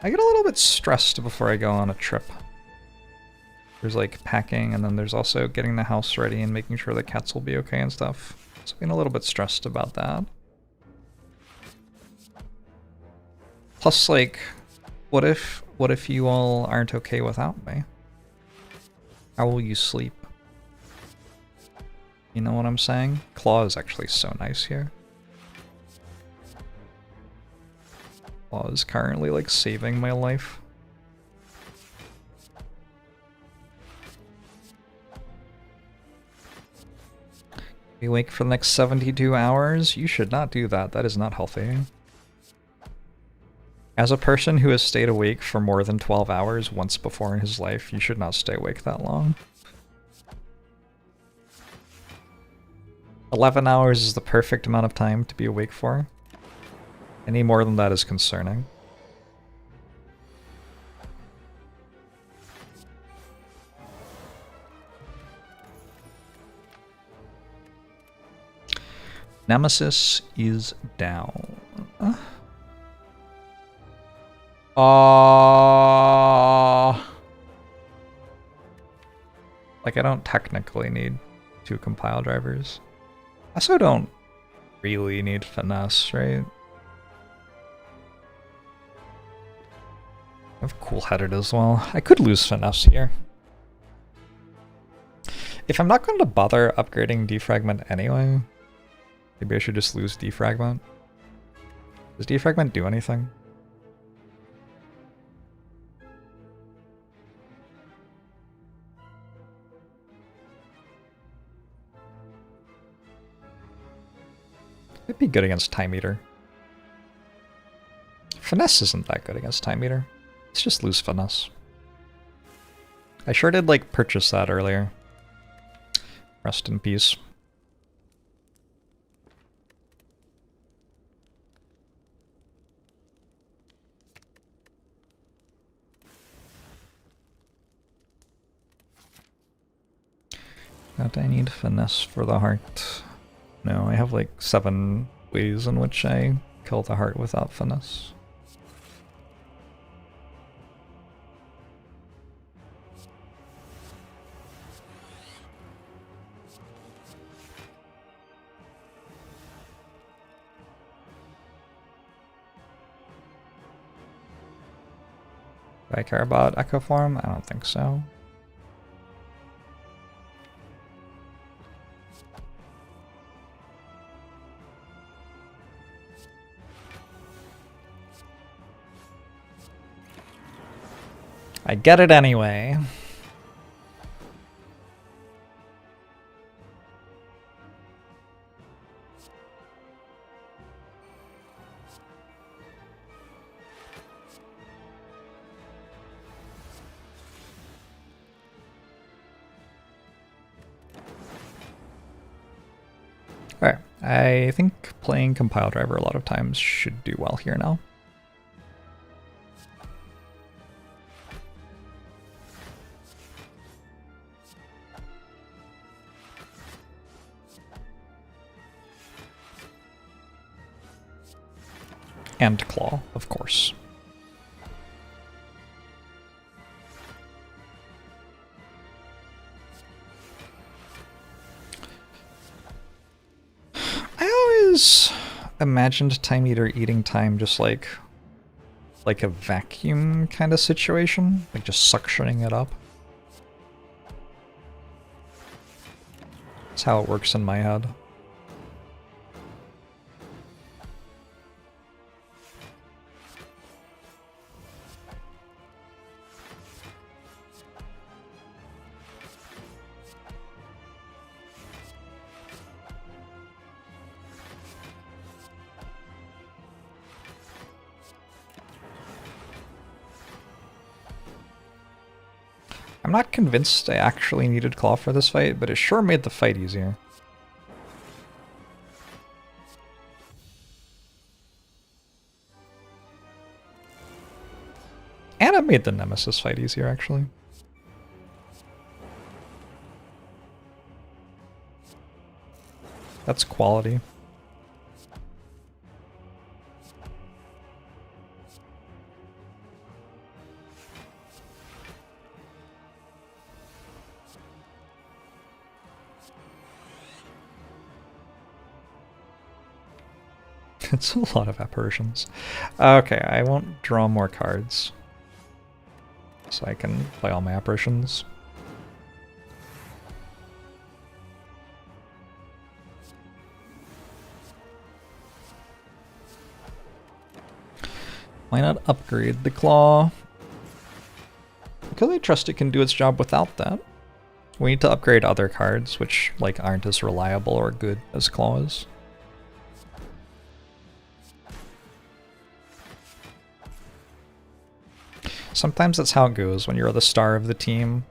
I get a little bit stressed before I go on a trip. There's like packing, and then there's also getting the house ready and making sure the cats will be okay and stuff. So I'm being a little bit stressed about that. Plus, like, what if you all aren't okay without me? How will you sleep? You know what I'm saying? Claw is actually so nice here. Claw is currently like saving my life. Be awake for the next 72 hours? You should not do that. That is not healthy. As a person who has stayed awake for more than 12 hours once before in his life, you should not stay awake that long. 11 hours is the perfect amount of time to be awake for. Any more than that is concerning. Nemesis is down. Like, I don't technically need 2 compile drivers. I also don't really need finesse, right? I have cool-headed as well. I could lose finesse here. If I'm not going to bother upgrading defragment anyway, maybe I should just lose defragment. Does defragment do anything? It'd be good against Time Eater. Finesse isn't that good against Time Eater. Let's just lose finesse. I sure did like purchase that earlier. Rest in peace. Do I need finesse for the heart? No, I have like 7 ways in which I kill the heart without finesse. Do I care about Echo Form? I don't think so. I get it anyway. Alright, I think playing compile driver a lot of times should do well here now. And claw, of course. I always imagined Time Eater eating time just like a vacuum kind of situation, like just suctioning it up. That's how it works in my head. I'm not convinced I actually needed Claw for this fight, but it sure made the fight easier. And it made the Nemesis fight easier, actually. That's quality. It's a lot of apparitions. Okay, I won't draw more cards. So I can play all my apparitions. Why not upgrade the Claw? Because I trust it can do its job without that. We need to upgrade other cards, which like aren't as reliable or good as Claw is. Sometimes that's how it goes when you're the star of the team.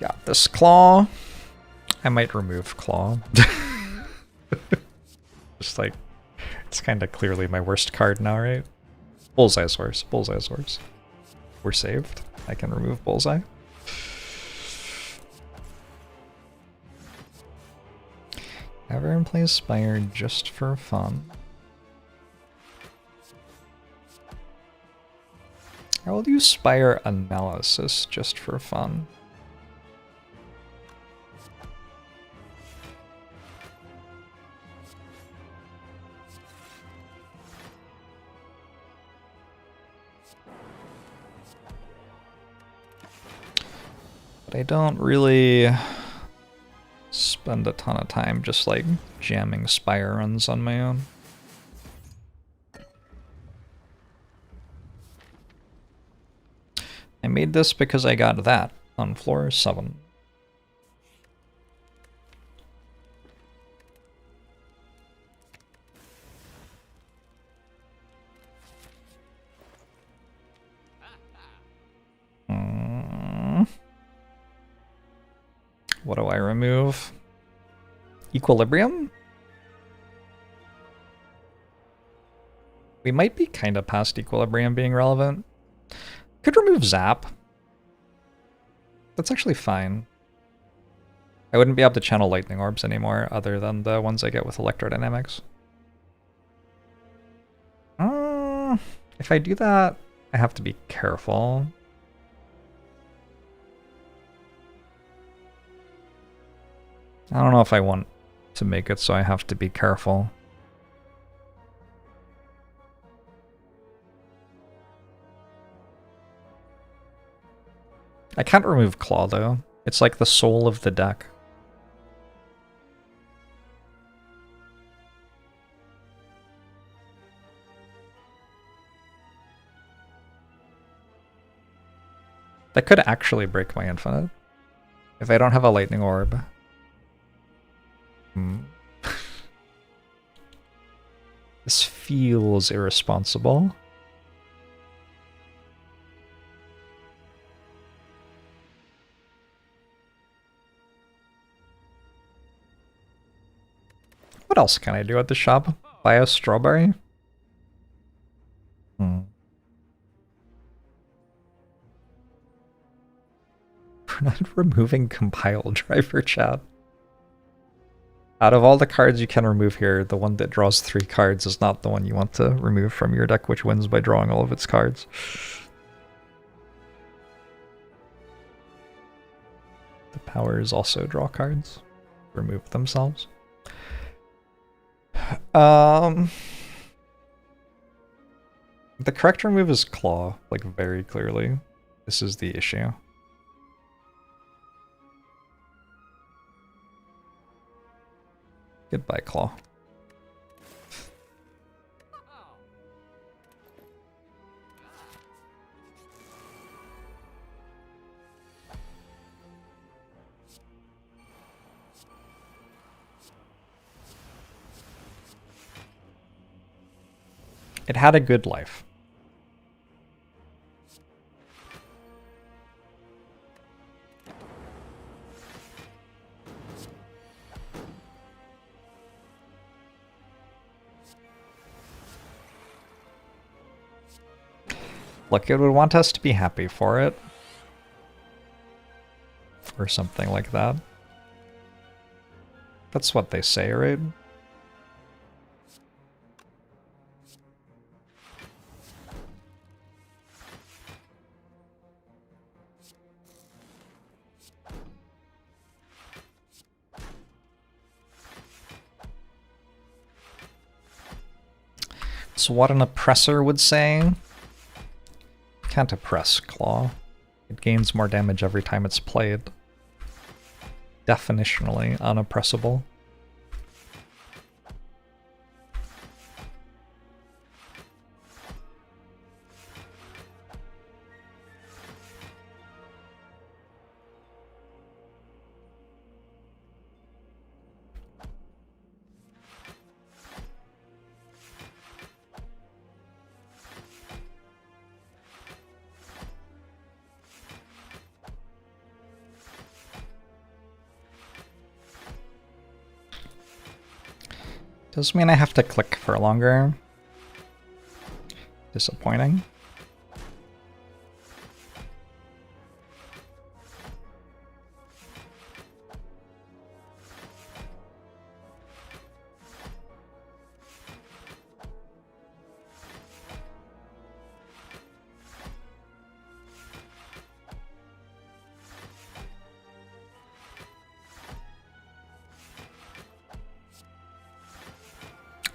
Got this Claw. I might remove Claw. Just like, it's kind of clearly my worst card now, right? Bullseye Source, Bullseye Source. We're saved. I can remove Bullseye. Everyone plays Spire just for fun. I will do Spire Analysis just for fun. But I don't really spend a ton of time just like jamming Spire runs on my own. I made this because I got that on floor 7. What do I remove? Equilibrium? We might be kind of past Equilibrium being relevant. Could remove Zap. That's actually fine. I wouldn't be able to channel Lightning Orbs anymore, other than the ones I get with Electrodynamics. If I do that, I have to be careful. I don't know if I want to make it so I have to be careful. I can't remove Claw though. It's like the soul of the deck. That could actually break my infinite. If I don't have a Lightning Orb. This feels irresponsible. What else can I do at the shop? Buy a strawberry? We're not removing compile driver, chat. Out of all the cards you can remove here, the one that draws 3 cards is not the one you want to remove from your deck, which wins by drawing all of its cards. The powers also draw cards. Remove themselves. The correct remove is Claw, like very clearly. This is the issue. Goodbye, Claw. It had a good life. Look, it would want us to be happy for it. Or something like that. That's what they say, right? So what an oppressor would say. Can't oppress Claw. It gains more damage every time it's played. Definitionally unoppressible. Does mean I have to click for longer. Disappointing.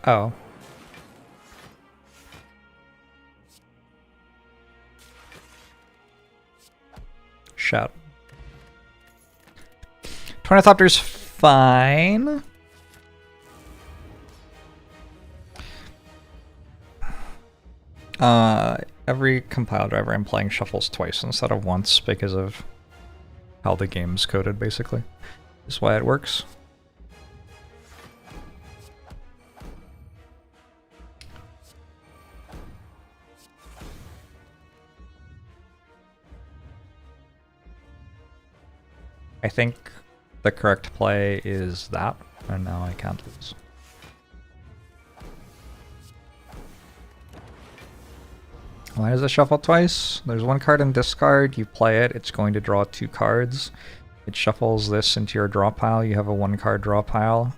Oh. Shut. Tornithopter's fine. Every compile driver I'm playing shuffles twice instead of once because of how the game's coded, basically. That's why it works. I think the correct play is that, and now I can't lose. Why does it shuffle twice? There's one card in discard, you play it, it's going to draw 2 cards. It shuffles this into your draw pile, you have a 1-card draw pile.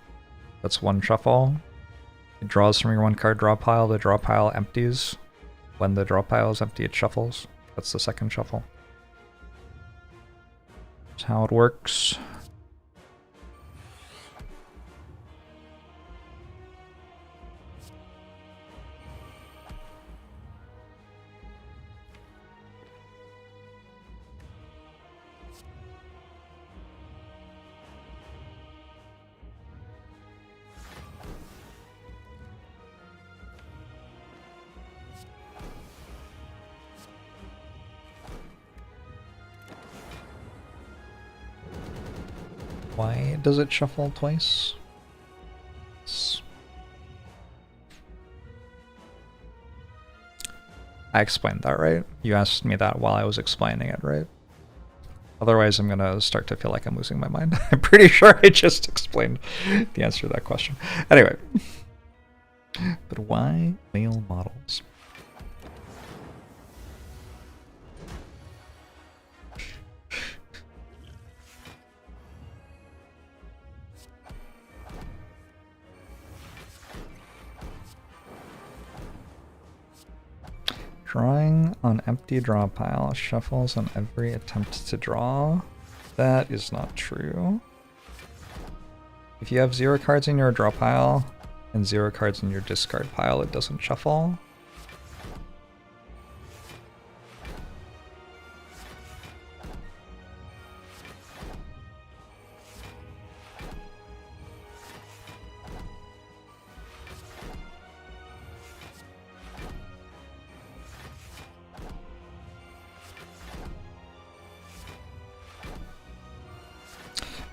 That's 1 shuffle. It draws from your 1-card draw pile, the draw pile empties. When the draw pile is empty, it shuffles. That's the 2nd shuffle. That's how it works. Why does it shuffle twice? I explained that, right? You asked me that while I was explaining it, right? Otherwise, I'm gonna start to feel like I'm losing my mind. I'm pretty sure I just explained the answer to that question. Anyway. But why male models? Drawing on empty draw pile, shuffles on every attempt to draw. That is not true. If you have 0 cards in your draw pile and 0 cards in your discard pile, it doesn't shuffle.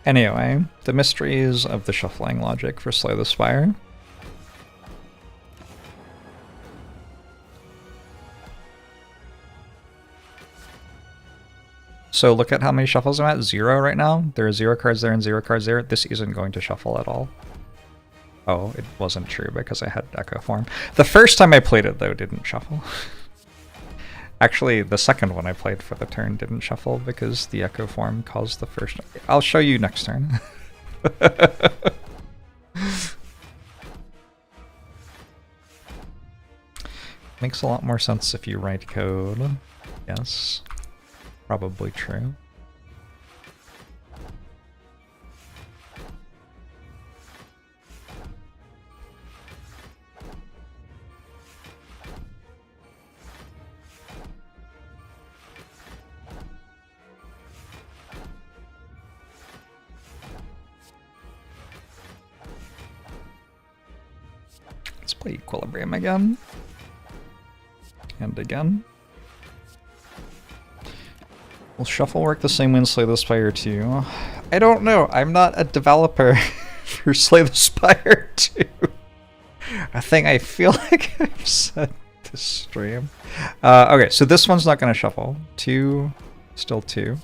Anyway, the mysteries of the shuffling logic for Slay the Spire. So look at how many shuffles I'm at. 0 right now. There are 0 cards there and 0 cards there. This isn't going to shuffle at all. Oh, it wasn't true because I had Echo Form. The first time I played it, though, didn't shuffle. Actually, the second one I played for the turn didn't shuffle because the Echo Form caused the first... I'll show you next turn. Makes a lot more sense if you write code. Yes. Probably true. Let's play Equilibrium again. And again. Will Shuffle work the same way in Slay the Spire 2? I don't know. I'm not a developer for Slay the Spire 2. A thing I feel like I've said this stream. Okay, so this one's not going to shuffle. 2, still 2.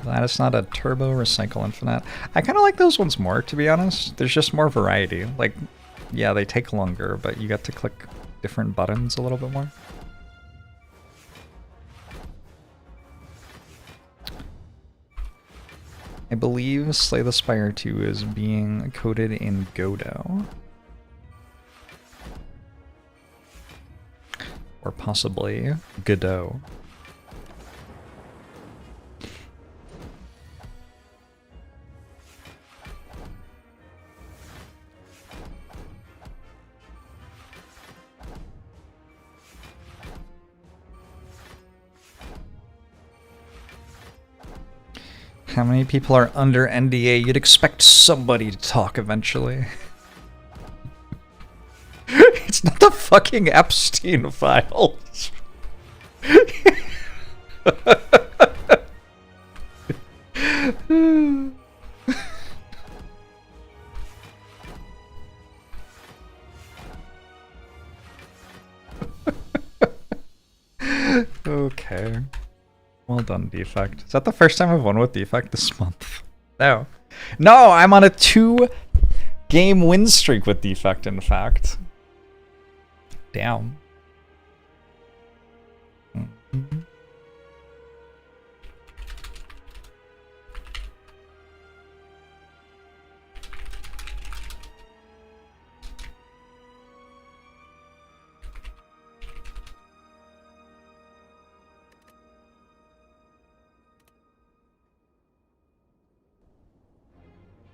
Glad it's not a Turbo Recycle Infinite. I kind of like those ones more, to be honest. There's just more variety. Like, yeah, they take longer, but you get to click different buttons a little bit more. I believe Slay the Spire 2 is being coded in Godot. Or possibly Godot. How many people are under NDA? You'd expect somebody to talk eventually. It's not the fucking Epstein files. Okay. Well done, Defect. Is that the first time I've won with Defect this month? No. No, I'm on a 2-game win streak with Defect, in fact. Damn. Mm-hmm.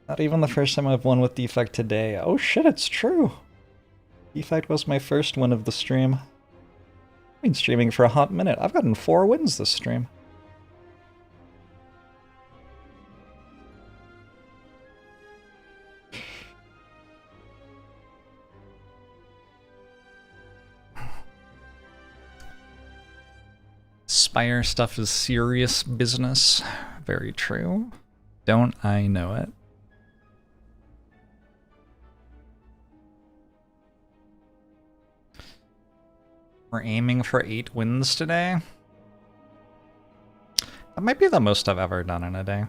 Not even the first time I've won with Defect today. Oh shit, it's true. Defect was my first win of the stream. I've been streaming for a hot minute. I've gotten 4 wins this stream. Spire stuff is serious business. Very true. Don't I know it? We're aiming for 8 wins today. That might be the most I've ever done in a day.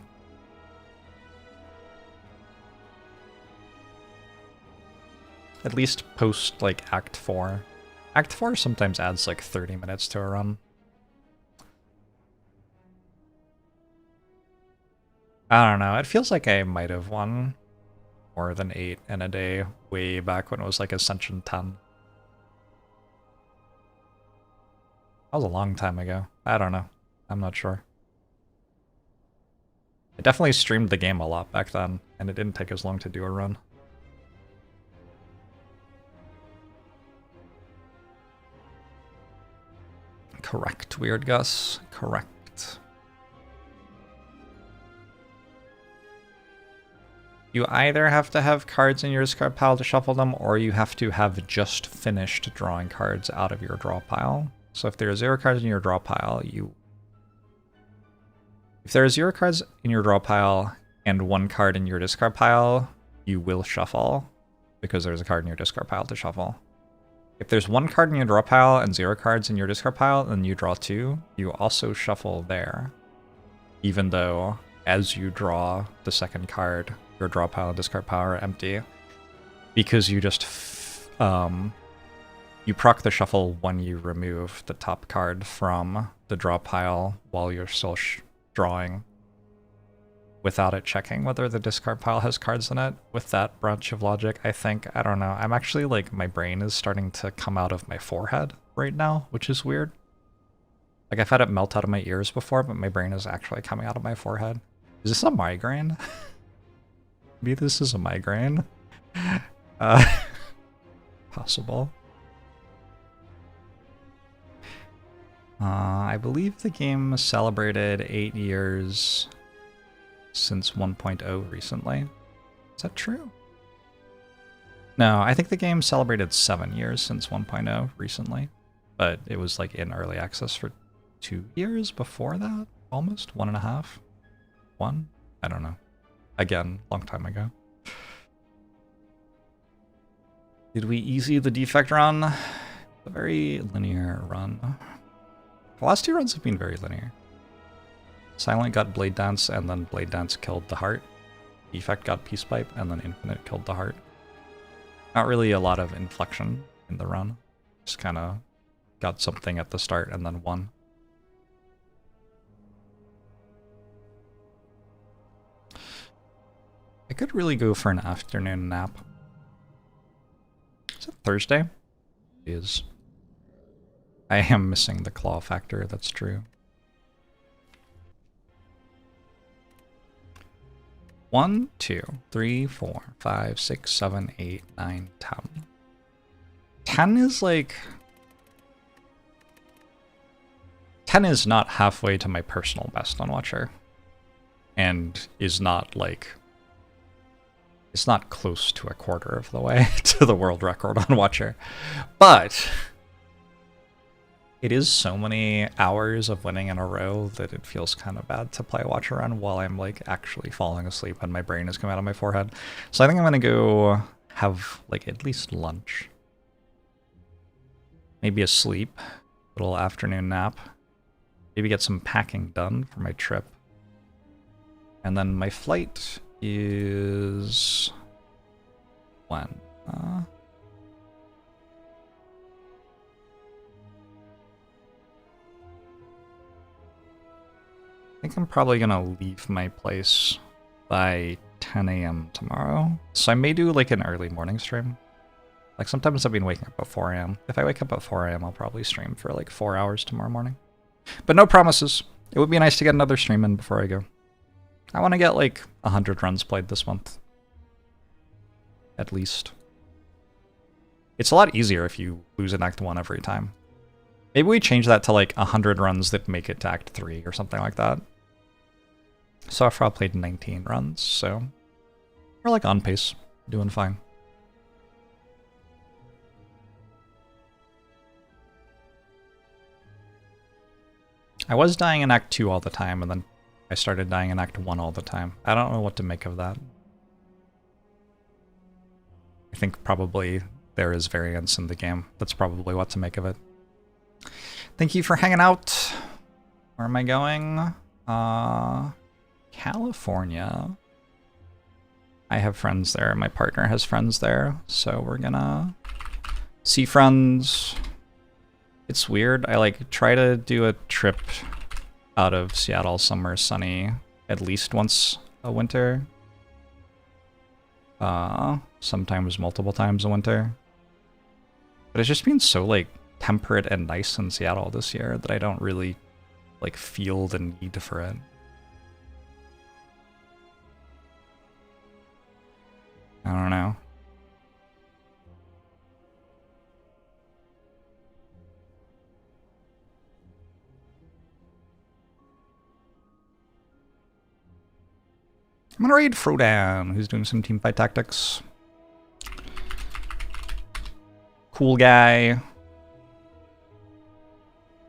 At least post, like, Act 4. Act 4 sometimes adds, like, 30 minutes to a run. I don't know, it feels like I might have won more than 8 in a day way back when it was, like, Ascension 10. That was a long time ago. I don't know. I'm not sure. I definitely streamed the game a lot back then, and it didn't take as long to do a run. Correct, Weird Gus. Correct. You either have to have cards in your discard pile to shuffle them, or you have to have just finished drawing cards out of your draw pile. So if there are 0 cards in your draw pile, you If there are 0 cards in your draw pile and 1 card in your discard pile, you will shuffle because there's a card in your discard pile to shuffle. If there's 1 card in your draw pile and 0 cards in your discard pile, then you draw 2. You also shuffle there, even though as you draw the second card, your draw pile and discard pile are empty, because you just you proc the shuffle when you remove the top card from the draw pile while you're still drawing, without it checking whether the discard pile has cards in it. With that branch of logic, I think, I don't know, I'm actually like, my brain is starting to come out of my forehead right now, which is weird. Like, I've had it melt out of my ears before, but my brain is actually coming out of my forehead. Is this a migraine? Maybe this is a migraine. Possible. I believe the game celebrated 8 years since 1.0 recently. Is that true? No, I think the game celebrated 7 years since 1.0 recently, but it was like in early access for 2 years before that, almost 1.5, 1. I don't know. Again, long time ago. Did we easy the defect run? A very linear run. The last 2 runs have been very linear. Silent got Blade Dance, and then Blade Dance killed the heart. Defect got Peace Pipe, and then Infinite killed the heart. Not really a lot of inflection in the run. Just kind of got something at the start and then won. I could really go for an afternoon nap. Is it Thursday? It is. I am missing the claw factor, that's true. 1, 2, 3, 4, 5, 6, 7, 8, 9, 10. 10 is like... 10 is not halfway to my personal best on Watcher. And is not like... It's not close to a quarter of the way to the world record on Watcher. But it is so many hours of winning in a row that it feels kind of bad to play Watcher on while I'm like actually falling asleep and my brain is coming out of my forehead. So I think I'm gonna go have like at least lunch. Maybe a sleep, little afternoon nap. Maybe get some packing done for my trip. And then my flight is when? I think I'm probably gonna leave my place by 10 a.m. tomorrow. So I may do like an early morning stream. Like sometimes I've been waking up at 4 a.m. If I wake up at 4 a.m. I'll probably stream for like 4 hours tomorrow morning. But no promises. It would be nice to get another stream in before I go. I want to get like 100 runs played this month. At least. It's a lot easier if you lose in Act 1 every time. Maybe we change that to like 100 runs that make it to Act 3 or something like that. So far I played 19 runs, so we're like on pace, doing fine. I was dying in Act 2 all the time, and then I started dying in Act 1 all the time. I don't know what to make of that. I think probably there is variance in the game. That's probably what to make of it. Thank you for hanging out. Where am I going? California. I have friends there. My partner has friends there. So we're gonna see friends. It's weird. I like try to do a trip out of Seattle somewhere sunny at least once a winter. Sometimes multiple times a winter. But it's just been so like temperate and nice in Seattle this year that I don't really like feel the need for it. I don't know. I'm gonna raid Frodan, who's doing some teamfight tactics. Cool guy.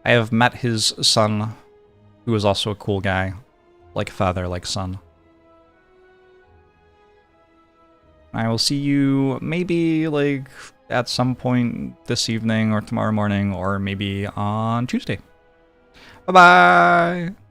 I have met his son, who is also a cool guy. like father, like son. I will see you maybe like at some point this evening or tomorrow morning or maybe on Tuesday. Bye-bye!